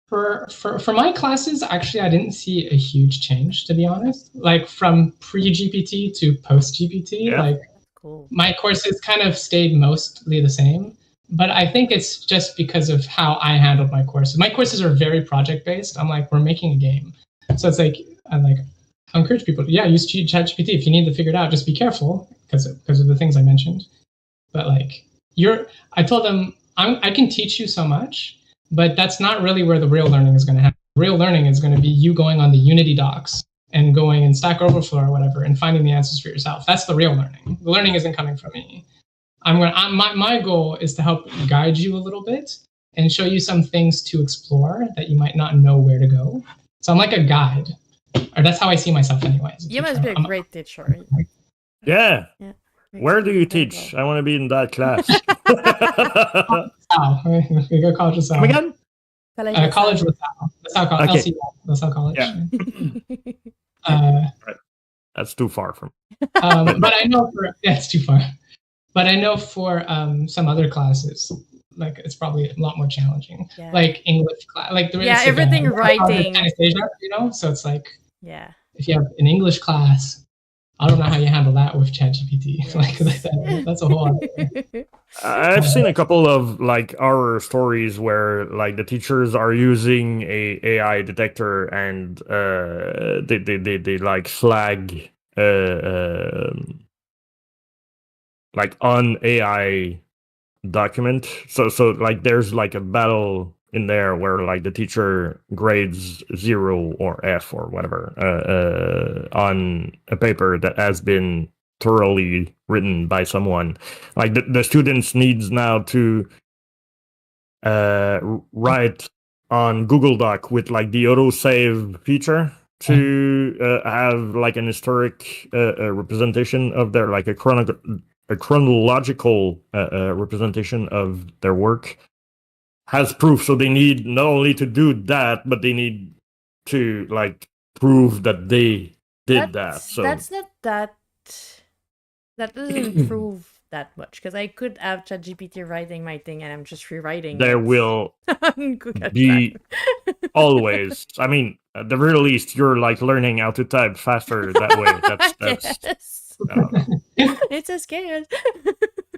B: For my classes, actually, I didn't see a huge change, to be honest. Like from pre-GPT to post-GPT, like
A: cool.
B: My courses kind of stayed mostly the same. But I think it's just because of how I handled my courses. My courses are very project-based. I'm like, we're making a game. So it's like, I encourage people to, use ChatGPT. If you need to figure it out, just be careful because of the things I mentioned. But like, I told them, I can teach you so much, but that's not really where the real learning is going to happen. Real learning is going to be you going on the Unity docs and going in Stack Overflow or whatever and finding the answers for yourself. That's the real learning. The learning isn't coming from me. My goal is to help guide you a little bit and show you some things to explore that you might not know where to go. So I'm like a guide, or that's how I see myself anyways.
A: You must be a great teacher.
C: Yeah. Where do you teach? I want to be in that class.
B: We go College of
C: Come again?
B: College with LaSalle College.
C: Okay.
B: LaSalle College.
C: Yeah. Right. That's too far from.
B: But I know it's too far. But I know for some other classes, like it's probably a lot more challenging.
A: Yeah.
B: Like English class, like
A: everything writing.
B: Anastasia, so it's like
A: if
B: you have an English class, I don't know how you handle that with ChatGPT. Yes. like that's a whole other.
C: I've seen a couple of like horror stories where like the teachers are using a AI detector and they like flag like on AI document. So like there's like a battle in there where like the teacher grades 0 or F or whatever on a paper that has been thoroughly written by someone. Like the students needs now to write on Google Doc with like the autosave feature to have like an historic representation of their like a chronological representation of their work has proof. So they need not only to do that, but they need to like prove that they did that. So
A: that's not that doesn't prove that much, because I could have ChatGPT writing my thing and I'm just rewriting.
C: There will be always. I mean, at the very least, you're like learning how to type faster that way. That's
A: Yes.
C: I don't know.
A: It's a scale.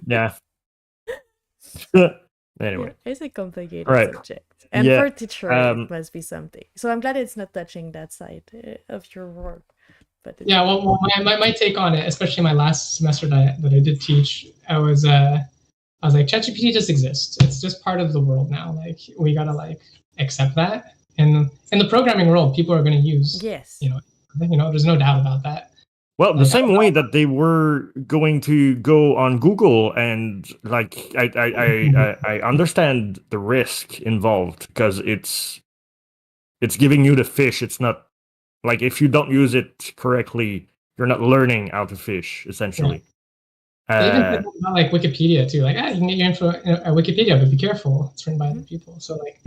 C: Yeah. Anyway,
A: It's a complicated
C: right.
A: subject. And
C: Yeah.
A: for a teacher, it must be something. So I'm glad it's not touching that side of your work. But
B: Yeah, well my take on it, especially my last semester that I did teach, I was like, ChatGPT just exists. It's just part of the world now. Like, we gotta like accept that. And in the programming world, people are going to use.
A: yes.
B: There's no doubt about that.
C: Well, the same way that they were going to go on Google, and like I understand the risk involved, because it's giving you the fish. It's not like, if you don't use it correctly, you're not learning how to fish, essentially.
B: They even said about like Wikipedia too. Like, you can get your info at Wikipedia, but be careful. It's written by other people. So like,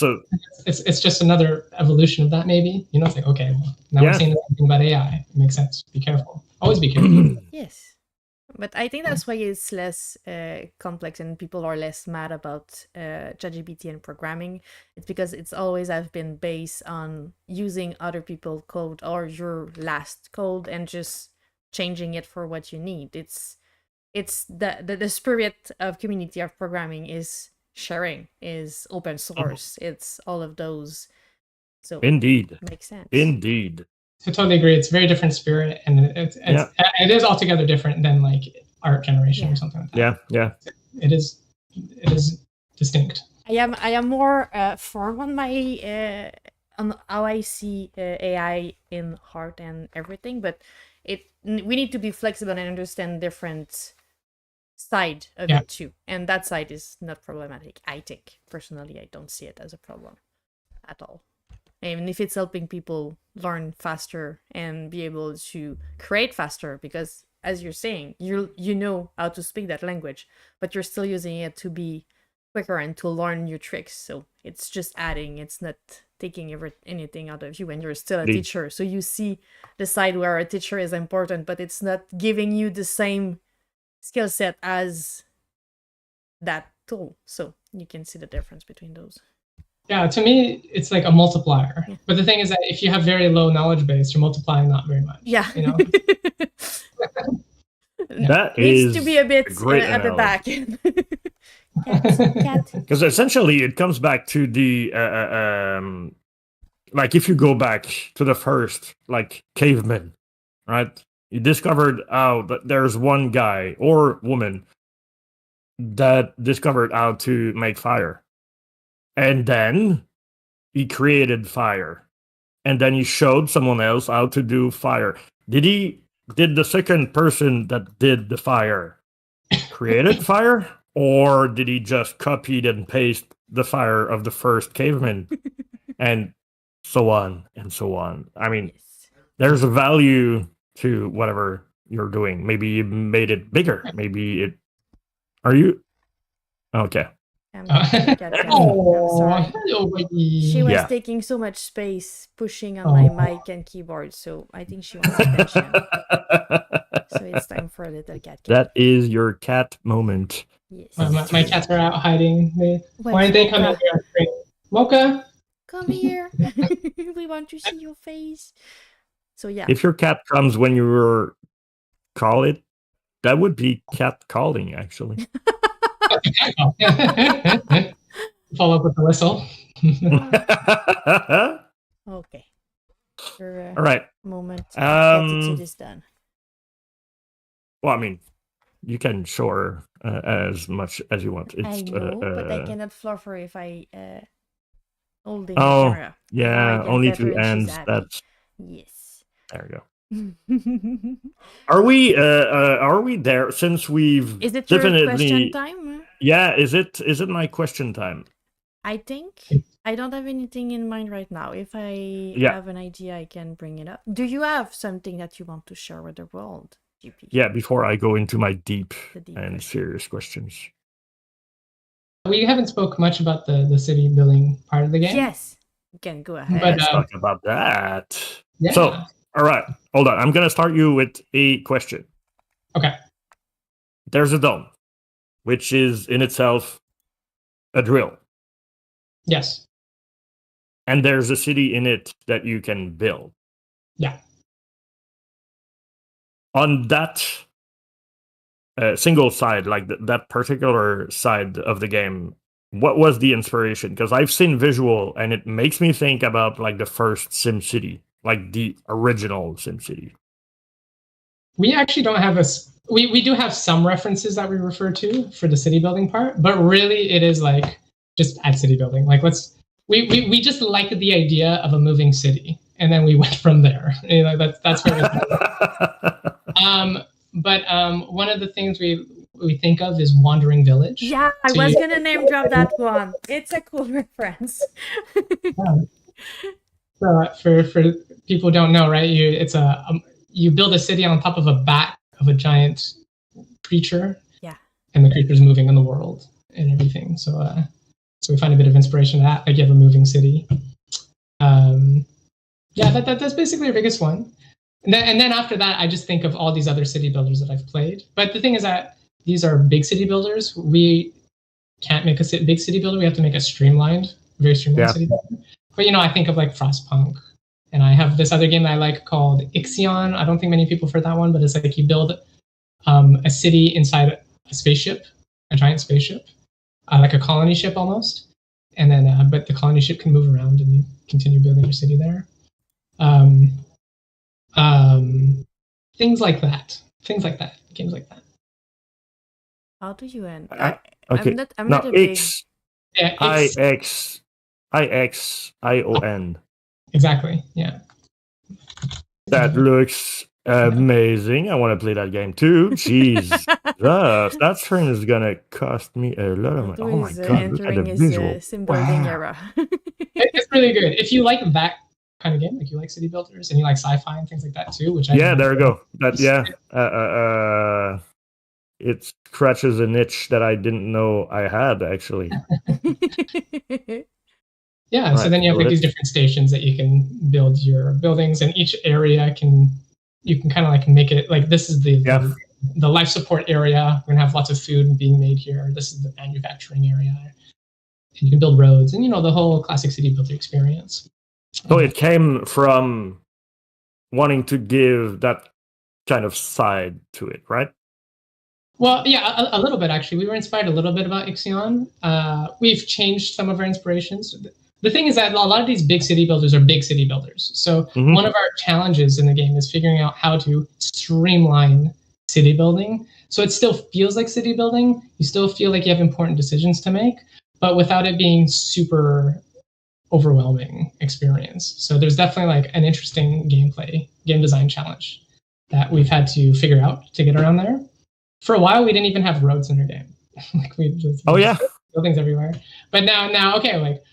B: so it's just another evolution of that, maybe. It's like, okay, well, now we're saying something about AI. It makes sense. Be careful. Always be careful.
A: Yes. But I think that's why it's less complex and people are less mad about ChatGPT and programming. It's because it's always have been based on using other people's code or your last code and just changing it for what you need. It's the spirit of community of programming is sharing, is open source. It's all of those. So
C: indeed,
A: makes sense.
C: Indeed.
B: I totally agree. It's a very different spirit, and it is altogether different than like art generation or something like that.
C: Yeah.
B: It is distinct.
A: I am more firm on my on how I see AI in art and everything, but we need to be flexible and understand different side of it too, and that side is not problematic. I think personally, I don't see it as a problem at all. Even if it's helping people learn faster and be able to create faster, because as you're saying, you know how to speak that language, but you're still using it to be quicker and to learn new tricks. So it's just adding, it's not taking anything out of you, and you're still a teacher. So you see the side where a teacher is important, but it's not giving you the same skill set as that tool. So you can see the difference between those.
B: Yeah, to me, it's like a multiplier. Yeah. But the thing is that if you have very low knowledge base, you're multiplying not very much.
A: Yeah.
C: That
A: needs to be a bit at the back. Cat.
C: Because essentially it comes back to the like, if you go back to the first like cavemen, right? You discovered that there's one guy or woman that discovered how to make fire. And then he created fire. And then he showed someone else how to do fire. Did the second person that did the fire created fire? Or did he just copy and paste the fire of the first caveman? And so on and so on. I mean, there's a value to whatever you're doing. Maybe you made it bigger. Maybe it... Are you... Okay.
A: I'm sorry. She was taking so much space pushing on my mic and keyboard, so I think she wants attention. So it's time for a little cat.
C: That is your cat moment.
B: Yes. My cats are out hiding. Why didn't they come in here? Moka,
A: come here. We want to see your face. So yeah.
C: If your cat comes when you call it, that would be cat calling, actually.
B: Follow up with the whistle.
A: Okay.
C: All right.
A: Moment. Gratitude is done.
C: Well, I mean, you can show her as much as you want.
A: I know, but I cannot fluff her if I hold the camera.
C: Yeah, only two ends. That's
A: yes.
C: There you go. Are we there, since we've
A: Is it your question time?
C: Yeah, is it my question time?
A: I think I don't have anything in mind right now. If I have an idea, I can bring it up. Do you have something that you want to share with the world, GP?
C: Yeah, before I go into my deep and serious questions.
B: We haven't spoke much about the city building part of the game.
A: Yes, you can go ahead.
C: But, let's talk about that. Yeah. So, all right, hold on. I'm going to start you with a question.
B: Okay.
C: There's a dome, which is in itself a drill.
B: Yes.
C: and there's a city in it that you can build.
B: Yeah.
C: On that single side, like that particular side of the game, what was the inspiration? Because I've seen visual, and it makes me think about like the first SimCity, like the original SimCity.
B: We actually don't have we do have some references that we refer to for the city building part, but really it is like just at city building. Like we just liked the idea of a moving city, and then we went from there. You know, that's where but one of the things we think of is Wandering Village.
A: Yeah, I was gonna name drop that one. It's a cool reference.
B: So for people who don't know, right? You build a city on top of a back of a giant creature.
A: Yeah.
B: And the creature's moving in the world and everything. So we find a bit of inspiration in that. Like you have a moving city. Yeah, that's basically our biggest one. And then after that, I just think of all these other city builders that I've played. But the thing is that these are big city builders. We can't make a big city builder. We have to make a very streamlined city builder. But I think of like Frostpunk, and I have this other game that I like called Ixion. I don't think many people have heard that one, but it's like you build a city inside a spaceship, a giant spaceship, like a colony ship almost. And then, but the colony ship can move around, and you continue building your city there. Things like that. Games like that.
A: How do you end?
C: Okay.
A: I'm not a big...
C: IXION.
B: Exactly. Yeah.
C: That looks amazing. I want to play that game too. Jeez, that turn is gonna cost me a lot of money. Oh my god! Look at the visual.
A: Sim building era.
B: It's really good. If you like that kind of game, like you like city builders and you like sci-fi and things like that too, which
C: there we go. It scratches a niche that I didn't know I had actually.
B: Yeah, right. So then you have like these different stations that you can build your buildings, and each area you can kind of like make it like this is the life support area. We're gonna have lots of food being made here. This is the manufacturing area. And you can build roads and the whole classic city builder experience.
C: So it came from wanting to give that kind of side to it, right?
B: Well, yeah, a little bit actually. We were inspired a little bit about Ixion. We've changed some of our inspirations. The thing is that a lot of these big city builders are big city builders. So one of our challenges in the game is figuring out how to streamline city building. So it still feels like city building. You still feel like you have important decisions to make, but without it being super overwhelming experience. So there's definitely like an interesting game design challenge that we've had to figure out to get around there. For a while, we didn't even have roads in our game. Like we just buildings everywhere. But now, okay, like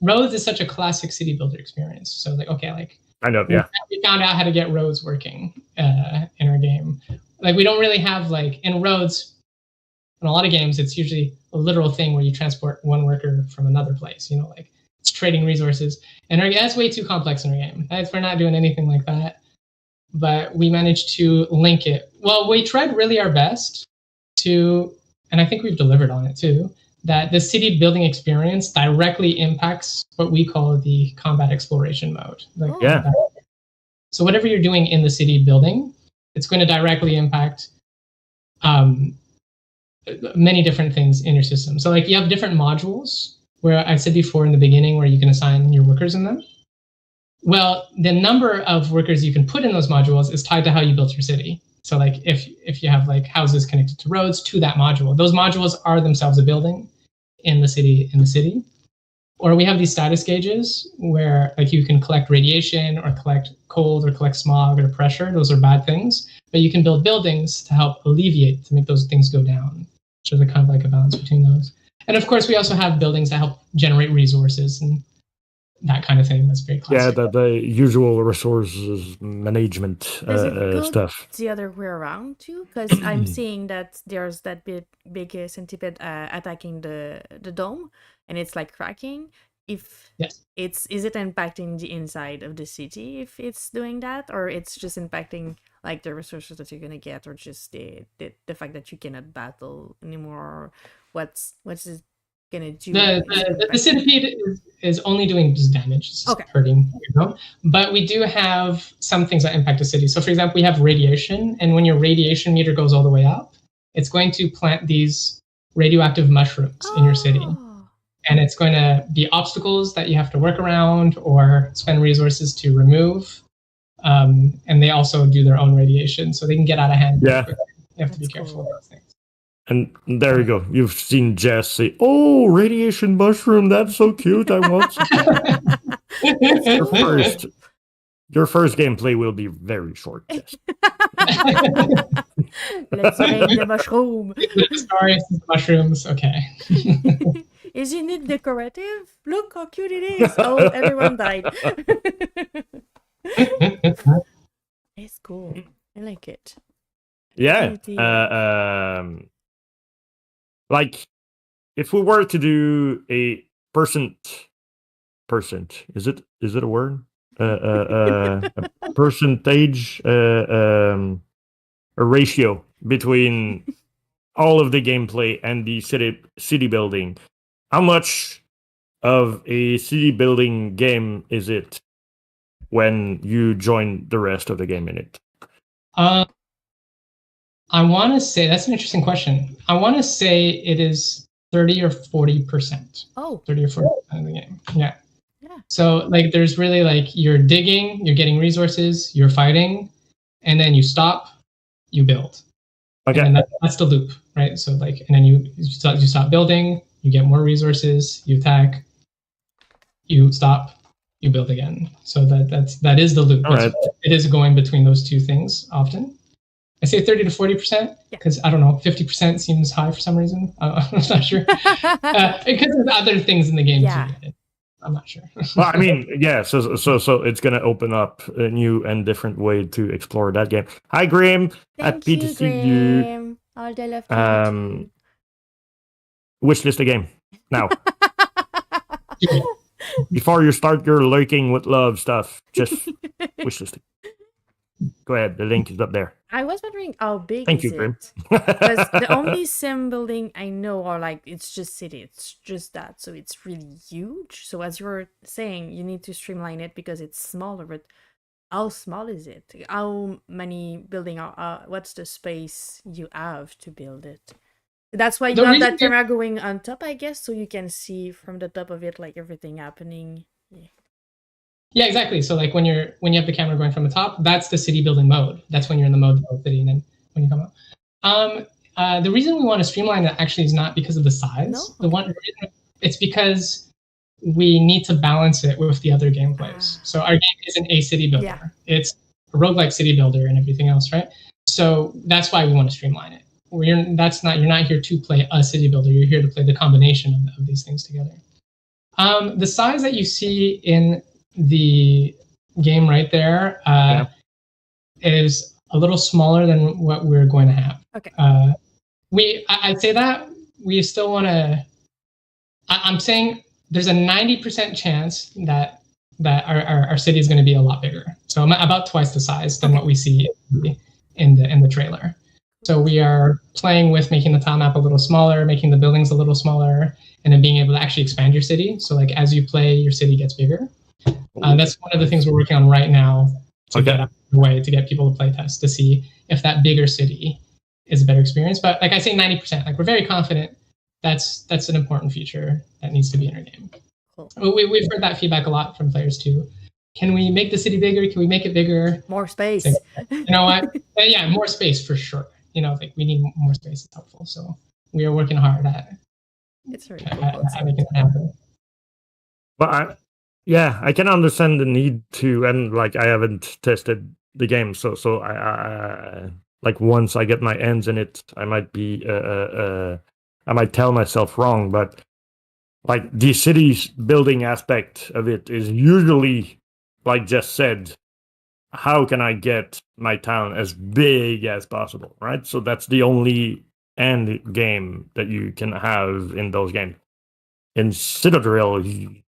B: roads is such a classic city builder experience. So like, okay, like
C: I know,
B: we found out how to get roads working in our game. Like we don't really have like in roads. In a lot of games, it's usually a literal thing where you transport one worker from another place. Like it's trading resources, and that's way too complex in our game. We're not doing anything like that. But we managed to link it. Well, we tried really our best to, and I think we've delivered on it too, that the city building experience directly impacts what we call the combat exploration mode. So whatever you're doing in the city building, it's going to directly impact many different things in your system. So like you have different modules where I said before in the beginning where you can assign your workers in them. Well, the number of workers you can put in those modules is tied to how you built your city. So like if you have like houses connected to roads to that module, those modules are themselves a building in the city. Or we have these status gauges where like you can collect radiation or collect cold or collect smog or pressure. Those are bad things, but you can build buildings to help alleviate, to make those things go down. So there's kind of like a balance between those. And of course, we also have buildings that help generate resources and that kind of thing. That's very classic.
C: Yeah, the usual resources management stuff.
A: The other way around too, because I'm seeing that there's that big centipede attacking the dome, and it's like cracking. Is it impacting the inside of the city if it's doing that, or it's just impacting like the resources that you're gonna get, or just the fact that you cannot battle anymore? What's gonna do?
B: The centipede is only doing just damage, it's just hurting, But we do have some things that impact the city. So, for example, we have radiation, and when your radiation meter goes all the way up, it's going to plant these radioactive mushrooms in your city. And it's going to be obstacles that you have to work around or spend resources to remove. And they also do their own radiation, so they can get out of hand.
C: Yeah.
B: You have to be careful of those things.
C: And there you go. You've seen Jess say, "Oh, radiation mushroom, that's so cute. I want some." Your first gameplay will be very short, Jess.
A: Let's bring the mushroom.
B: Sorry, mushrooms. Okay.
A: Isn't it decorative? Look how cute it is. Oh, everyone died. It's cool. I like it.
C: Yeah. Like, if we were to do a percent, is it a word? A percentage, a ratio between all of the gameplay and the city building. How much of a city building game is it when you join the rest of the game in it?
B: I want to say, that's an interesting question. I want to say it is 30 or 40%.
A: Oh.
B: 30 or 40% of the game. Yeah. So, like, there's really, like, you're digging, you're getting resources, you're fighting, and then you stop, you build.
C: Okay.
B: And that's the loop, right? So, like, and then you stop building, you get more resources, you attack, you stop, you build again. So that is the loop.
C: Right.
B: It is going between those two things often. I say 30 to 40% because I don't know, 50% seems high for some reason. I'm not sure. Because there's other things in the game too. I'm not sure.
C: Well, I mean, yeah. So it's gonna open up a new and different way to explore that game. Hi, Graham. Happy to see you.
A: All the love to
C: Wishlist the game now. Before you start your lurking with love stuff, just wishlist it. Go ahead. The link is up there.
A: I was wondering how big
C: Thank
A: is
C: you, Grim.
A: Because the only sim building I know are like, it's just city. It's just that. So it's really huge. So as you were saying, you need to streamline it because it's smaller. But how small is it? How many building are, what's the space you have to build it? That's why you have that camera going on top, I guess, so you can see from the top of it, like everything happening.
B: Yeah, exactly. So like when you have the camera going from the top, that's the city building mode. That's when you're in the mode of the city, and then when you come up. The reason we want to streamline it actually is not because of the size. No? It's because we need to balance it with the other gameplays. So our game isn't a city builder. Yeah. It's a roguelike city builder and everything else, right? So that's why we want to streamline it. You're not here to play a city builder. You're here to play the combination of these things together. The size that you see in the game right there is a little smaller than what we're going to have.
A: Okay.
B: I'd say that we still want to. I'm saying there's a 90% chance that our city is going to be a lot bigger. So about twice the size than what we see in the trailer. So we are playing with making the tile map a little smaller, making the buildings a little smaller, and then being able to actually expand your city. So like as you play, your city gets bigger. That's one of the things we're working on right now to get out of the way, to get people to play test, to see if that bigger city is a better experience. But like I say, 90%, like we're very confident that's an important feature that needs to be in our game. Cool. We've heard that feedback a lot from players too. Can we make the city bigger? Can we make it bigger?
A: More space.
B: So, you know what? Yeah, more space for sure. You know, like we need more space. It's helpful. So we are working hard at
A: making it
B: happen.
C: But I can understand the need to, and like I haven't tested the game, so I like once I get my hands in it, I might be I might tell myself wrong, but like the city's building aspect of it is usually, like Jess said, how can I get my town as big as possible, right? So that's the only end game that you can have in those games. In Citadel, you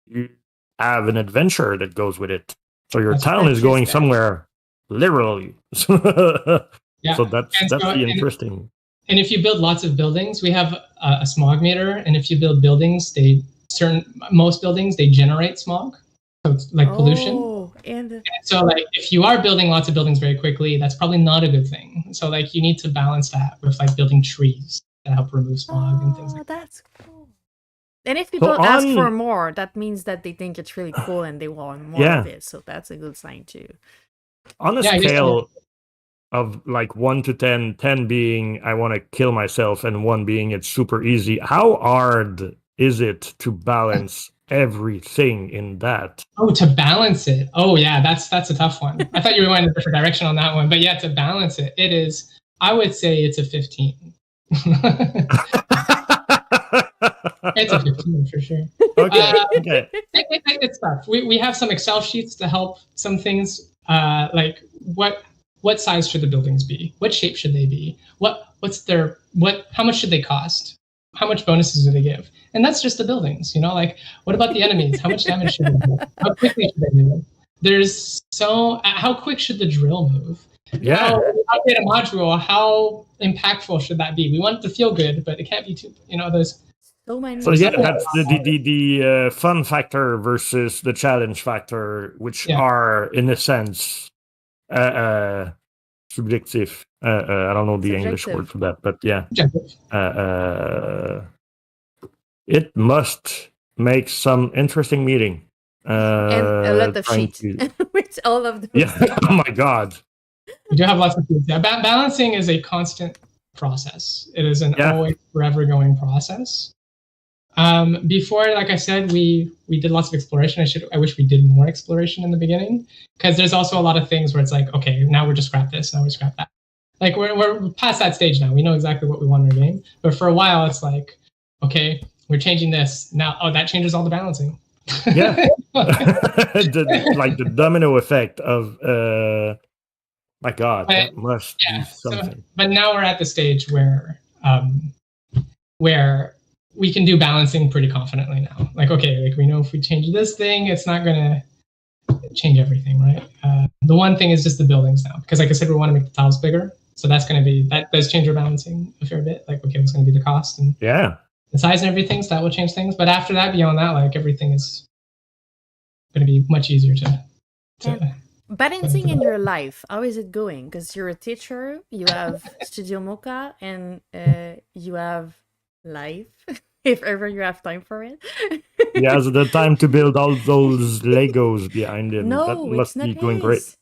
C: have an adventure that goes with it. So your town is going somewhere, literally. So that's the interesting.
B: and if you build lots of buildings, we have a smog meter, and if you build buildings, most buildings, they generate smog, so it's like pollution. And so like if you are building lots of buildings very quickly, that's probably not a good thing. So like you need to balance that with like building trees that help remove smog and things like that.
A: That's cool. And if people ask for more, that means that they think it's really cool and they want more of it. So that's a good sign too.
C: On a scale of like 1 to 10, 10 being I want to kill myself and 1 being it's super easy, how hard is it to balance everything in that?
B: Oh, to balance it. Oh yeah, that's a tough one. I thought you were going in a different direction on that one, but yeah, to balance it, it is. I would say it's a 15. It's a 15 for sure.
C: Okay.
B: It's tough. We have some Excel sheets to help some things. Like what size should the buildings be? What shape should they be? How much should they cost? How much bonuses do they give? And that's just the buildings, like what about the enemies? How much damage should they do? How quickly should they move? How quick should the drill move?
C: Yeah.
B: How update a module, how impactful should that be? We want it to feel good, but it can't be too, there's
A: so many.
C: So yeah, that's the fun factor versus the challenge factor, which are in a sense subjective. I don't know the English word for that, but yeah. It must make some interesting meeting.
A: And a lot of sheets with all of them.
C: Yeah. Oh my God.
B: We do have lots of things. Yeah, balancing is a constant process. It is an always forever going process. Before, like I said, we did lots of exploration. I wish we did more exploration in the beginning, because there's also a lot of things where it's like, okay, now we're just scrap this, now we scrap that. Like we're past that stage now. We know exactly what we want in our game. But for a while, it's like, okay, we're changing this now. Oh, that changes all the balancing.
C: Yeah, like the domino effect of my God, that must be something.
B: So, but now we're at the stage where we can do balancing pretty confidently now. Like, okay, like we know if we change this thing, it's not gonna change everything, right? The one thing is just the buildings now, because like I said, we want to make the tiles bigger. So that does change our balancing a fair bit. Like, okay, what's going to be the cost and the size and everything, so that will change things. But after that, beyond that, like everything is going to be much easier to
A: balancing in your life. How is it going? Because you're a teacher, you have Studio Moka, and you have life, if ever you have time for it.
C: Yeah, so the time to build all those Legos behind him.
A: No,
C: that must be going
A: great.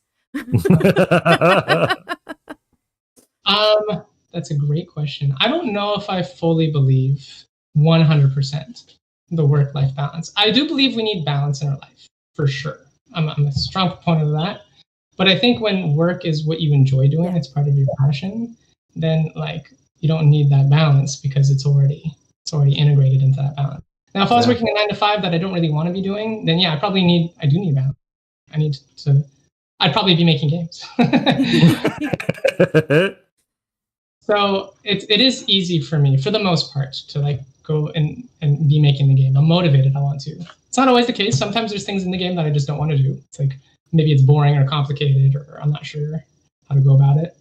B: That's a great question. I don't know if I fully believe 100% the work-life balance. I do believe we need balance in our life, for sure. I'm a strong proponent of that. But I think when work is what you enjoy doing, it's part of your passion, then like you don't need that balance because it's already integrated into that balance. Now, if I was working a 9 to 5 that I don't really want to be doing, then I do need balance. I'd probably be making games. So it is easy for me, for the most part, to like go and be making the game. I'm motivated. I want to. It's not always the case. Sometimes there's things in the game that I just don't want to do. It's like maybe it's boring or complicated, or I'm not sure how to go about it.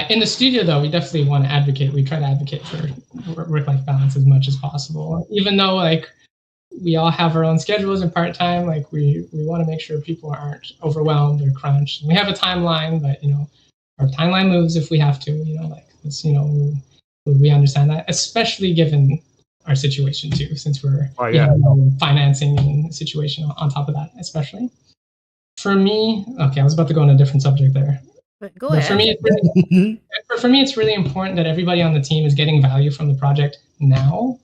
B: In the studio, though, we definitely want to advocate. We try to advocate for work-life balance as much as possible. Even though like we all have our own schedules and part-time, like we want to make sure people aren't overwhelmed or crunched. We have a timeline, but our timeline moves if we have to. Like it's, we understand that, especially given our situation too, since we're financing and situation on top of that, especially. For me, okay, I was about to go on a different subject there.
A: But go ahead.
B: For me, it's really important that everybody on the team is getting value from the project now,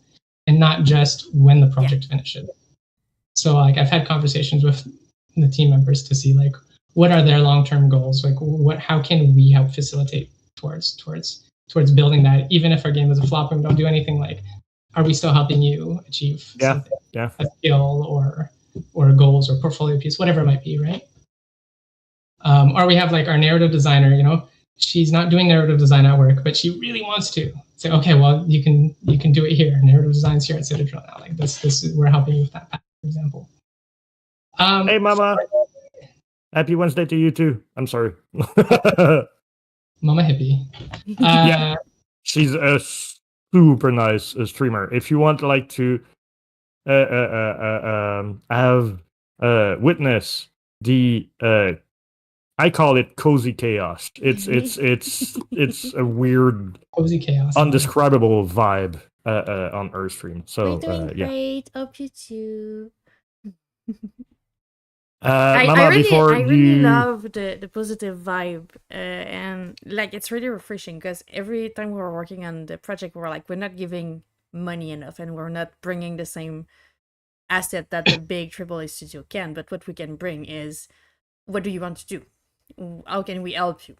B: and not just when the project finishes. So like I've had conversations with the team members to see like what are their long-term goals, like how can we help facilitate towards building that, even if our game is a flop and we don't do anything, like are we still helping you achieve something, a skill or goals or portfolio piece, whatever it might be, right? Or we have like our narrative designer, she's not doing narrative design at work, but she really wants to. Say, okay, well, you can do it here. Narrative design's here at Citadel now. Like this is, we're helping you with that path, for example.
C: Hey, Mama. Happy Wednesday to you too. I'm sorry.
B: Mama Hippie.
C: Yeah. She's a super nice streamer. If you want like to have witness the I call it cozy chaos. It's a weird
B: Cozy chaos.
C: undescribable vibe on her stream. So
A: We're doing
C: yeah.
A: great. Hope you too.
C: Mama,
A: I
C: before
A: really
C: you
A: love the positive vibe, and like it's really refreshing because every time we were working on the project, we're like, we're not giving money enough, and we're not bringing the same asset that the big AAA studio can. But what we can bring is, what do you want to do? How can we help you?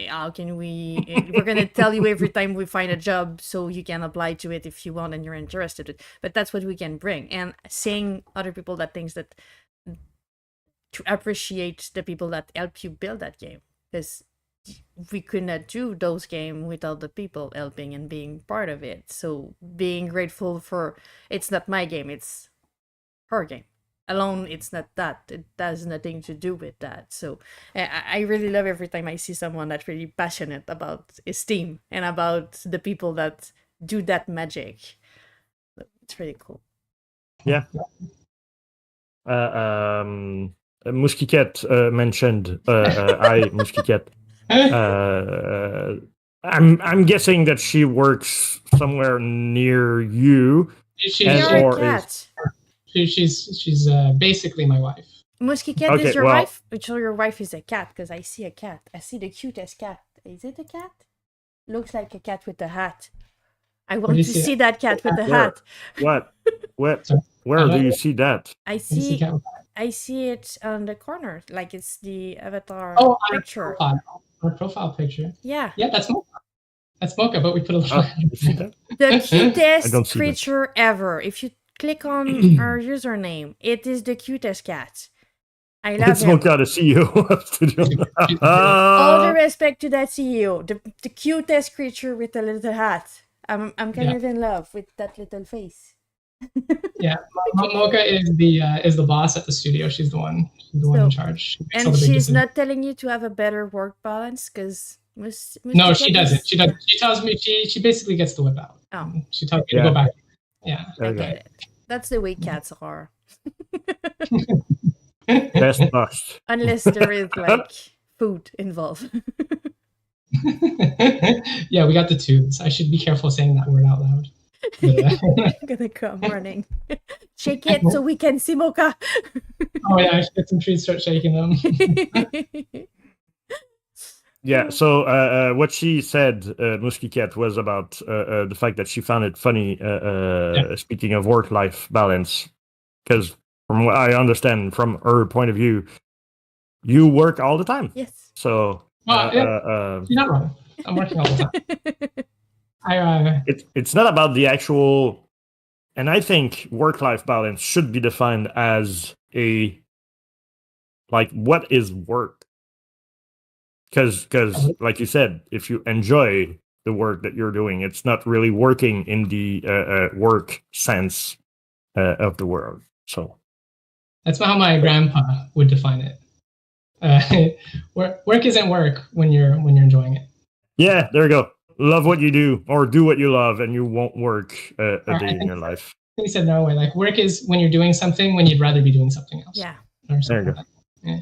A: How can we? We're gonna tell you every time we find a job, so you can apply to it if you want and you're interested. But that's what we can bring, and seeing other people that thinks that to appreciate the people that help you build that game, because we could not do those games without the people helping and being part of it. So being grateful for, it's not my game, it's her game alone. It's not that, it has nothing to do with that. So I really love every time I see someone that's really passionate about his team and about the people that do that magic. It's really cool.
C: Yeah. Muskiket mentioned I Muskiket. I'm guessing that she works somewhere near you.
B: She's basically my wife.
A: Muskiket is your wife? So your wife is a cat, because I see a cat. I see the cutest cat. Is it a cat? Looks like a cat with a hat. I want to see that cat with the hat.
C: What? Where do you see that?
A: I see it on the corner, like it's the avatar picture.
B: Our profile picture.
A: Yeah.
B: Yeah, that's Moka. That's Moka, but we put a little.
A: The cutest creature ever. If you click on our username, it is the cutest cat. I love
C: it's
A: him.
C: Moka, the CEO of Studio.
A: All the respect to that CEO, the cutest creature with the little hat. I'm kind of in love with that little face.
B: Yeah, Moka is the boss at the studio. She's the one in charge.
A: And she's not telling you to have a better work balance, because
B: no, she doesn't. She doesn't. She tells me she basically gets the whip out.
A: Oh,
B: she tells me to go back. Yeah,
A: I get it. That's the way cats are.
C: Best bust.
A: Unless there is like food involved.
B: Yeah, we got the twos. I should be careful saying that word out loud.
A: I'm gonna come running. Shake it so we can see Moka.
B: Oh yeah, I should get some trees, start shaking them.
C: Yeah, so what she said, Muskiket, was about the fact that she found it funny, speaking of work-life balance, because from what I understand, from her point of view, you work all the time.
A: Yes.
C: So
B: you're not wrong. I'm working all the time.
C: It's not about the actual, and I think work-life balance should be defined as what is work? Because like you said, if you enjoy the work that you're doing, it's not really working in the work sense of the word. So
B: that's how my grandpa would define it. Work isn't work when you're enjoying it.
C: Yeah, there you go. Love what you do, or do what you love, and you won't work a day in your life.
B: He said no way. Like, work is when you're doing something when you'd rather be doing something else.
A: Yeah.
C: There you go.
B: Yeah.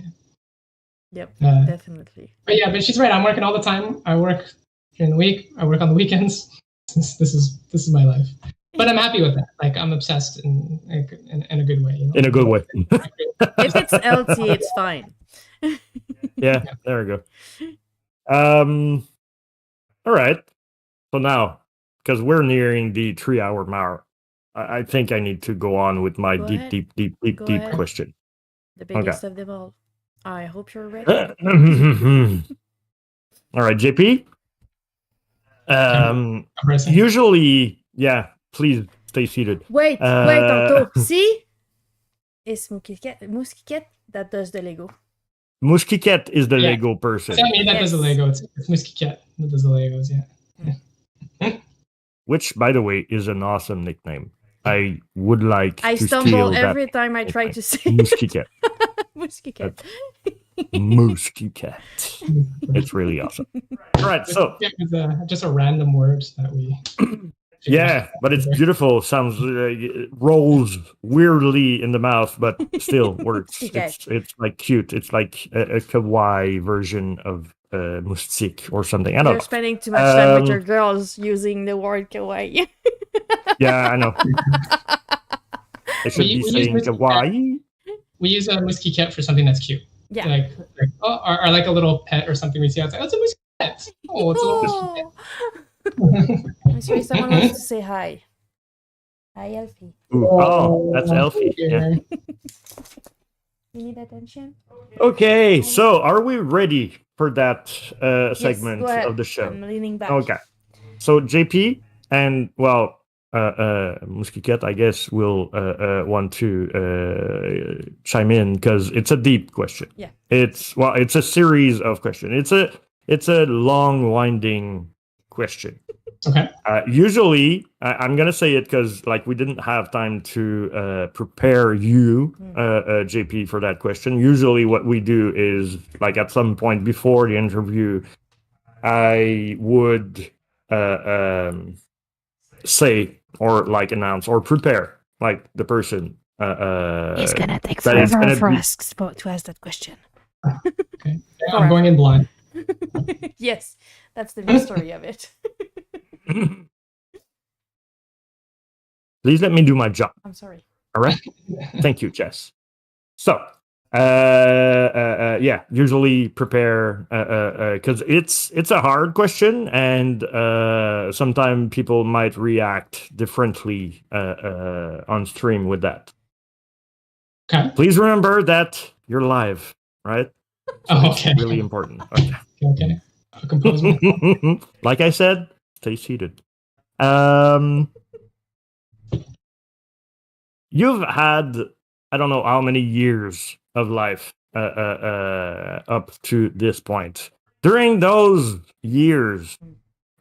A: Yep, definitely.
B: But she's right. I'm working all the time. I work during the week. I work on the weekends. This is my life. But I'm happy with that. Like, I'm obsessed in a good way. You know?
C: In a good way.
A: If it's healthy, it's fine.
C: Yeah, there we go. All right. So now, because we're nearing the 3-hour mark, I think I need to go on with my deep question.
A: The biggest of them all. I hope you're ready.
C: All right, JP. Usually, please stay seated.
A: Wait, Anto. See? It's Muskiket that does the Lego.
C: Muskiket is the Lego person.
B: It's not me that does the Lego. It's Muskiket that does the Legos, yeah.
C: Which, by the way, is an awesome nickname. I would like
A: I
C: to
A: stumble
C: steal
A: every
C: that
A: time I try to say
C: Muskiket.
A: Muskiket.
C: Musky cat. It's really awesome. All right, so
B: just a random word that we.
C: Yeah, but it's beautiful. Sounds rolls weirdly in the mouth, but still works. It's like cute. It's like a kawaii version of moustique or something. I don't know.
A: You're spending too much time with your girls using the word kawaii.
C: Yeah, I know. I should be saying kawaii.
B: We use a musky cat for something that's cute.
A: Yeah.
B: Like or like a little pet or something we see outside. Oh, it's a musky cat. Oh, it's a little musky cat.
A: I'm sorry, someone wants to say hi. Hi, Elfie.
C: Ooh, oh, that's Elfie. Yeah.
A: You need attention?
C: Okay, so are we ready for that segment of the show?
A: I'm leaning back.
C: Okay. So JP and Musky Cat, I guess, will want to chime in because it's a deep question.
A: Yeah.
C: It's a series of questions. It's a long, winding question.
B: Okay.
C: Usually, I'm gonna say it because we didn't have time to prepare you, JP, for that question. Usually, what we do is at some point before the interview, I would say or announce or prepare the person.
A: It's gonna take forever for us to ask that question.
B: Okay. Yeah, I'm going in blind.
A: Yes, that's the mystery of it.
C: Please let me do my job.
A: I'm sorry.
C: All right. Thank you, Jess. So, usually prepare because it's a hard question, and sometimes people might react differently on stream with that.
B: Okay.
C: Please remember that you're live, right? So
B: okay.
C: It's really important. Okay.
B: Okay. I'll compose myself.
C: Like I said, stay seated. You've had I don't know how many years of life up to this point. During those years,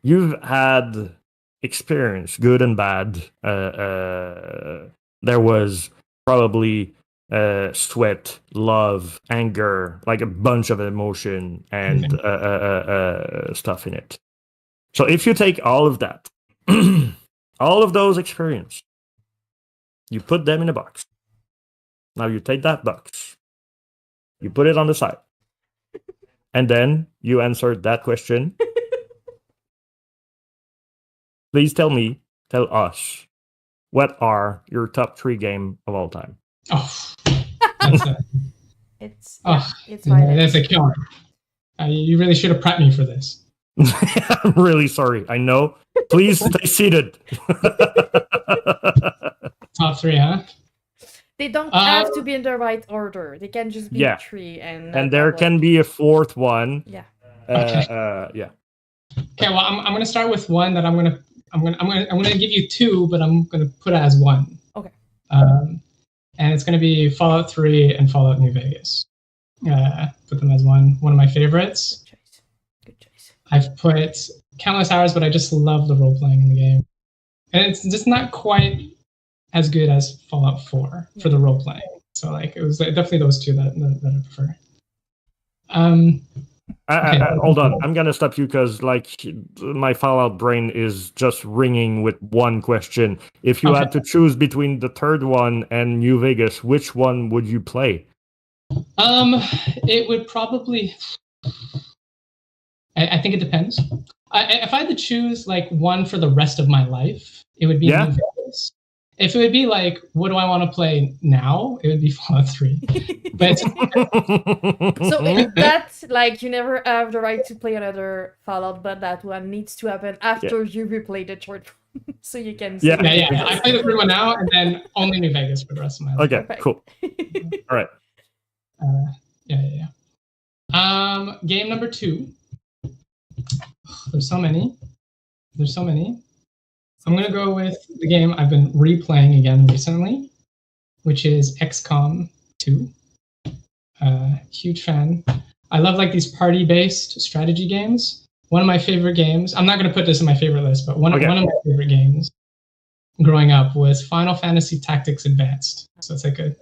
C: you've had experience, good and bad. There was probably sweat, love, anger, a bunch of emotion and stuff in it. So if you take all of that, all of those experiences, you put them in a box. Now you take that box, you put it on the side, and then you answer that question. Please tell us, what are your top 3 games of all time?
B: Oh,
A: it's fine.
B: That's a killer. You really should have prepped me for this.
C: I'm really sorry. I know. Please stay seated.
B: Top 3, huh?
A: They don't have to be in the right order. They can just be 3, and
C: there can be a 4th one.
A: Yeah.
B: Okay.
C: Yeah.
B: Okay. Well, I'm going to start with one that I'm going to give you 2, but I'm going to put it as 1.
A: Okay.
B: And it's going to be Fallout 3 and Fallout New Vegas. Put them as one of my favorites.
A: Good choice.
B: I've put countless hours, but I just love the role playing in the game, and it's just not quite as good as Fallout 4 for the role playing. So it was definitely those 2 that I prefer.
C: Hold on, I'm gonna stop you because my Fallout brain is just ringing with one question. If you had to choose between the 3rd one and New Vegas, which one would you play?
B: It would probably. I think it depends. If I had to choose one for the rest of my life, it would be New Vegas. If it would be what do I want to play now, it would be Fallout 3. But
A: so that's you never have the right to play another Fallout, but that one needs to happen after you replay the 3rd one, so you can.
B: Yeah. I play the 3rd one now, and then only New Vegas for the rest of my life.
C: Okay, cool. All right.
B: Yeah. Game number 2. There's so many. I'm going to go with the game I've been replaying again recently, which is XCOM 2. Huge fan. I love like these party-based strategy games. One of my favorite games, I'm not going to put this in my favorite list, but one of my favorite games growing up was Final Fantasy Tactics Advanced. So it's like a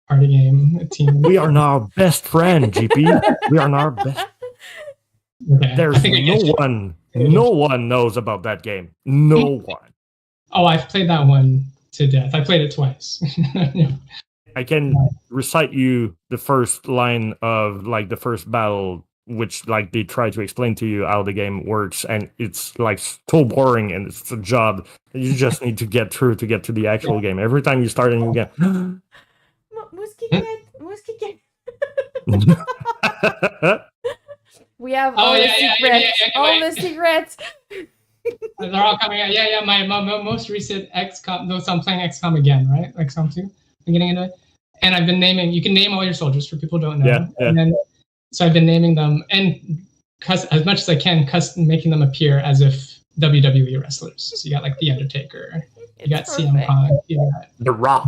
B: party game team.
C: We are now best friend, GP. We are now best.
B: Okay.
C: There's no one knows about that game. No one.
B: Oh, I've played that one to death. I played it twice.
C: I can recite you the first line of like the first battle, which like they try to explain to you how the game works, and it's like so boring, and it's a job. You just need to get through to get to the actual game. Every time you start a new game,
A: Musky cat. We have all the secrets. All the secrets.
B: They're all coming out. Yeah. My most recent XCOM. No, so I'm playing XCOM again, right? XCOM 2. I'm getting into it, and I've been naming. You can name all your soldiers for people who don't know.
C: Yeah.
B: And then, so I've been naming them, and as much as I can, making them appear as if WWE wrestlers. So you got like The Undertaker. You got CM Punk. You got
C: The Rock.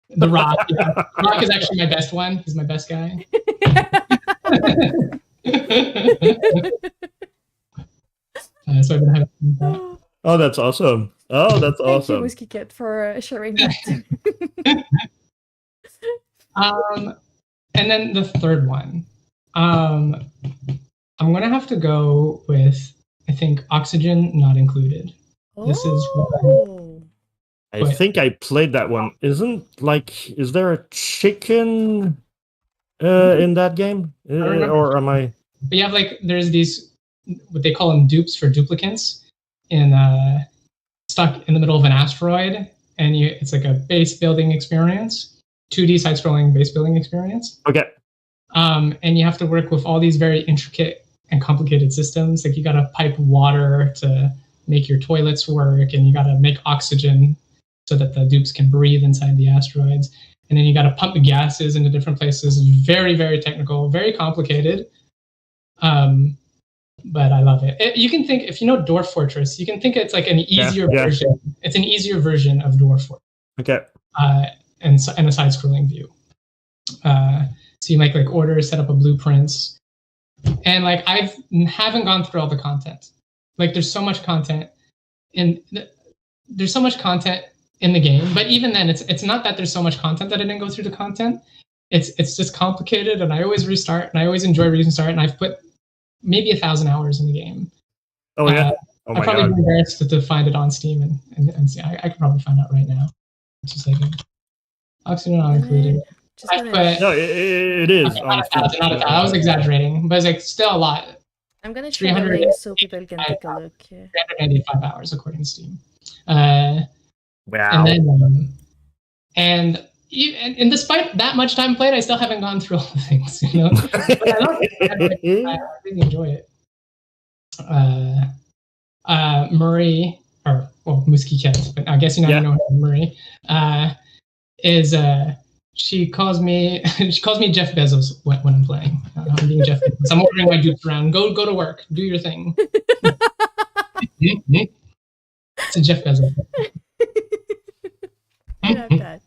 B: The Rock. Yeah. The Rock is actually my best one. He's my best guy. So I've been having that.
C: Oh, that's awesome. Oh, that's awesome.
A: Thank you, Whiskey Kid, for sharing that.
B: And then the third one. I'm gonna have to go with, I think, Oxygen Not Included. This is what
C: I think I played that one. Is there a chicken in that game? Or am I?
B: But you have there's these, what they call them dupes for duplicants, stuck in the middle of an asteroid, and it's like a base building experience, 2D side-scrolling base building experience.
C: Okay.
B: And you have to work with all these very intricate and complicated systems. Like you got to pipe water to make your toilets work, and you got to make oxygen so that the dupes can breathe inside the asteroids. And then you got to pump gases into different places. Very, very technical, very complicated. But I love it. You can think, if you know Dwarf Fortress, you can think it's like an easier version. It's an easier version of Dwarf Fortress.
C: Okay.
B: And a side-scrolling view. So you make orders, set up a blueprints, and I haven't gone through all the content. There's so much content in the game, but even then, it's not that there's so much content that I didn't go through the content. It's just complicated, and I always restart, and I always enjoy restart, and I've put maybe 1,000 hours in the game.
C: Oh yeah.
B: I'd probably be embarrassed to find it on Steam and see. I could probably find out right now. Just Oxygen Not Included.
C: No, it is.
B: Okay, not 1,000, not 1,000. I was exaggerating, but it's still a lot.
A: I'm gonna share the link so people can take a look.
B: 385 hours according to Steam.
C: Wow.
B: And despite that much time played, I still haven't gone through all the things. But I love it. I really enjoy it. Murray, Musky Cat, but I guess you know her, Murray. She calls me Jeff Bezos when I'm playing. I'm being Jeff Bezos. I'm ordering my dupes around. Go to work. Do your thing. It's a Jeff Bezos.
A: I love that.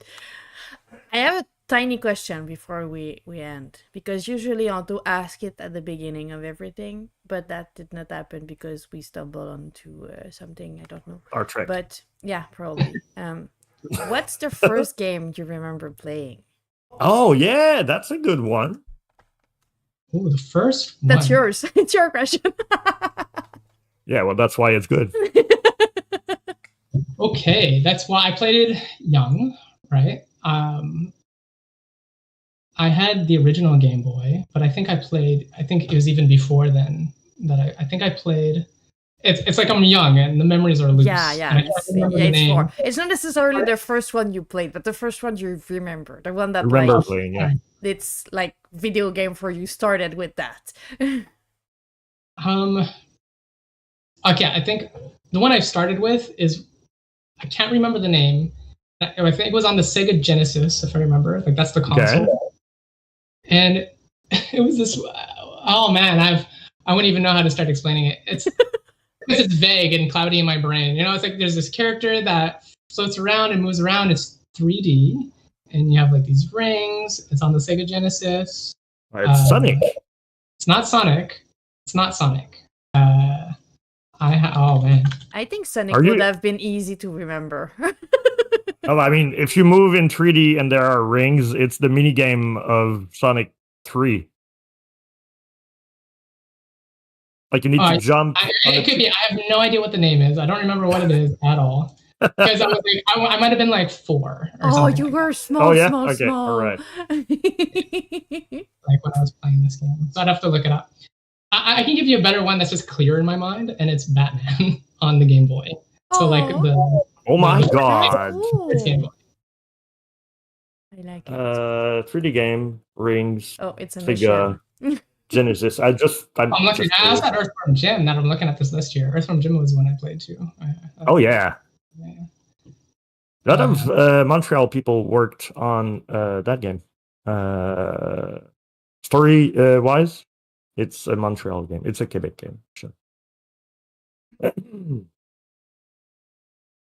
A: I have a tiny question before we end, because usually I do ask it at the beginning of everything, but that did not happen because we stumbled onto something, I don't know.
C: Our trick.
A: But yeah, probably. What's the first game you remember playing?
C: Oh yeah, that's a good one.
B: Oh, the first one.
A: That's yours. It's your question.
B: Yeah,
C: well, that's why it's good.
B: Okay, that's why I played it young, right? I had the original Game Boy, but I think it was even before then that I think I played. It's like I'm young and the memories are loose.
A: Yeah. It's not necessarily the first one you played, but the first one you remember. The one that
C: playing, yeah.
A: It's like video game for you started with that.
B: Okay, I think the one I started with is, I can't remember the name. I think it was on the Sega Genesis, if I remember. That's the console. Okay. And it was this. Oh man, I wouldn't even know how to start explaining it. It's vague and cloudy in my brain. It's there's this character that floats around and moves around. It's 3D, and you have these rings. It's on the Sega Genesis.
C: It's Sonic.
B: It's not Sonic. Oh man.
A: I think Sonic would have been easy to remember.
C: Oh, I mean, if you move in 3D and there are rings, it's the mini game of Sonic 3. Like you need to jump.
B: It could be. I have no idea what the name is. I don't remember what it is at all. Because I was like, I might have been like 4 or something.
A: You were
B: like
A: small,
C: yeah?
A: small,
C: Okay,
A: small.
C: all right.
B: Like when I was playing this game. So I'd have to look it up. I can give you a better one that's just clear in my mind, and it's Batman on the Game Boy. So like the.
C: Oh my god!
B: It's Game Boy.
A: I like it.
C: 3D game, rings.
A: Oh, it's a
C: Sega, Genesis. I'm
B: looking. I also had Earthworm Jim. That I'm looking at this list here. Earthworm Jim was one I played too.
C: Oh yeah. A lot of Montreal people worked on that game. Story wise, it's a Montreal game. It's a Quebec game. Sure.
B: I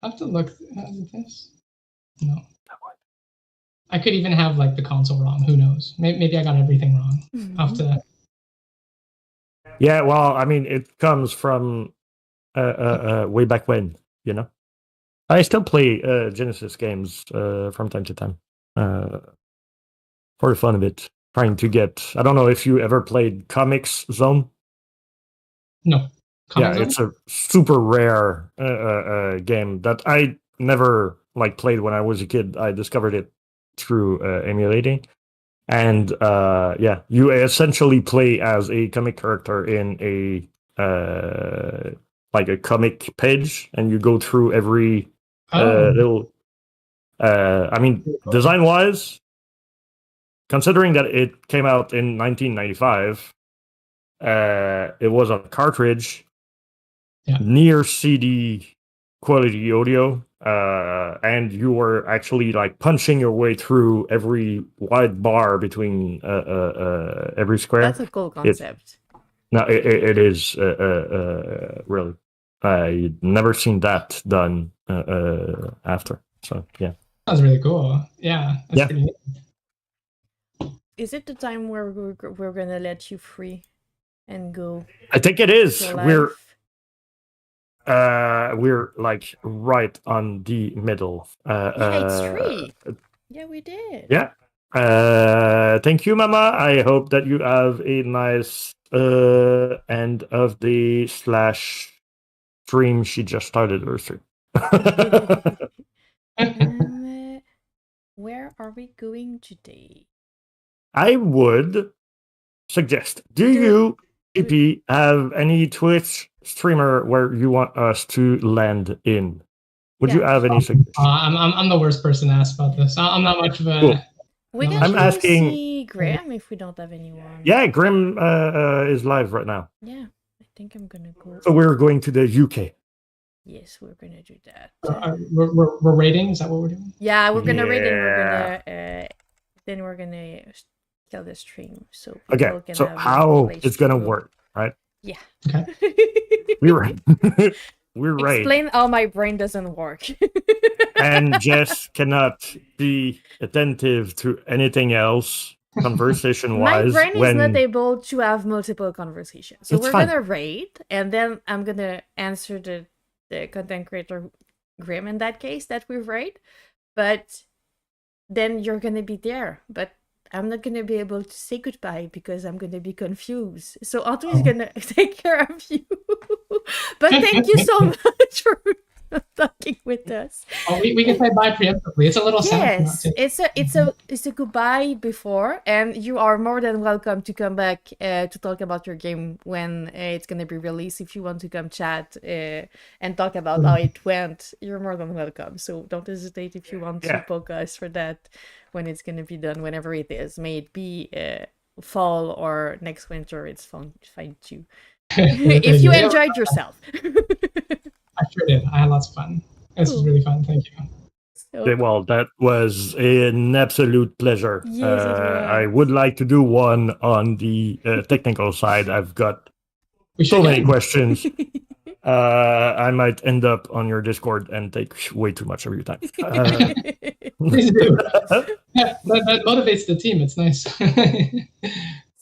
B: have to look at this. No. I could even have like the console wrong. Who knows? Maybe I got everything wrong. I'll have to.
C: Yeah, well, I mean, it comes from way back when, you know. I still play Genesis games from time to time for the fun of it. Trying to get. I don't know if you ever played Comics Zone.
B: No.
C: It's a super rare game that I never played when I was a kid. I discovered it through emulating, and you essentially play as a comic character in a a comic page, and you go through every little. I mean, design wise, considering that it came out in 1995, it was a cartridge.
B: Yeah.
C: Near CD quality audio, and you were actually punching your way through every wide bar between every square.
A: That's a cool concept.
C: It is really. I never seen that done after. So yeah,
B: that's really cool. Yeah, that's pretty neat.
A: Is it the time where we're gonna let you free and go?
C: I think it is. We're right on the middle.
A: It's 3. Yeah, we did.
C: Yeah. Thank you, Mama. I hope that you have a nice end of the /stream. She just started her stream.
A: Where are we going today?
C: I would suggest, do you, EP, have any Twitch streamer where you want us to land in? Would you have any suggestions?
B: I'm the worst person to ask about this. I'm not much of a. Cool.
A: We can asking see Graham if we don't have anyone.
C: Yeah, Grim is live right now.
A: Yeah, I think I'm gonna go.
C: So we're going to the UK.
A: Yes, we're gonna do that.
B: We're rating. Is that what we're doing?
A: Yeah, we're gonna rate and we're gonna then we're gonna kill the stream. So
C: okay. So how it's gonna work, right?
A: Yeah.
B: Okay.
C: We're right.
A: Explain how my brain doesn't work.
C: And Jess cannot be attentive to anything else conversation-wise.
A: My brain is not able to have multiple conversations. So we're gonna rate, and then I'm gonna answer the content creator Grim in that case that we rate. But then you're gonna be there. But I'm not gonna be able to say goodbye because I'm gonna be confused. So Antoine is gonna take care of you. But thank you so much for talking with us.
B: We can say bye preemptively. It's a little sad.
A: Yes, it's a goodbye before, and you are more than welcome to come back to talk about your game when it's gonna be released. If you want to come chat and talk about how it went, you're more than welcome. So don't hesitate if you want to poke us for that when it's gonna be done, whenever it is. May it be fall or next winter. It's fine too. If you enjoyed yourself.
B: I sure did. I had lots of fun. This was really fun. Thank you.
C: Well, that was an absolute pleasure.
A: Yes,
C: I would like to do one on the technical side. I've got so many questions. I might end up on your Discord and take way too much of your time.
B: Please do. That motivates the team. It's nice.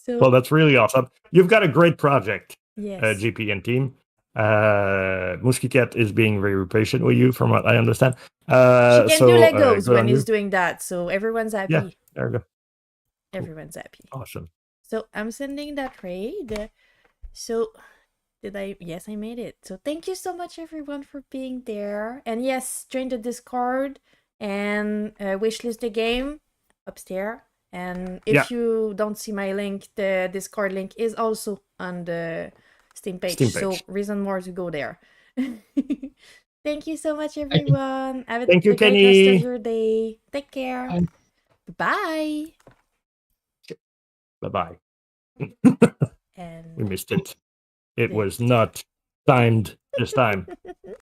C: Well, that's really awesome. You've got a great project,
A: yes.
C: GP and team. Musky Cat is being very patient with you, from what I understand.
A: She can do Legos
C: good
A: when
C: on
A: he's
C: you.
A: doing that, so everyone's happy.
C: Yeah, there we go.
A: Everyone's happy.
C: Awesome.
A: So I'm sending that raid. So did I? Yes, I made it. So thank you so much, everyone, for being there. And yes, join the Discord and wishlist the game upstairs. And if you don't see my link, the Discord link is also on the Steam page. So reason more to go there. Thank you so much, everyone. Have a
C: Thank you,
A: great rest
C: Kenny.
A: of your day. Take care. Bye.
C: Bye-bye.
A: And
C: We missed it. It was not timed this time.